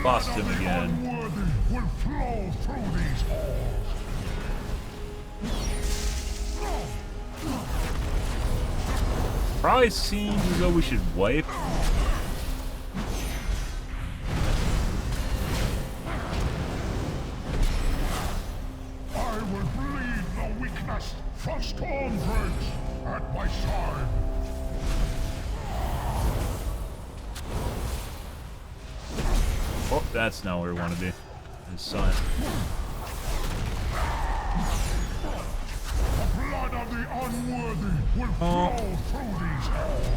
Lost him The again. unworthy will flow through these halls. Probably seems as though we should wipe. I will bleed the weakness from storm breaks at my side. Oh, that's not where we want to be. I saw it. The blood of the unworthy will flow through these halls.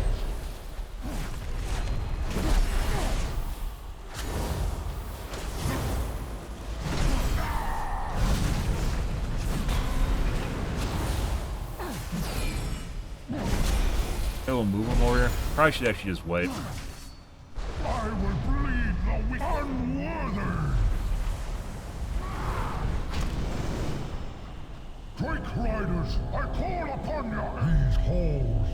We'll move him over here. Probably should actually just wipe. I will bleed the weak unworthy. Drake riders, I call upon you. These halls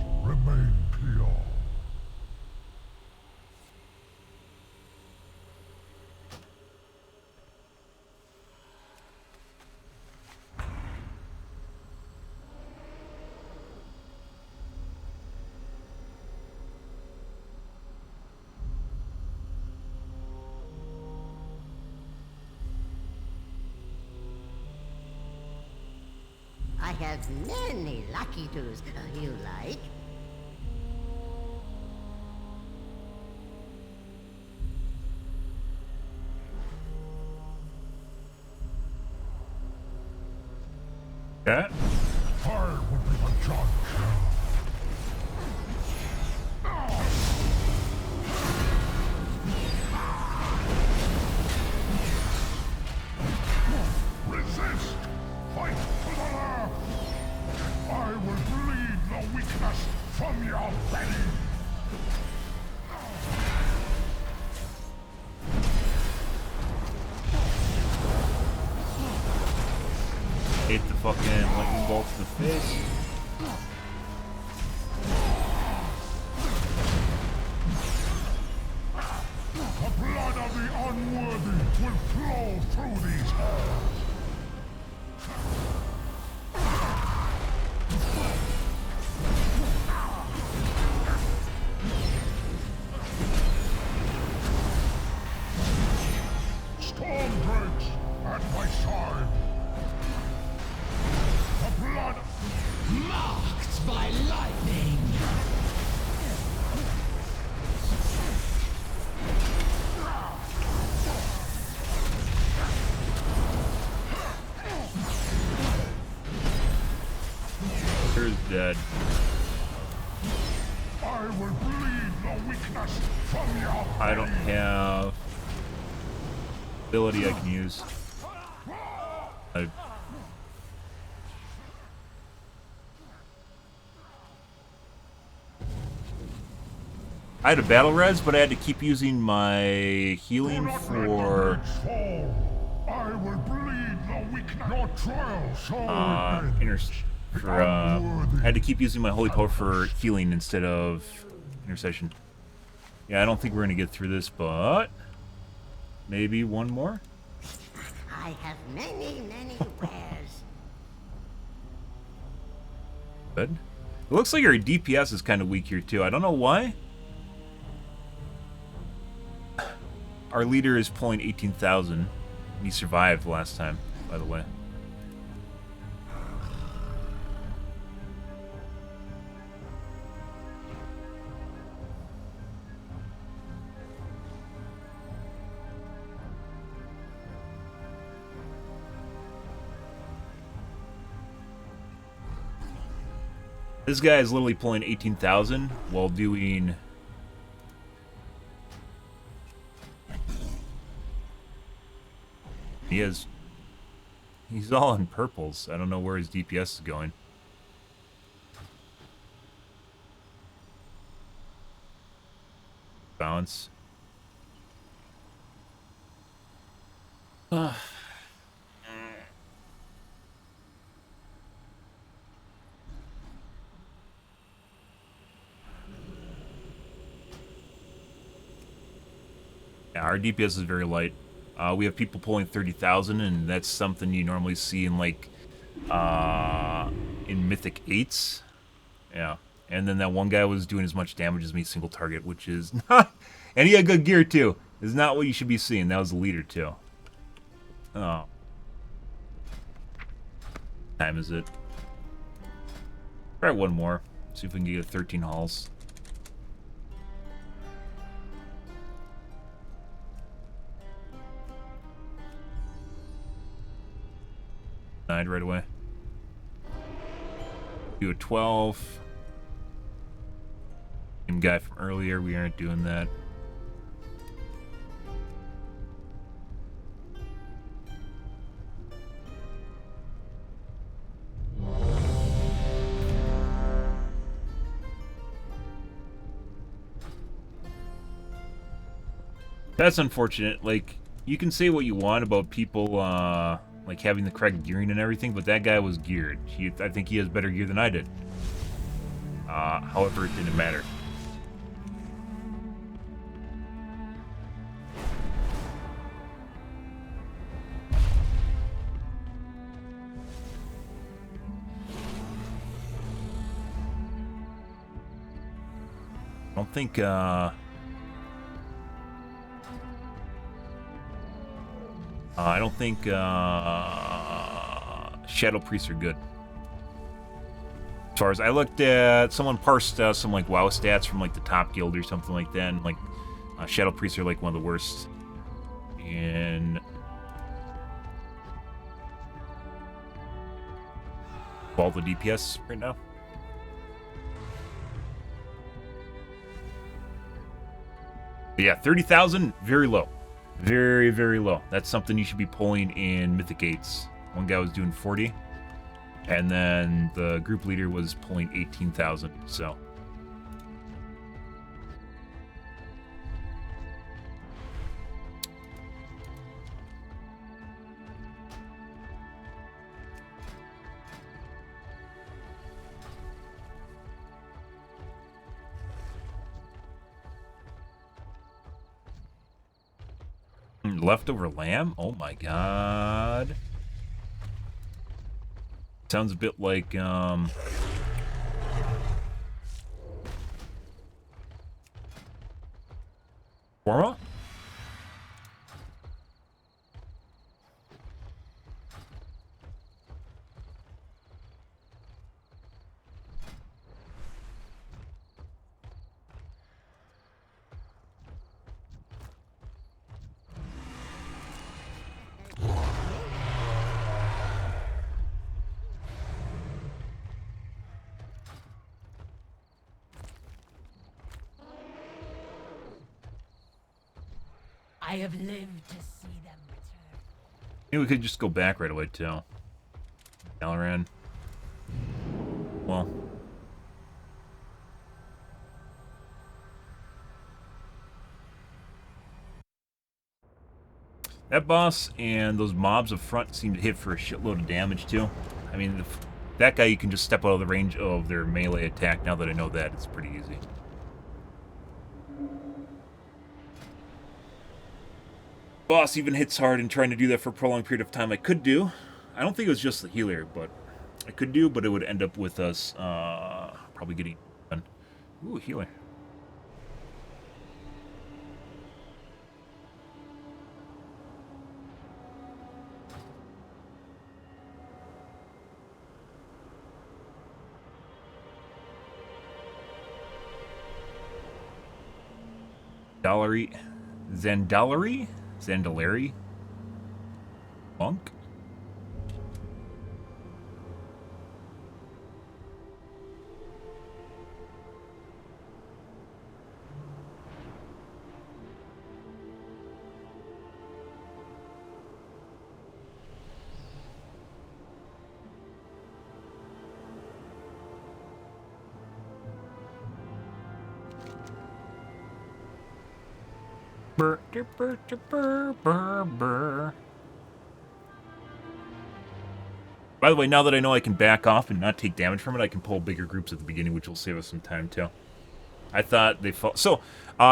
have many lucky tools you like. Yeah. I will be the judge. Resist! Fight to the last! I will bleed the weakness from your belly! Hit the fucking lightning bolt to the face. The blood of the unworthy will flow through these halls. Storm breaks at my side. The blood Marked by lightning. Here's dead. I will bleed the weakness from your I don't have ability I can use. I had a battle res, but I had to keep using my healing for I will bleed the weakness. Your trial shall I had to keep using my holy power for healing instead of intercession. Yeah, I don't think we're gonna get through this, but maybe one more. I have many wares. Good. It looks like our DPS is kind of weak here too. I don't know why. Our leader is pulling 18,000. And he survived last time, by the way. This guy is literally pulling 18,000 while doing... He's all in purples. I don't know where his DPS is going. Balance. Yeah, our DPS is very light. We have people pulling 30,000, and that's something you normally see in like in Mythic 8s. Yeah, and then that one guy was doing as much damage as me single target, which is not. And he had good gear too. Is not what you should be seeing. That was the leader too. Oh, time is it? Try one more. See if we can get 13 halls. Right away. Do a 12. Same guy from earlier. We aren't doing that. That's unfortunate. Like, you can say what you want about people, like having the correct gearing and everything, but that guy was geared. I think he has better gear than I did. However, it didn't matter. I don't think, Shadow Priests are good. far as I looked at, someone parsed some like WoW stats from like the top guild or something like that, and like Shadow Priests are like one of the worst in all the DPS right now. But yeah, 30,000, very low. Very, very low. That's something you should be pulling in Mythic 8s. One guy was doing 40, and then the group leader was pulling 18,000, so. Leftover lamb? Oh my god. Sounds a bit like, Korma? I have lived to see them return. Maybe we could just go back right away, too. Dalaran. Well. That boss and those mobs up front seem to hit for a shitload of damage, too. I mean, that guy, you can just step out of the range of their melee attack. Now that I know that, it's pretty easy. Boss even hits hard, and trying to do that for a prolonged period of time I could do. I don't think it was just the healer, but I could do, but it would end up with us probably getting done. Ooh, healer. Zandalari? Monk? Burr, burr, burr, burr, burr. By the way, now that I know I can back off and not take damage from it, I can pull bigger groups at the beginning, which will save us some time, too. I thought they fought... So,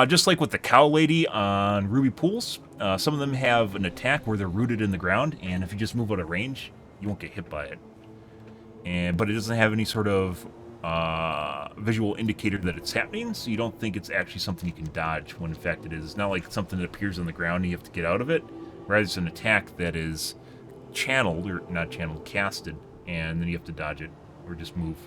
just like with the cow lady on Ruby Pools, some of them have an attack where they're rooted in the ground, and if you just move out of range, you won't get hit by it. But it doesn't have any sort of visual indicator that it's happening, so you don't think it's actually something you can dodge, when in fact it is. It's not like something that appears on the ground and you have to get out of it. Rather, it's an attack that is channeled, or not channeled, casted, and then you have to dodge it, or just move.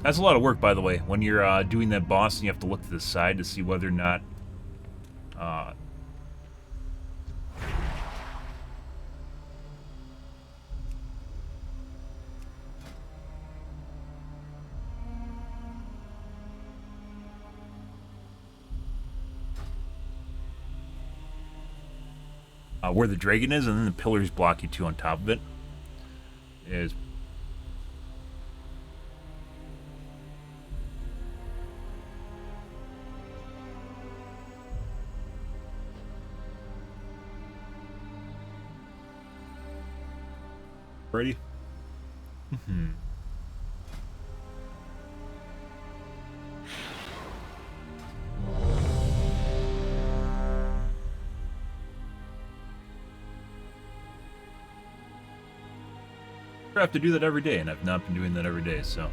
That's a lot of work, by the way, when you're doing that boss and you have to look to the side to see whether or not... where the dragon is, and then the pillars block you too on top of it. Is Ready? I have to do that every day, and I've not been doing that every day, so.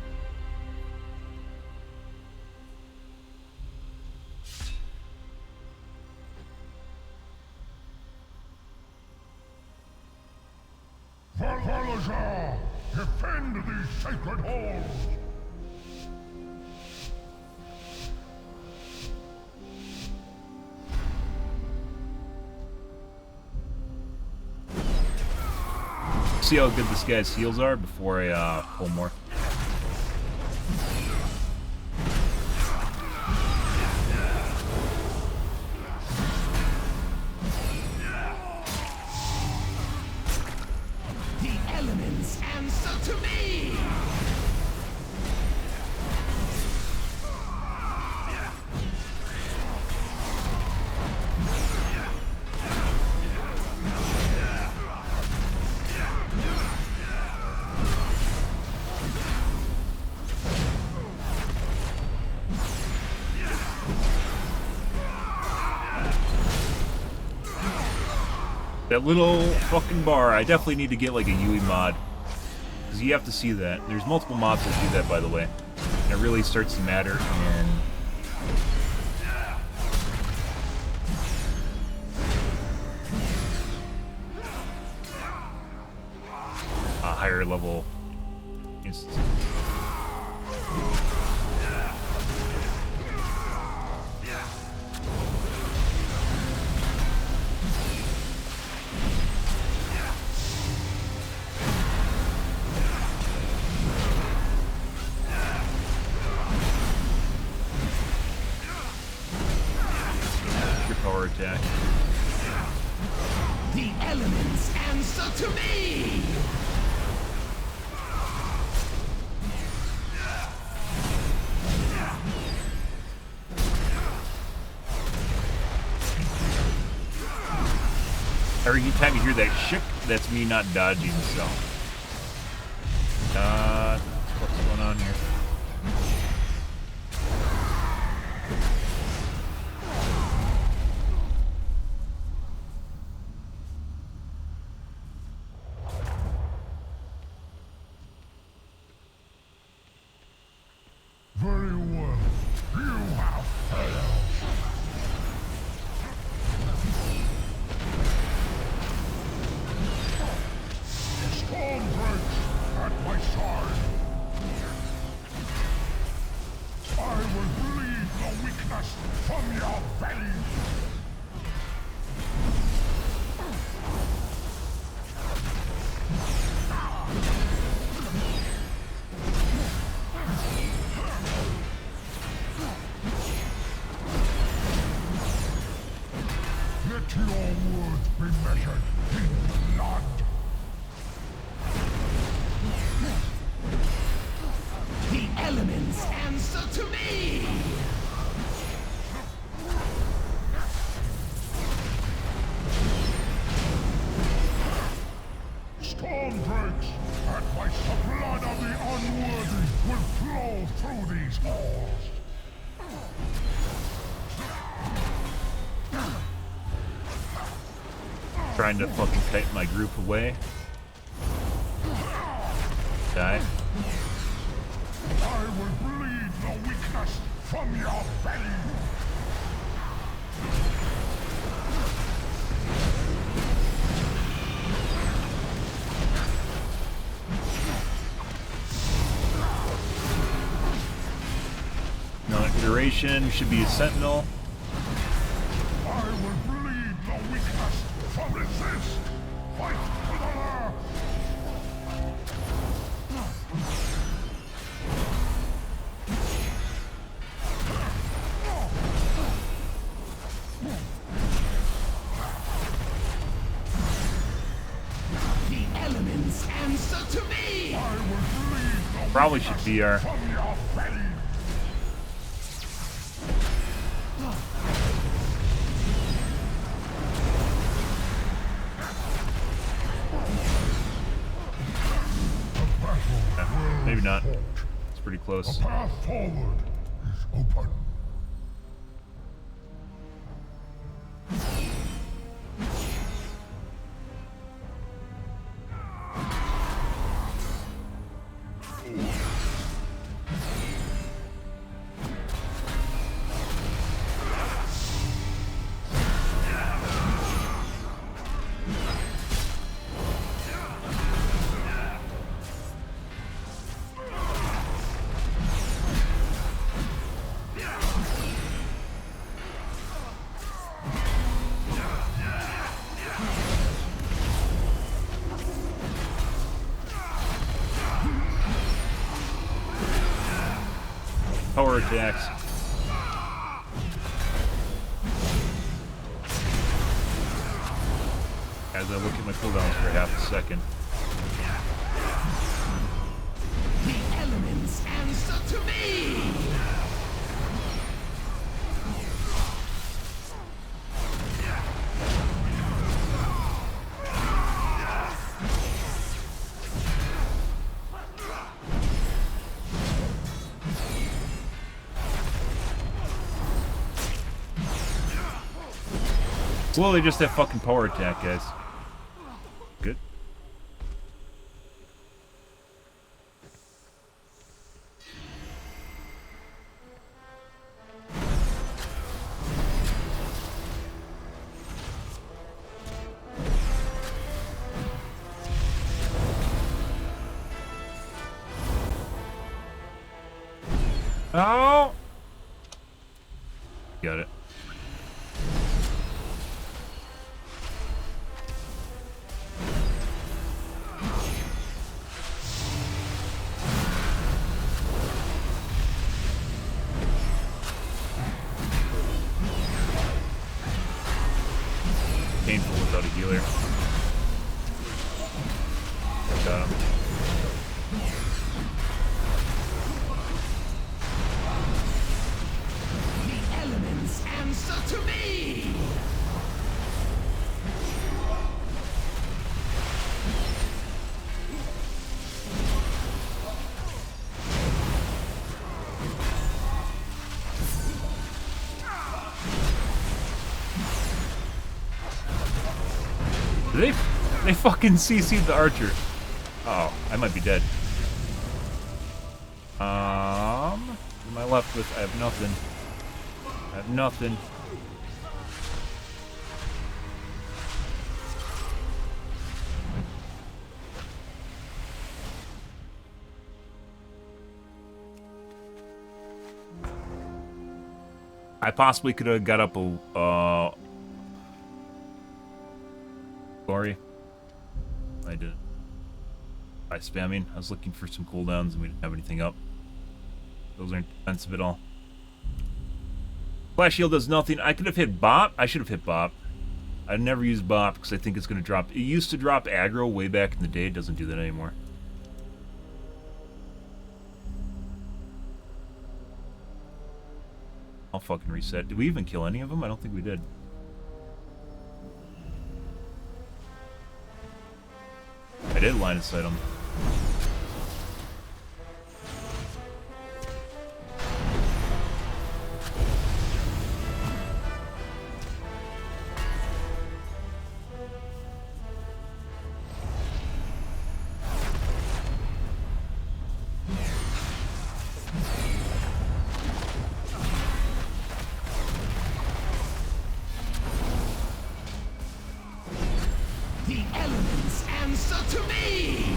Valhalla! Defend these sacred halls! See how good this guy's heals are before I pull more. The elements answer to me! That little fucking bar, I definitely need to get like a UE mod. Because you have to see that. There's multiple mods that do that, by the way. And it really starts to matter in a higher level instance. Power attack. The elements answer to me! Every time you hear that ship, that's me not dodging, so. What's going on here? Very well. You have failed. Storm breaks at my side. I will bleed the weakness from your veins. Let your words be measured in blood. The elements answer to me! Storm breaks, and the blood of the unworthy will flow through these halls. Trying to fucking kite my group away. Die. I will bleed the weakness from your veins. No iteration, should be a sentinel. I will bleed the weakness from resist. Fight to the last. The elements answer to me! I will bleed the Probably should be our. from your veins. Maybe not. It's pretty close. The path forward is open. Power attacks. As I look at my cooldowns for half a second. The elements answer to me! Slowly just that fucking power attack, guys. Good. Oh! Got it. Painful without a healer. Got him. The elements answer to me! They fucking CC'd the archer. Oh, I might be dead. What am I left with? I have nothing. I have nothing. I possibly could have got up a glory. I didn't. By spamming, I was looking for some cooldowns and we didn't have anything up. Those aren't defensive at all. Flash shield does nothing. I could have hit Bop. I should have hit Bop. I've never used Bop because I think it's going to drop. It used to drop aggro way back in the day. It doesn't do that anymore. I'll fucking reset. Did we even kill any of them? I don't think we did. I did line of sight them. The elements answer to me!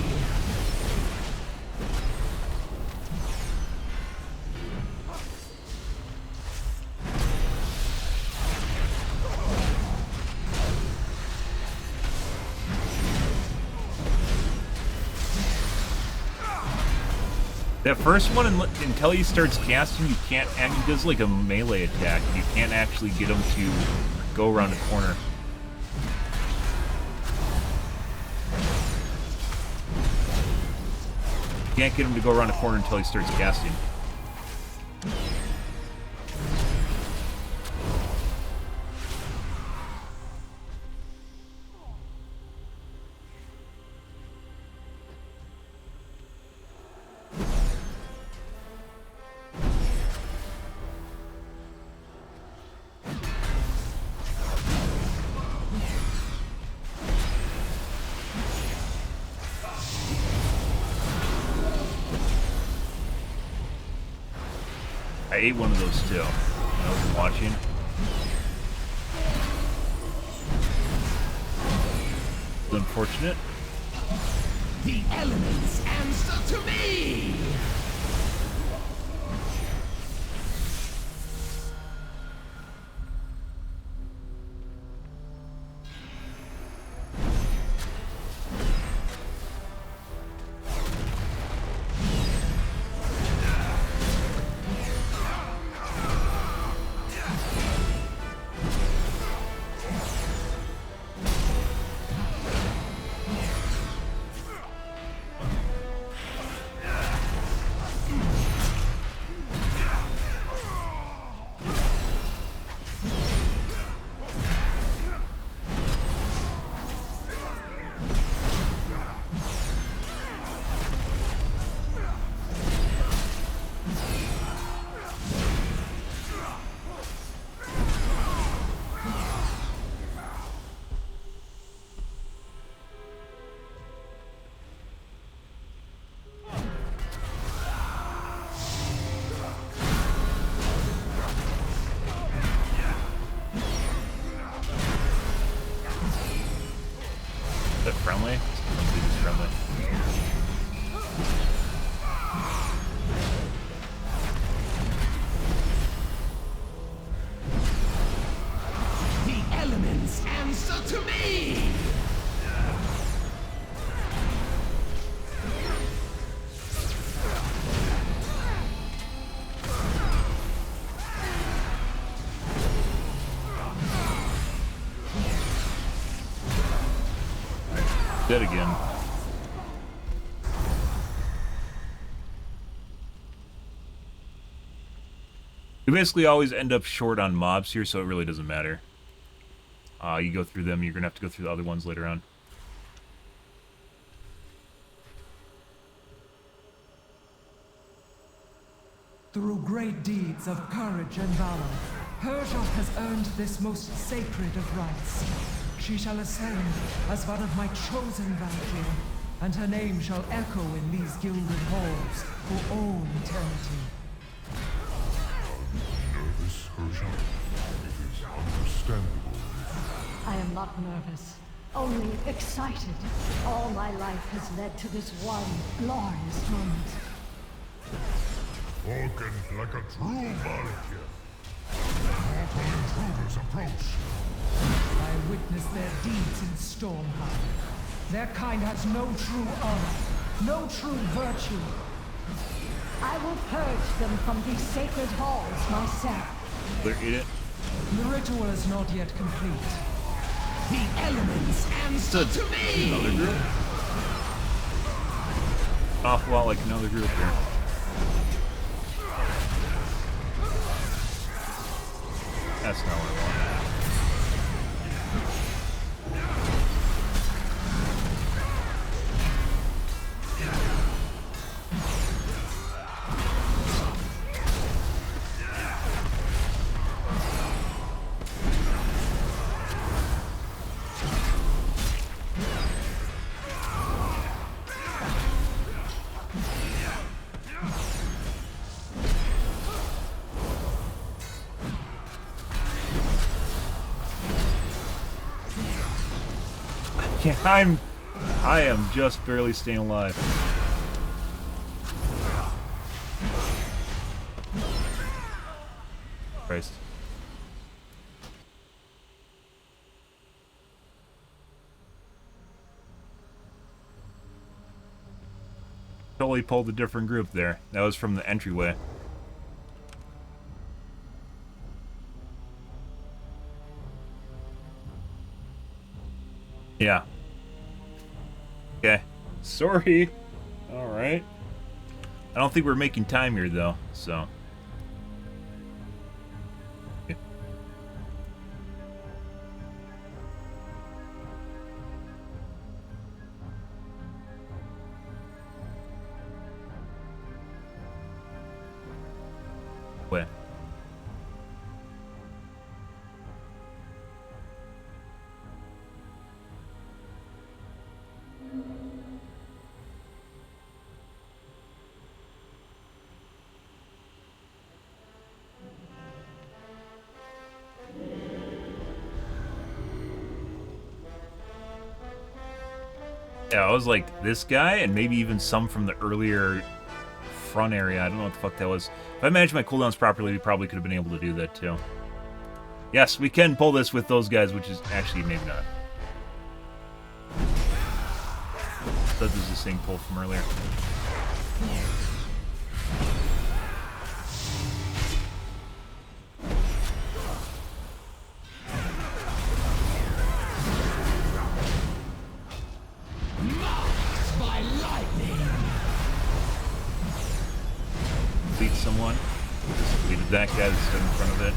That first one, until he starts casting, you can't. And he does like a melee attack. You can't actually get him to go around a corner. You can't get him to go around a corner until he starts casting. I ate one of those too. I was watching. It's unfortunate. The elements answer to me! Is that friendly? Let's do this friendly. The elements answer to me! Dead again. We basically always end up short on mobs here, so it really doesn't matter. You go through them, you're gonna have to go through the other ones later on. Through great deeds of courage and valor, Persia has earned this most sacred of rights. She shall ascend as one of my chosen Valkyrie, and her name shall echo in these gilded halls for all eternity. Nervous, Persia? It is understandable. I am not nervous, only excited. All my life has led to this one glorious moment. Spoken like a true Valkyr. Mortal intruders approach. I witness their deeds in Stormheim. Their kind has no true honor, no true virtue. I will purge them from these sacred halls myself. Clear, eat it. The ritual is not yet complete. The elements answer to me! Another group? An awful lot like another group here. That's not what I want. Yeah, I am just barely staying alive. Christ. Totally pulled a different group there. That was from the entryway. Yeah. Okay. Sorry. Alright. I don't think we're making time here, though, so. Okay. Wait. Yeah, I was like this guy, and maybe even some from the earlier front area. I don't know what the fuck that was. If I managed my cooldowns properly, we probably could have been able to do that too. Yes, we can pull this with those guys, which is actually maybe not. I thought this was the same pull from earlier. Beat someone. Just deleted that guy that stood in front of it.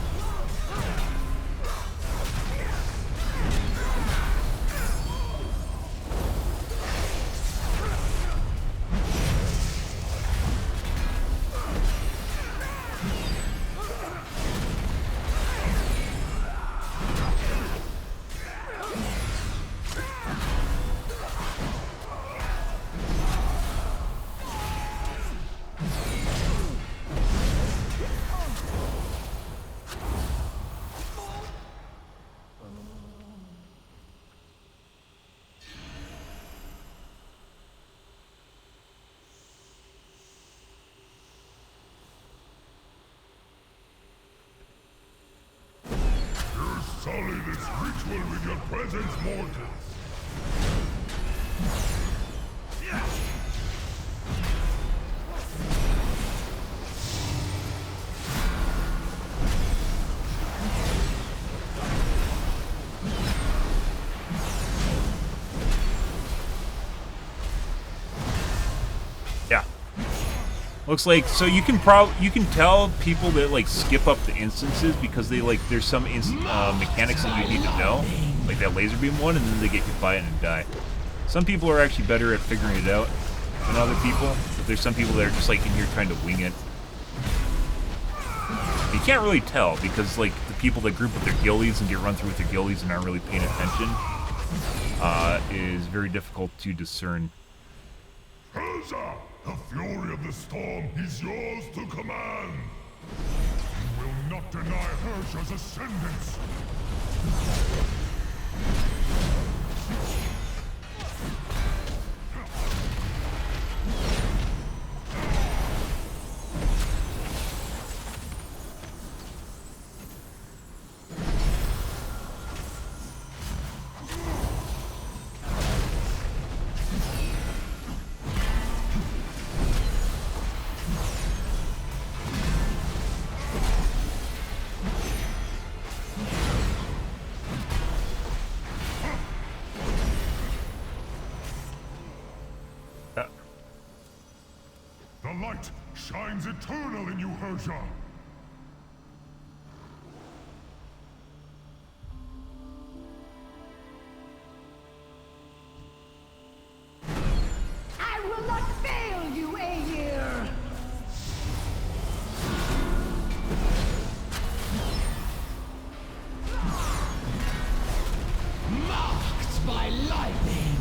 Sully this ritual with your presence, mortals. Yeah. Looks like, so you can tell people that like skip up the instances because they like there's some mechanics that you need to know, like that laser beam one, and then they get hit by it and die. Some people are actually better at figuring it out than other people, but there's some people that are just like in here trying to wing it. You can't really tell because like the people that group with their guildies and get run through with their guildies and aren't really paying attention is very difficult to discern. Urza, the fury of the storm is yours to command. You will not deny Hersha's ascendance. The light shines eternal in you, Hersha. I will not fail you, Aegir! Marked by lightning.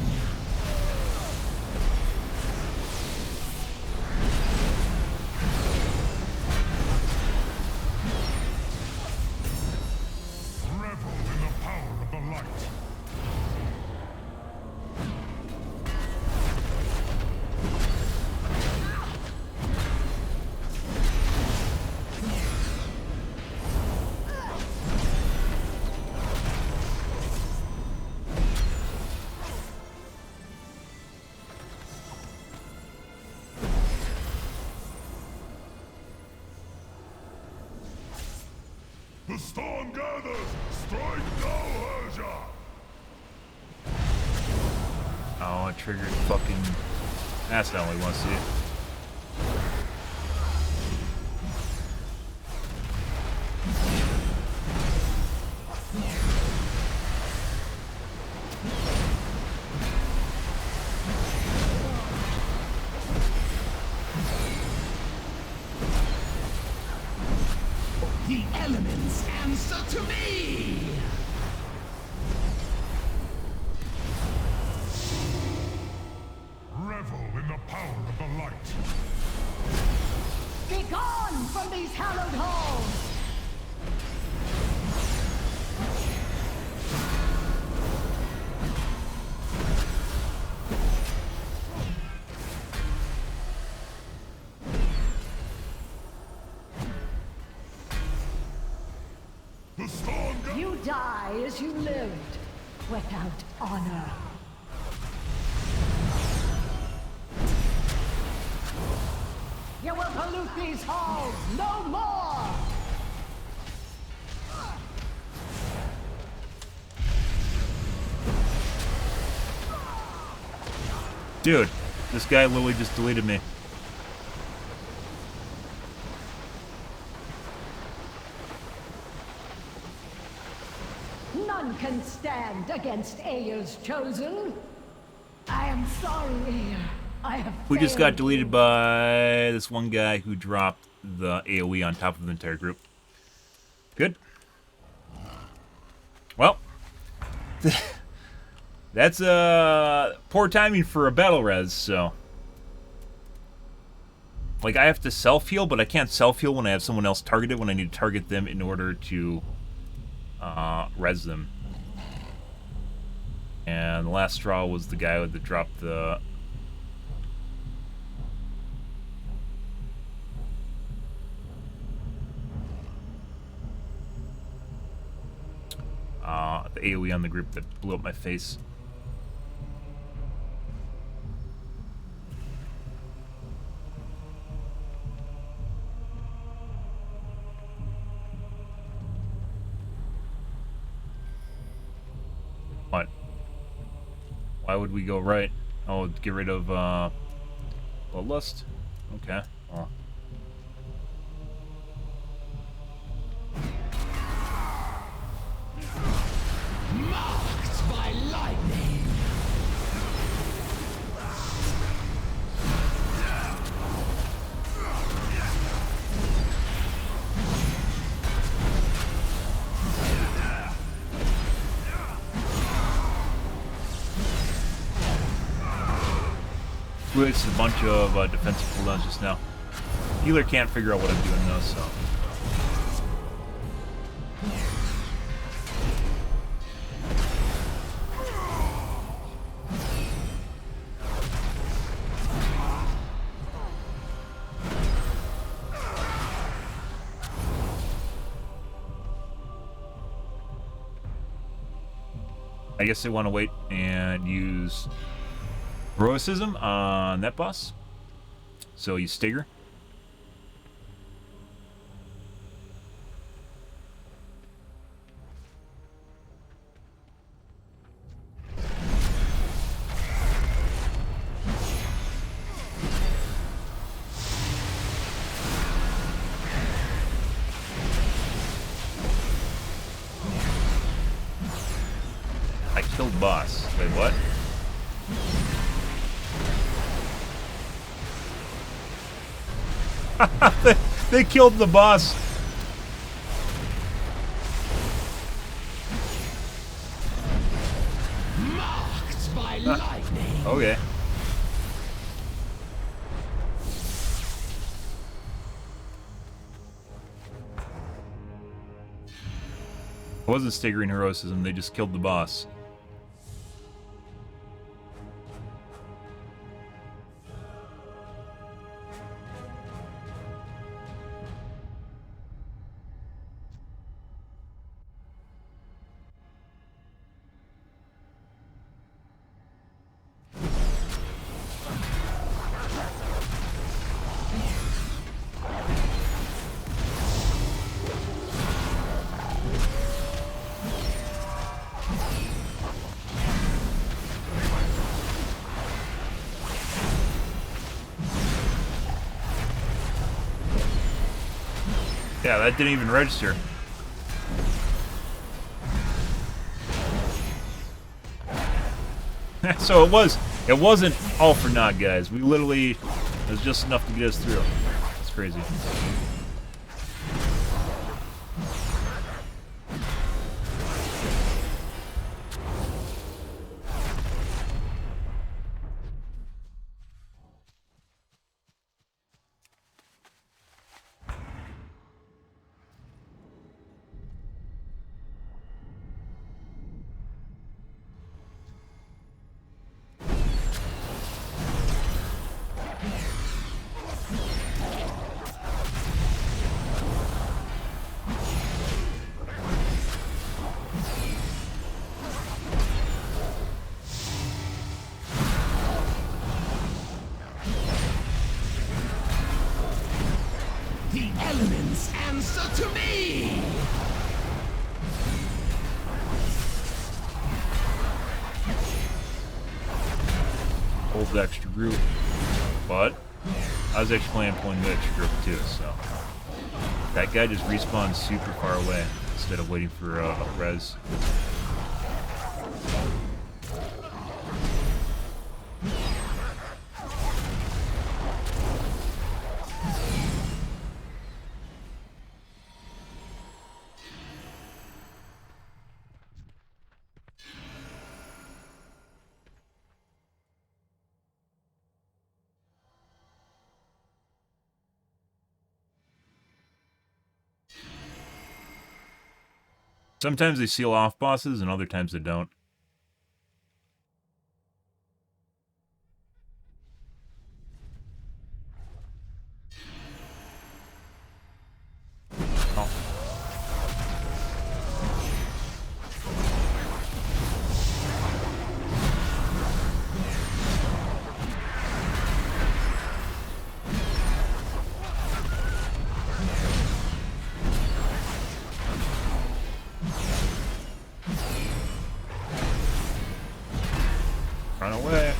Revel in the power of the light. The storm gathers! Strike now, Hersha! Oh, I triggered fucking... That's not what he wants to do. The elements answer to me! Revel in the power of the light. Be gone from these hallowed halls! die as you lived, without honor. You will pollute these halls no more! Dude, this guy literally just deleted me. None can stand against Ayer's chosen. I am sorry, Ayer. I have We just got failed deleted you. by this one guy who dropped the AoE on top of the entire group. Good. Well, that's poor timing for a battle res, so. Like, I have to self-heal, but I can't self-heal when I have someone else targeted when I need to target them in order to res them. And the last straw was the guy that dropped the... the AoE on the group that blew up my face. What? Why would we go right? Oh, get rid of Bloodlust? Okay. Well. Marked by lightning. We wasted a bunch of defensive cooldowns just now. Healer can't figure out what I'm doing though, so. I guess they want to wait and use Heroicism on that boss. So you stagger. I killed boss. Wait, what? They killed the boss. Marked by lightning. Okay. It wasn't staggering heroicism, they just killed the boss. Yeah, that didn't even register. So it wasn't all for naught, guys. We literally, it was just enough to get us through. It's crazy. Answer to me! Hold the extra group. But I was actually planning on pulling the extra group too, so that guy just respawned super far away instead of waiting for a res. Sometimes they seal off bosses, and other times they don't. Oh. Run away.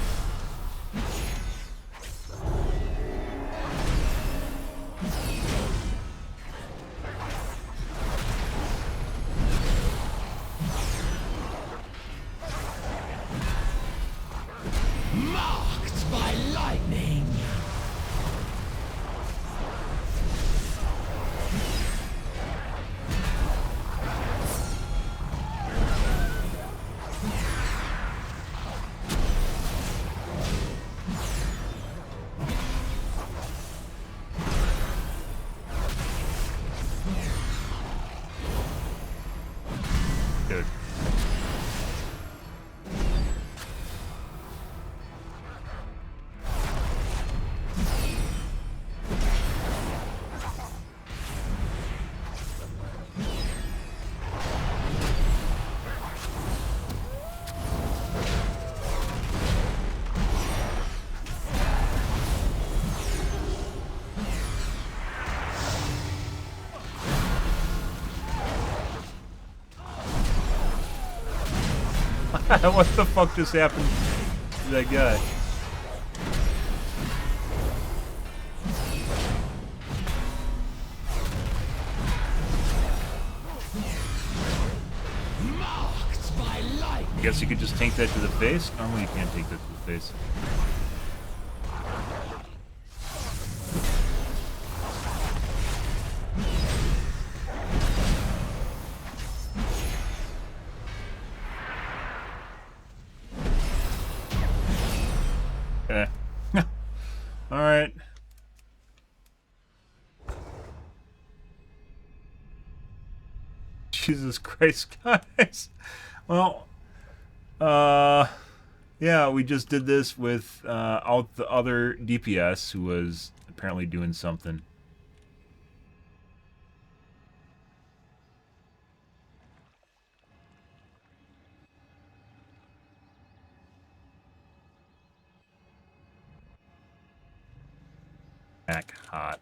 Marked by lightning! Good. What the fuck just happened to that guy? Marked by lightning! Guess you could just tank that to the face? Normally you can't take that to the face. Okay. Alright. Jesus Christ, guys. Well, yeah, we just did this with out the other DPS who was apparently doing something. Back hot.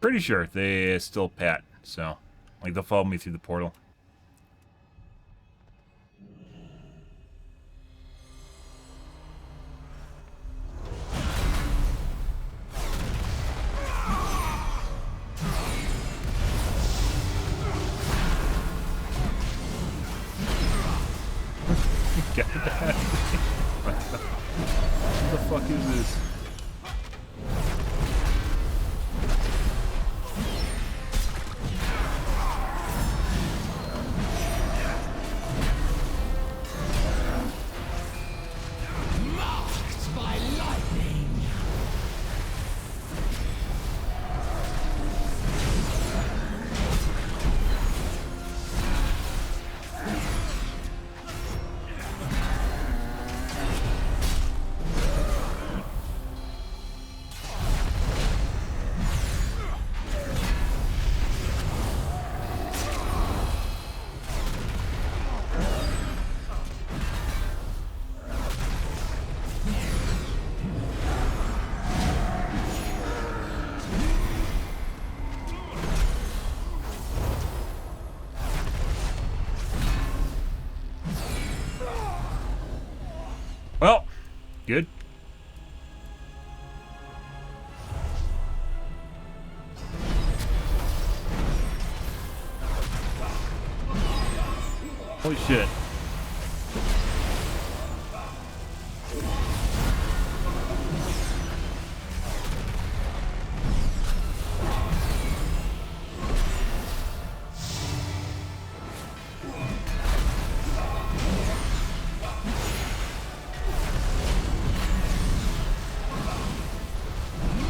Pretty sure they still pat, so like they'll follow me through the portal. Get that. What the fuck is this? Marked by lightning! Good. Holy shit.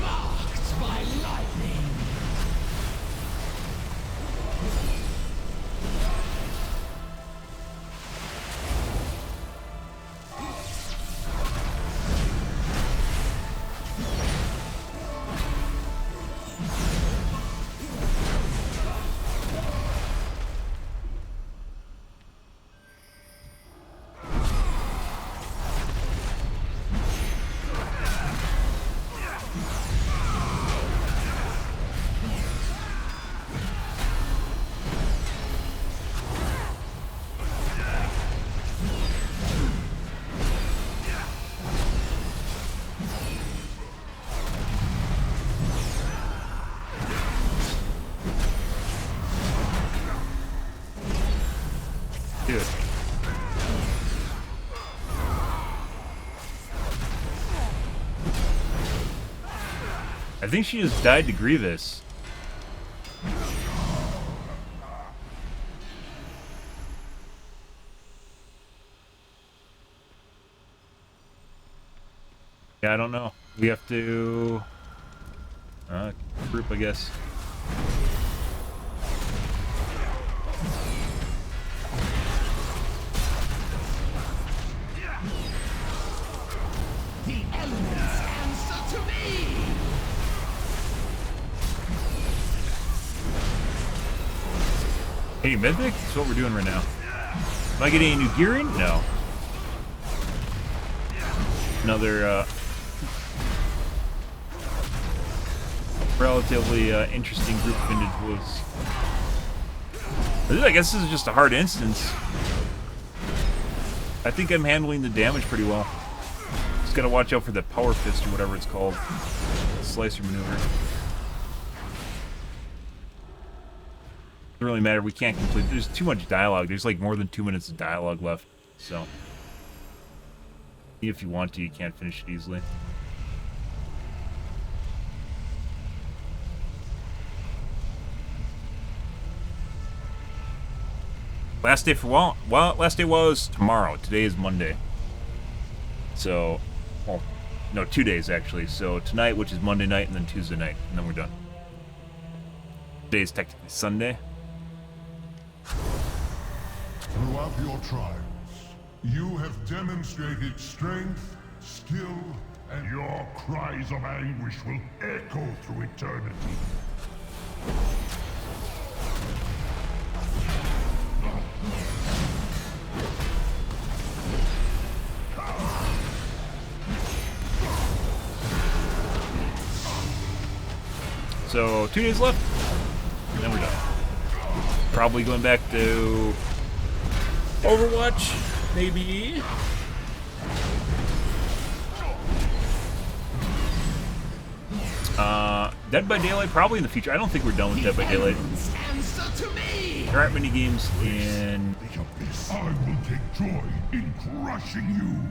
Marked by lightning. Dude. I think she just died to Grievous. Yeah, I don't know. We have to group, I guess. The elements answer to me. Hey, Mythic? That's what we're doing right now. Am I getting any new gearing? No. Another relatively interesting group of individuals. I guess this is just a hard instance. I think I'm handling the damage pretty well. Just gotta watch out for the power fist or whatever it's called. Slicer maneuver. Doesn't really matter. We can't complete. There's too much dialogue. There's like more than 2 minutes of dialogue left. So, if you want to, you can't finish it easily. Last day for last day was tomorrow. Today is Monday. So, well, no, 2 days actually. So tonight, which is Monday night, and then Tuesday night, and then we're done. Today is technically Sunday. Throughout your trials, you have demonstrated strength, skill, and your cries of anguish will echo through eternity. So 2 days left, and then we're done. Probably going back to Overwatch, maybe. Dead by Daylight, probably in the future. I don't think we're done with Dead by Daylight. Answer to me. There aren't many games in. The abyss. I will take joy in crushing you.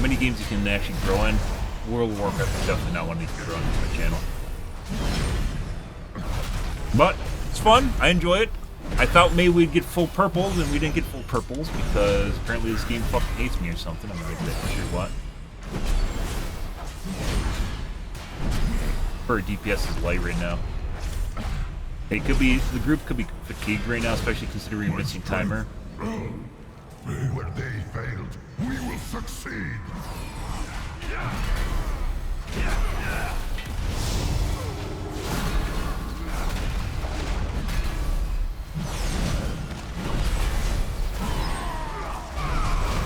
Many games you can actually grow in. World of Warcraft is definitely not one that you can grow in my channel. But it's fun. I enjoy it. I thought maybe we'd get full purples, and we didn't get full purples because apparently this game fucking hates me or something. I'm not exactly sure what. Our DPS is light right now. It could be, the group could be fatigued right now, especially considering we're missing timer. Where they failed, we will succeed.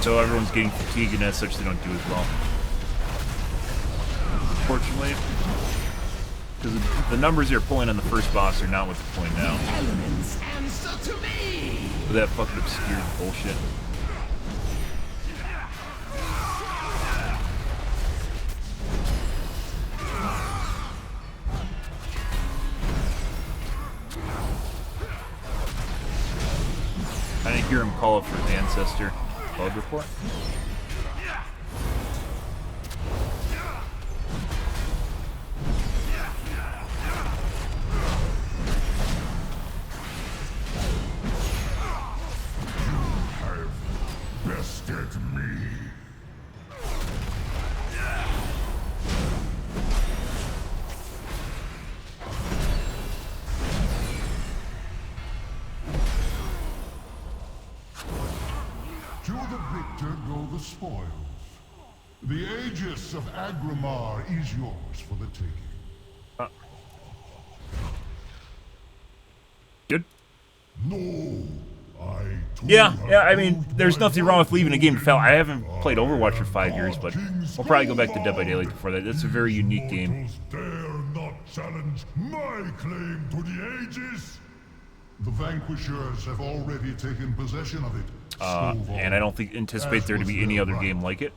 So everyone's getting fatigued, and as such, they don't do as well. Unfortunately. Because the numbers they're pulling on the first boss are not what they're pulling now. Elements answer to me. So that fucking obscure bullshit. I didn't hear him call up for his ancestor. Bug report? Bested me. To the victor go the spoils. The Aegis of Agrimar is yours for the taking. Good. No, Yeah, I mean, there's nothing wrong with leaving a game to fail. I haven't played Overwatch for 5 years, but I'll probably go back to Dead by Daylight before that. It's a very unique game. Mortals dare not challenge my claim to the Aegis. The Vanquishers have already taken possession of it. And I don't anticipate there to be any other game like it.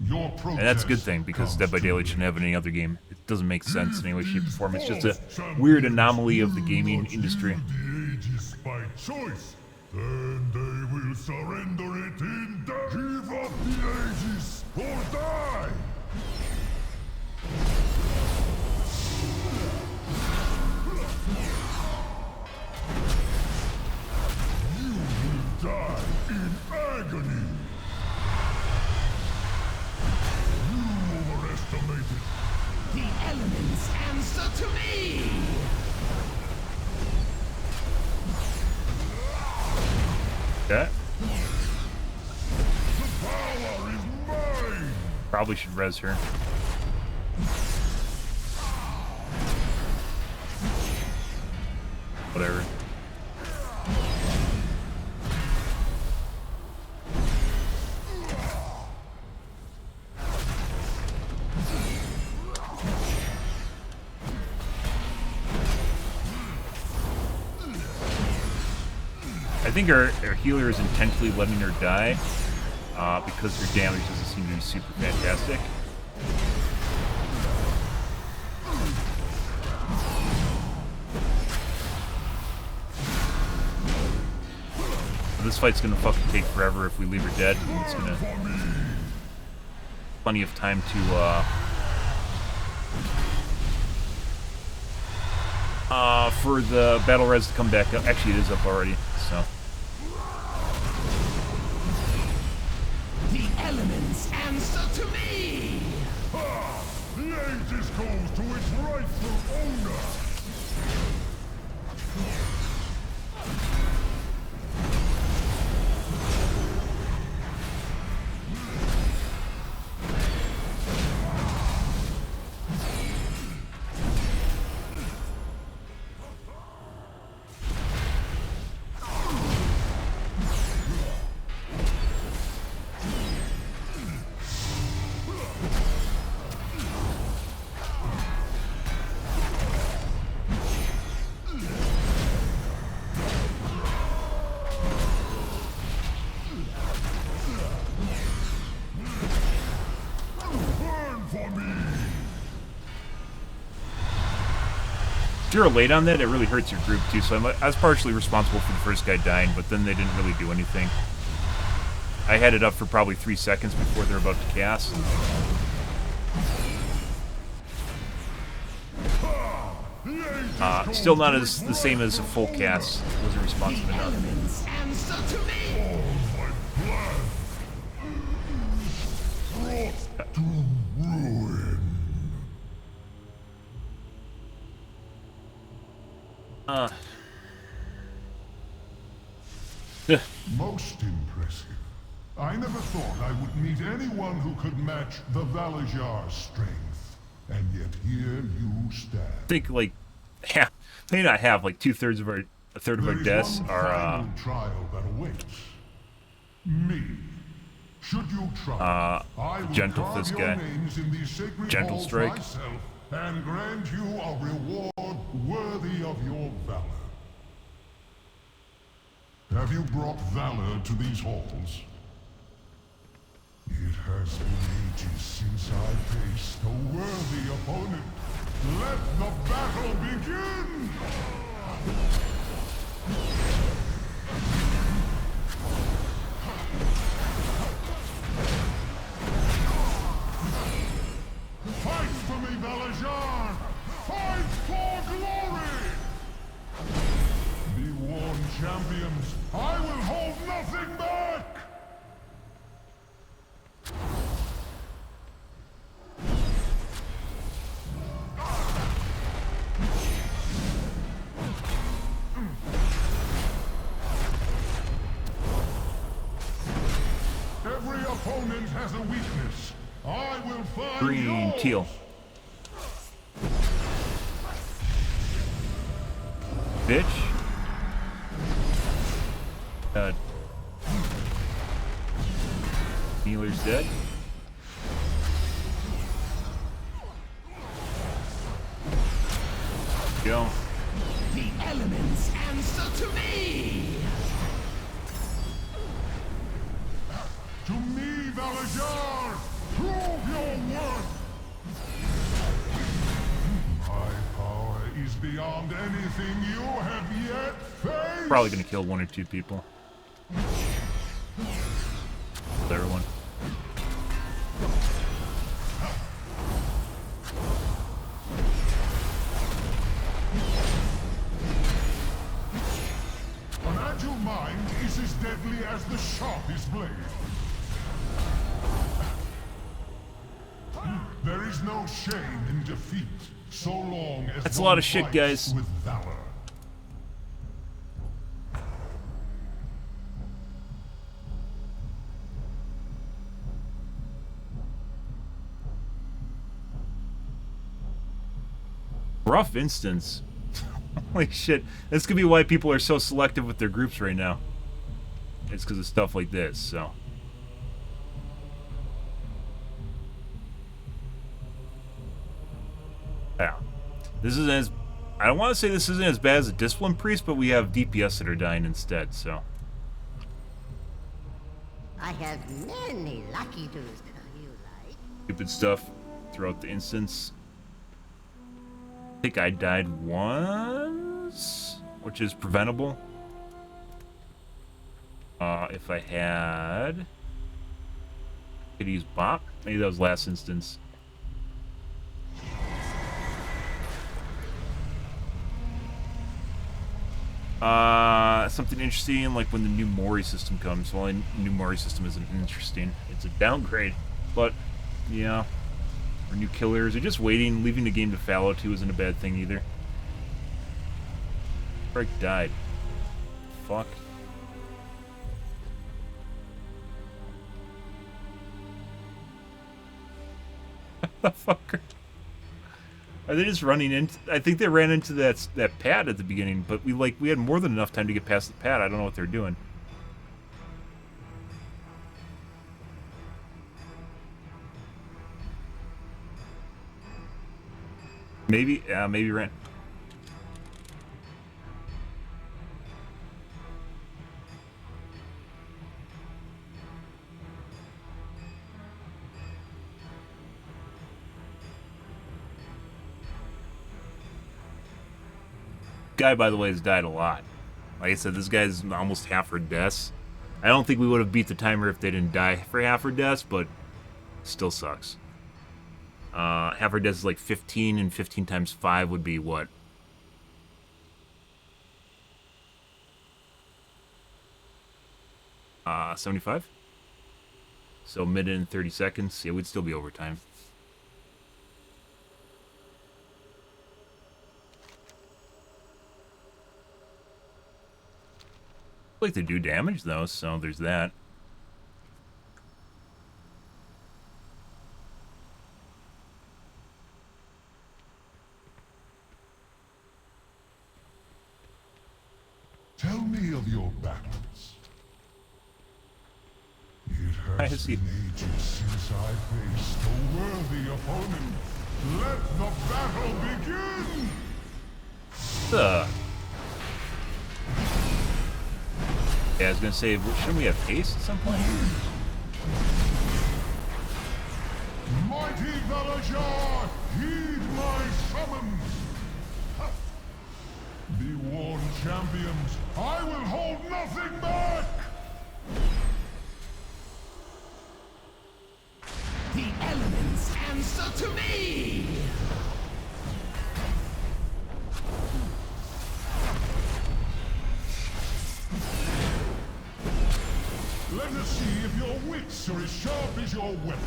And that's a good thing, because Dead by Daylight shouldn't have any other game. It doesn't make sense in any way, shape, or form. It's just a weird anomaly of the gaming industry. The Aegis by choice. Then they will surrender it in death. Give up the Aegis or die! You will die in agony! You overestimated. The elements answer to me. That The power is mine! probably should res her. Whatever. I think our healer is intentionally letting her die because her damage doesn't seem to be super fantastic. But this fight's gonna fucking take forever if we leave her dead. And it's gonna plenty of time to for the battle res to come back up. Actually, it is up already. So. The elements answer to me. The Aegis goes to its rightful owner! If you're late on that, it really hurts your group too, so I was partially responsible for the first guy dying, but then they didn't really do anything. I had it up for probably 3 seconds before they're about to cast. Still not the same as a full cast. Wasn't responsive enough. Elements answer to me. To ruin. Most impressive. I never thought I would meet anyone who could match the Valajar's strength. And yet here you stand. I think like may not have like a third of our deaths are trial that awaits. Me. Should you try, I will Gentle carve Fist your guy. names in these sacred Gentle halls Strike. myself and grant you a reward worthy of your valor. Have you brought valor to these halls? It has been ages since I faced a worthy opponent. Let the battle begin! Fight for me, Valajar! Fight for glory! Be warned, champions. I will hold nothing back! Every opponent has a weakness. I will find Green, yours. teal. Bitch. Healer's dead. Go. The elements answer to me! To me, Valajar! Prove your worth! My power is beyond anything you have yet faced! Probably gonna kill one or two people. Everyone. An agile mind is as deadly as the sharpest blade. There is no shame in defeat, so long as That's a lot one of shit, fights guys. with valor. Rough instance. Holy shit. This could be why people are so selective with their groups right now. It's because of stuff like this, so. Yeah. This isn't as... I don't want to say this isn't as bad as a Discipline Priest, but we have DPS that are dying instead, so. I have many lucky tools. You like? Stupid stuff throughout the instance. I think I died once, which is preventable. If I had... Could use Bop? Maybe that was last instance. Something interesting, like when the new Mori system comes. Well, the new Mori system isn't interesting. It's a downgrade. But, yeah. Or new killers, or just waiting, leaving the game to fallow too isn't a bad thing either. Frank died. Fuck. The fucker. Are they just running into? I think they ran into that pad at the beginning, but we had more than enough time to get past the pad. I don't know what they're doing. Maybe ran. Guy, by the way, has died a lot. Like I said, this guy's almost half her deaths. I don't think we would have beat the timer if they didn't die for half her deaths, but still sucks. Half her deaths is like 15, and 15 times 5 would be what? Uh, 75? So minute and 30 seconds. Yeah, we'd still be overtime. Like they do damage though, so there's that. Tell me of your battles. Why is he? Ages since I faced a worthy opponent. Let the battle begin! Yeah, I was gonna say, shouldn't we have haste at some point? Mighty Valajar, heed my summons! Be warned, champions, I will hold nothing back! The elements answer to me! Let us see if your wits are as sharp as your weapon.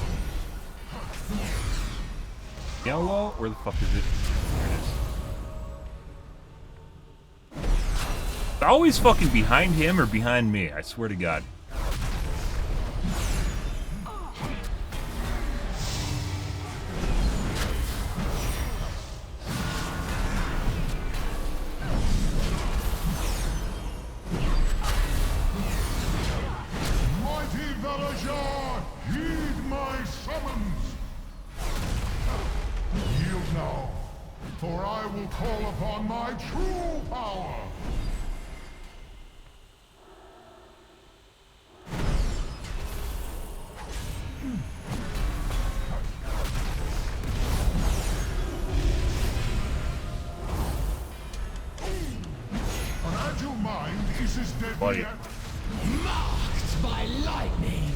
Yellow? Where the fuck is it? There it is. It's always fucking behind him or behind me, I swear to God. Mighty Valajar, heed my summons! Yield now, for I will call upon my true power! An agile mind is as deadly Buddy. as... Marked by lightning!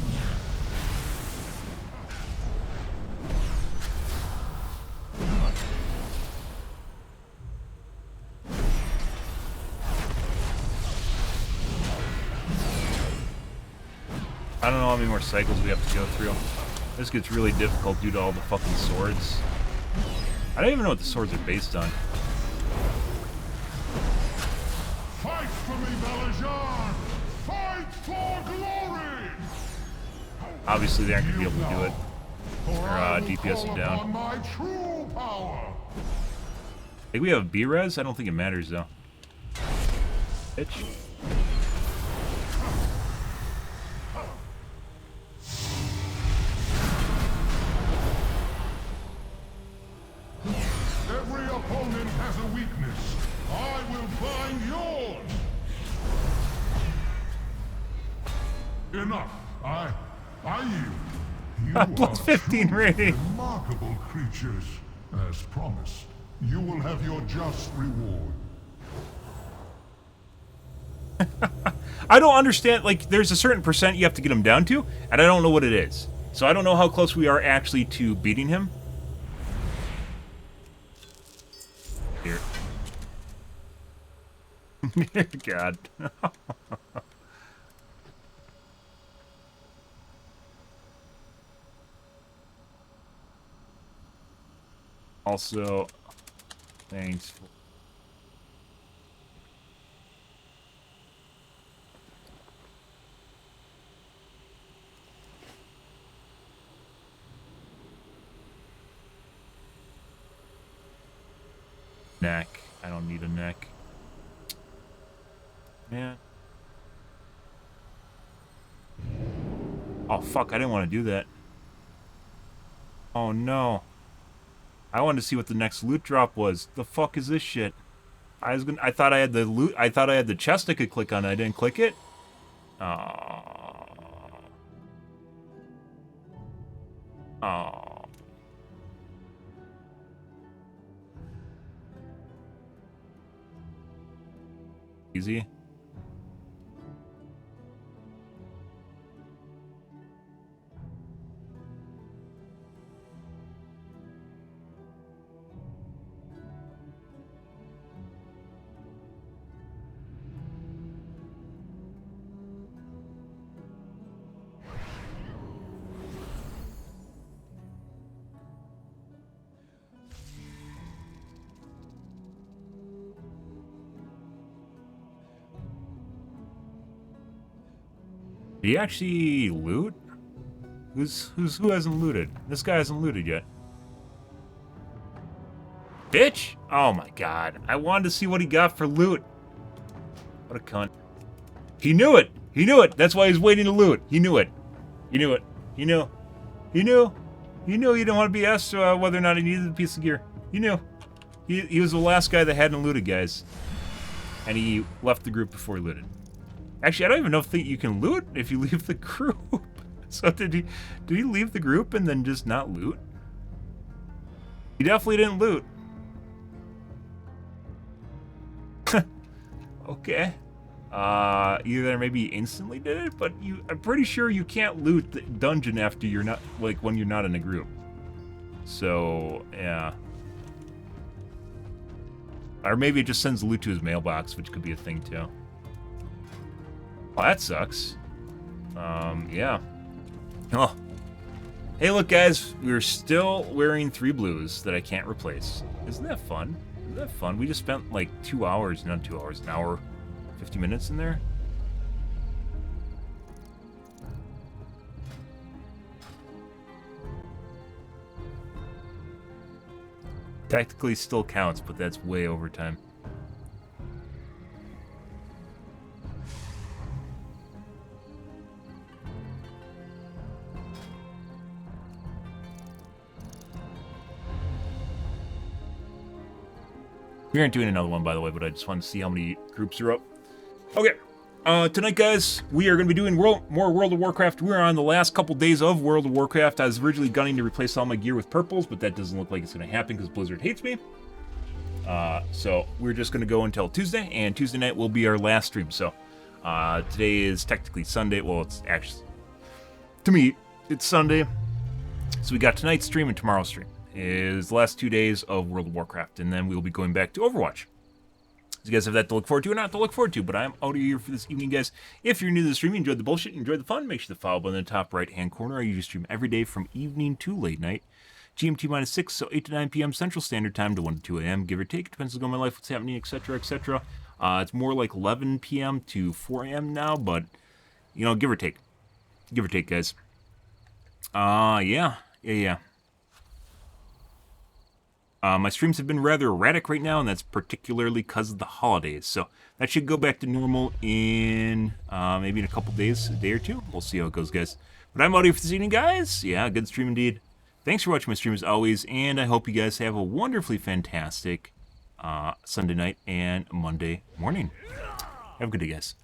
I don't know how many more cycles we have to go through. This gets really difficult due to all the fucking swords. I don't even know what the swords are based on. Fight for me, Valajar! Fight for glory! Obviously, they aren't going to be able to do it. For I will DPS call it down. upon my true power! I think we have B-res? I don't think it matters, though. Bitch. Every opponent has a weakness. I will find yours! Enough. I yield. You Plus are 15 truly rating. remarkable creatures. As promised, you will have your just reward. I don't understand, like, there's a certain percent you have to get him down to, and I don't know what it is. So I don't know how close we are actually to beating him. Here. God. Also, thanks for... Neck. I don't need a neck. Yeah. Oh fuck, I didn't want to do that. Oh no. I wanted to see what the next loot drop was. The fuck is this shit? I thought I had the loot. I thought I had the chest I could click on. I didn't click it. Oh. Oh. Easy. Did he actually loot? Who hasn't looted? This guy hasn't looted yet. Bitch! Oh my god. I wanted to see what he got for loot. What a cunt. He knew it! He knew it! That's why he's waiting to loot. He knew it. He knew it. You knew. You knew. You knew you didn't want to be asked whether or not he needed a piece of gear. You knew. He was the last guy that hadn't looted, guys. And he left the group before he looted. Actually, I don't even know if you can loot if you leave the group. So did he leave the group and then just not loot? He definitely didn't loot. Okay. Either maybe he instantly did it, but I'm pretty sure you can't loot the dungeon after you're not, like, when you're not in a group. So, yeah. Or maybe it just sends loot to his mailbox, which could be a thing too. Well, that sucks. Yeah. Oh. Hey, look, guys, we're still wearing 3 blues that I can't replace. Isn't that fun? Isn't that fun? We just spent like 2 hours, not 2 hours, an hour, 50 minutes in there. Technically still counts, but that's way overtime. We aren't doing another one, by the way, but I just wanted to see how many groups are up. Okay. Tonight, guys, we are going to be doing more World of Warcraft. We're on the last couple days of World of Warcraft. I was originally gunning to replace all my gear with purples, but that doesn't look like it's going to happen because Blizzard hates me. So we're just going to go until Tuesday, and Tuesday night will be our last stream. So today is technically Sunday. Well, it's actually, to me, it's Sunday. So we got tonight's stream and tomorrow's stream. Is the last 2 days of World of Warcraft, and then we'll be going back to Overwatch. So you guys have that to look forward to, or not to look forward to, but I'm out of here for this evening, guys. If you're new to the stream, you enjoyed the bullshit, you enjoyed the fun, make sure to follow button in the top right-hand corner. I usually stream every day from evening to late night. GMT minus 6, so 8 to 9 p.m. Central Standard Time to 1 to 2 a.m., give or take. Depends on my life, what's happening, etc., etc. It's more like 11 p.m. to 4 a.m. now, but, you know, give or take. Give or take, guys. Yeah. My streams have been rather erratic right now, and that's particularly because of the holidays. So that should go back to normal in maybe in a couple days, a day or two. We'll see how it goes, guys. But I'm out here for this evening, guys. Yeah, good stream indeed. Thanks for watching my stream as always, and I hope you guys have a wonderfully fantastic Sunday night and Monday morning. Have a good day, guys.